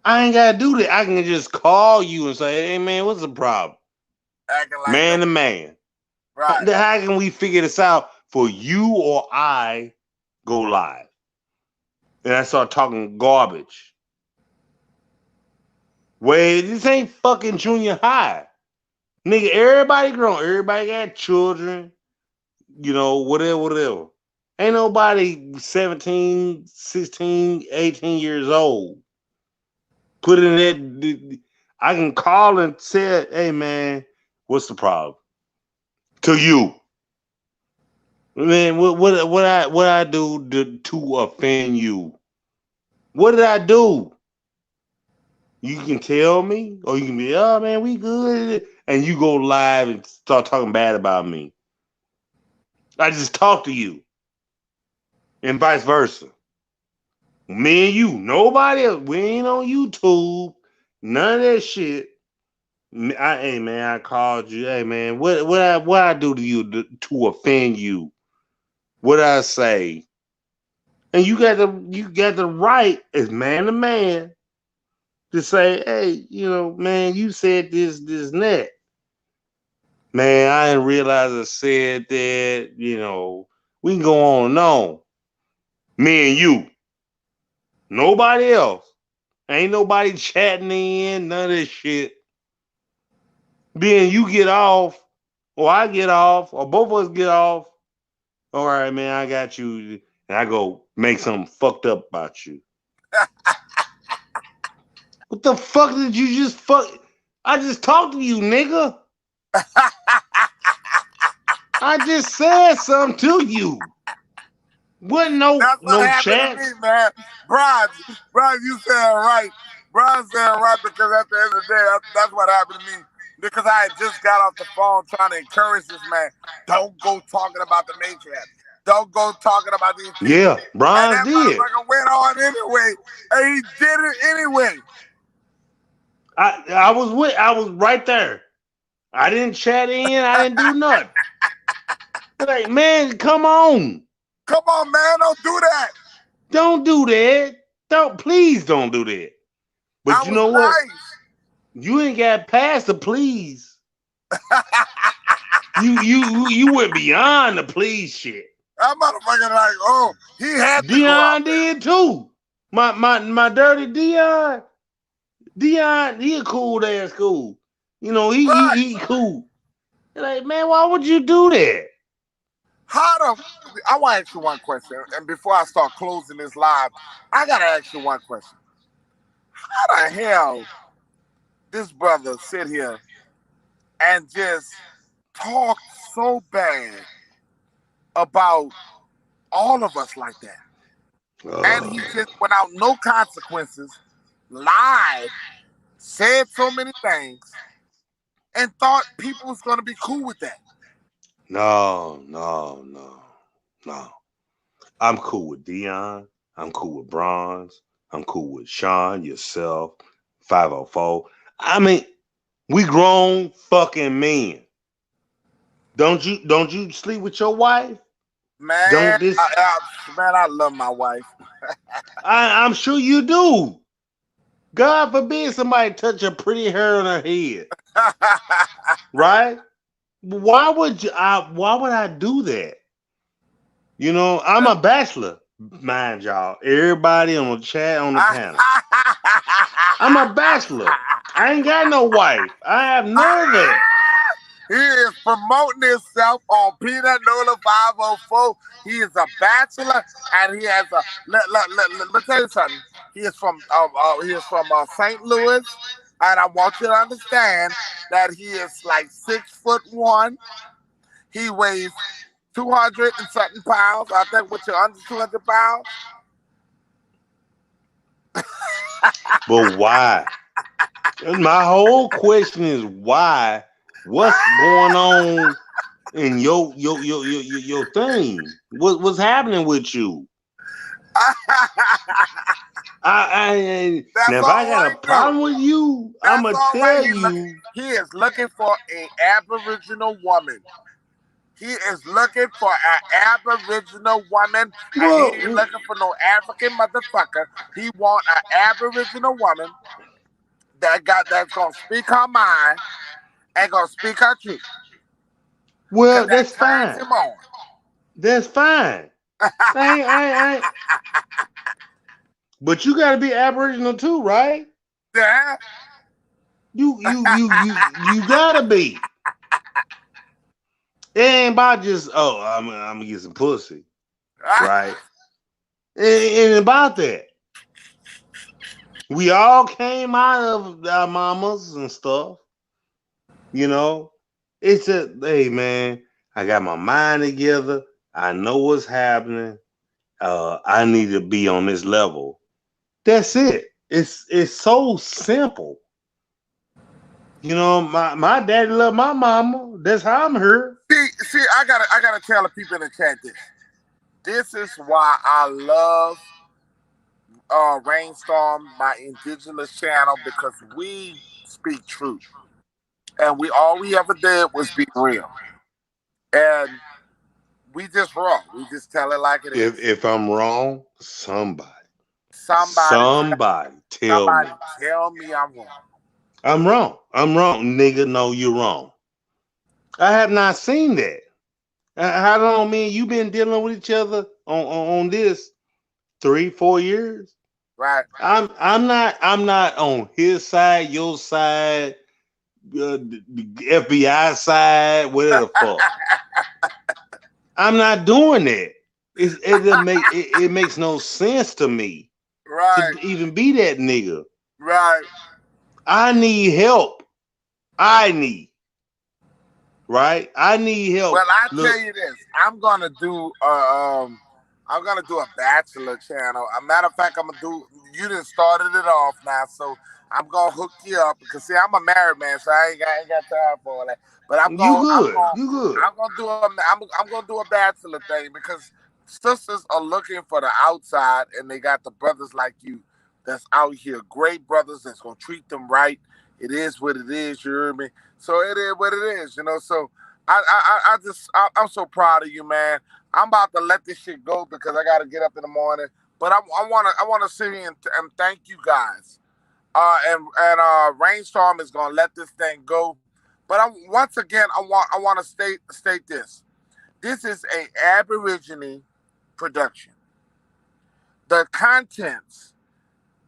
I ain't gotta do that. I can just call you and say, hey man, what's the problem? Acting like Man no, to man. How right. can we figure this out for you or I go live? And I start talking garbage. Wait, this ain't fucking junior high. Nigga, everybody grown. Everybody got children. Whatever. Ain't nobody 17, 16, 18 years old. Put in that. I can call and say, hey man, what's the problem? To you. Man, what I do to offend you? What did I do? You can tell me, or you can be, oh man, we good, and you go live and start talking bad about me. I just talk to you, and vice versa. Me and you, nobody else. We ain't on YouTube. None of that shit. Hey man, I called you. Hey man, what I do to you to offend you? What I say? And you got the right as man to man to say, hey, man, you said this, and that. Man, I didn't realize I said that. You know, we can go on and on. Me and you. Nobody else. Ain't nobody chatting in, none of this shit. Then you get off, or I get off, or both of us get off. All right, man, I got you. And I go make something fucked up about you. What the fuck did you just fuck? I just talked to you, nigga. I just said something to you. Wasn't That's what no happened chat. to me, man. Brian, you said it right. Brian said it right because at the end of the day, that's what happened to me. Because I had just got off the phone trying to encourage this man. Don't go talking about the matriarch. Don't go talking about these people. Yeah, And Brian that did. motherfucker went on anyway. And he did it anyway. I was right there. I didn't chat in. I didn't do nothing. Like, man, come on. Come on, man. Don't do that. Don't do that. Please don't do that. But I you was know what? nice. You ain't got past the please. You went beyond the please shit. That motherfucker like, oh, he had to go out Dion there. did too. My dirty Dion. Dion, he a cool ass cool. You know, Right. he cool. Like, man, why would you do that? I want to ask you one question. And before I start closing this live, I got to ask you one question. How the hell this brother sit here and just talk so bad about all of us like that? And he just, without no consequences, lied, said so many things, and thought people was going to be cool with that. No. I'm cool with Dion. I'm cool with Bronze. I'm cool with Sean, yourself, 504. I mean, we grown fucking men. Don't you sleep with your wife? Man, Don't this I love my wife. I'm sure you do. God forbid somebody touch a pretty hair on her head. Right? Why would I do that? You know, I'm a bachelor, mind y'all. Everybody on the chat on the panel. I'm a bachelor. I ain't got no wife. I have none of that. He is promoting himself on Peanut Nola 504. He is a bachelor, and he has a. Let me tell you something. He is from St. Louis, and I want you to understand that he is like 6'1". He weighs 200 and something pounds. I think with you under 200 pounds. But why? My whole question is why? What's going on in your thing? What's happening with you? Now if I got a problem with you, I'm gonna tell you. He is looking for an Aboriginal woman. He is looking for an Aboriginal woman, and he ain't looking for no African motherfucker. He want an Aboriginal woman that's gonna speak her mind and gonna speak her truth. Well, that's fine. Him on. That's fine. I But you gotta be Aboriginal too, right? Yeah. You gotta be. It ain't about just I'm gonna get some pussy, right? It ain't about that. We all came out of our mamas and stuff, you know. It's a hey man, I got my mind together. I know what's happening. I need to be on this level. That's it. It's so simple. You know, my daddy loved my mama. That's how I'm here. See, I gotta tell the people in the chat this. This is why I love Rainstorm, my indigenous channel, because we speak truth. And all we ever did was be real. And we just raw. We just tell it like it is. If I'm wrong, somebody tell me me I'm wrong. I'm wrong, nigga. No, you're wrong. I have not seen that. How long, man? You been dealing with each other on this 3-4 years? Right. I'm not on his side, your side, the FBI side, whatever the fuck. I'm not doing that. It makes no sense to me to Right. even be that nigga. Right. I need help. I need right. I need help. Well, I Look, tell you this, I'm gonna do a bachelor channel. A matter of fact, I'm gonna do. You done started it off now, so I'm gonna hook you up because see, I'm a married man, so I ain't got time for all that. But you good. You good. I'm gonna do a bachelor thing because sisters are looking for the outside, and they got the brothers like you that's out here, great brothers that's gonna treat them right. It is what it is. You hear me? So it is what it is. You know. So I'm so proud of you, man. I'm about to let this shit go because I got to get up in the morning. But I wanna sit here and thank you guys. And Rainstorm is gonna let this thing go. But once again I want to state this. This is a Aborigine production. The contents,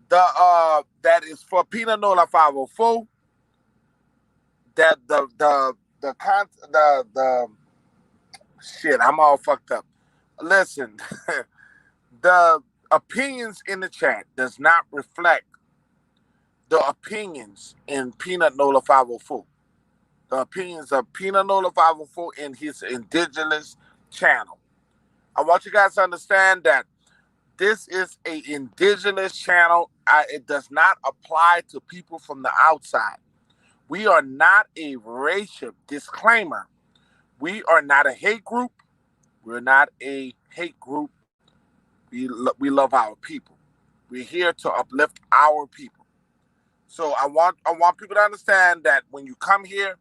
that is for Peanut Nola 504. That the shit. I'm all fucked up. Listen, the opinions in the chat does not reflect the opinions in Peanut Nola 504. The opinions of Peanut Nola 504 in his indigenous channel. I want you guys to understand that this is a indigenous channel. It does not apply to people from the outside. We are not a racial disclaimer. We are not a hate group. We're not a hate group. We love our people. We're here to uplift our people. So I want people to understand that when you come here,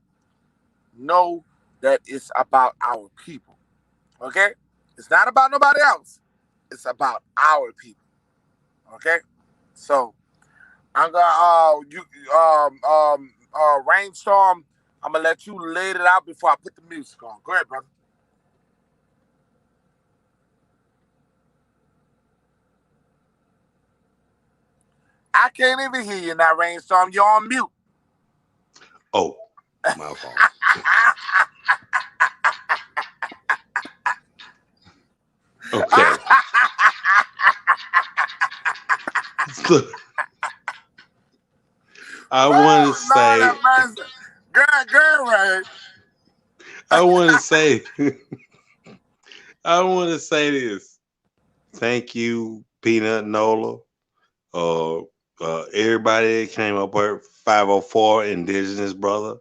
know that it's about our people. Okay? It's not about nobody else. It's about our people. Okay? So I'm gonna Rainstorm. I'm gonna let you lay it out before I put the music on. Go ahead, brother. I can't even hear you now, Rainstorm. You're on mute. Oh, my fault. Okay. So, I want to say. Girl, right. I want to say. I want to say this. Thank you, Peanut Nola. Everybody that came up with 504 Indigenous brother.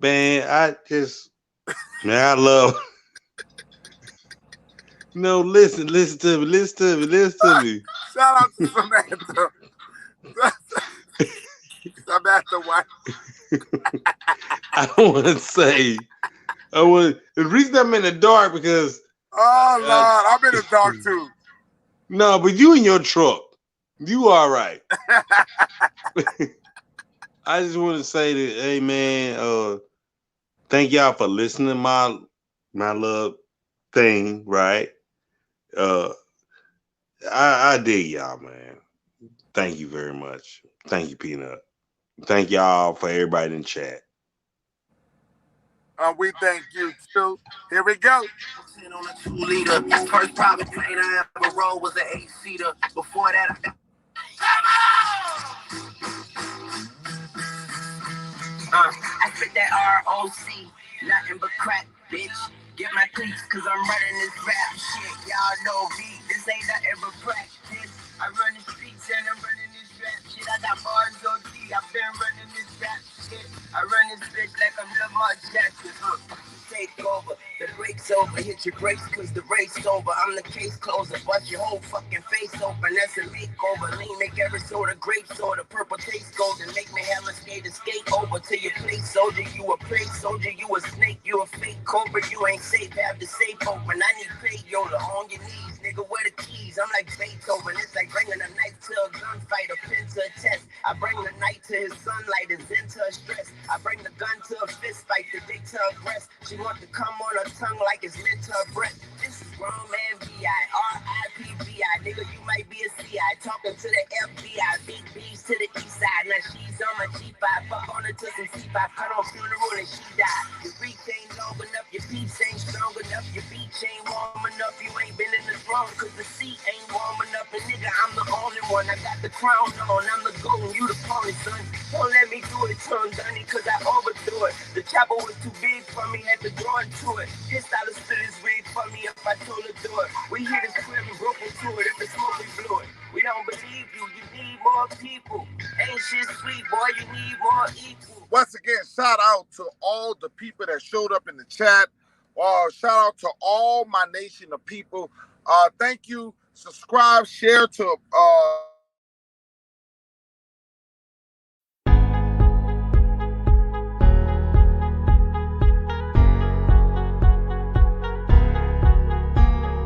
Man, I love. No, listen to me. Shout out to Samantha. Samantha White. I want to say, the reason I'm in the dark because. Oh Lord, I'm in the dark too. No, but you in your truck. You all right. I just want to say that, hey man, thank y'all for listening to my little thing, right? I dig y'all, man. Thank you very much. Thank you, Peanut. Thank y'all for everybody in chat. We thank you too. Here we go. On a 2-liter. First private plane I ever rode was an 8-seater. Before that, I spit that ROC. Nothing but crack, bitch. Get my cleats, cause I'm running this rap shit. Y'all know me. This ain't nothing but practice. I run the streets and I'm running this rap shit. I got bars on G. I've been running this rap shit. I run this bitch like I'm Lamar Jackson. Take over, the break's over. Hit your brakes cause the race over. I'm the case closer. Bust your whole fucking face open. That's a makeover. Lean, make every soda grape soda. Purple taste golden. Make me have a skate over to your place, soldier. You a prey soldier. You a snake. You a fake cobra. You ain't safe. Have the safe open. I need payola on your knees, nigga. Where the keys? I'm like Beethoven. It's like bringing a knife to a gunfight, a pin to a test. I bring the night to his sunlight, his into a stress. I bring the gun to a fist fight. to her breast. She want to come on her tongue like it's meant to her breath. This is grown man B.I. Nigga, you might be a CI. Talking to the FBI. Big B's to the east side. Now she's on my G5. Fuck on her to some C5. Cut on funeral and she died. Your reach ain't long enough. Your peeps ain't strong enough. Your beach ain't warm enough. You ain't been in the throne cause the seat ain't warm enough. And nigga, I'm the only one. I got the crown on. I'm the golden. You the pony, son. Don't let me do it to him, Dunny, cause I overdo it. The chopper was too big for me. Had to draw into it. His style of spit is rigged for me if I told her do it. We hit his crib and broke into it. If it's smoke, we blew it. We don't believe you. You need more people. Ain't shit sweet, boy. You need more equal. Once again, shout out to all the people that showed up in the chat. Shout out to all my nation of people. Thank you. Subscribe, share to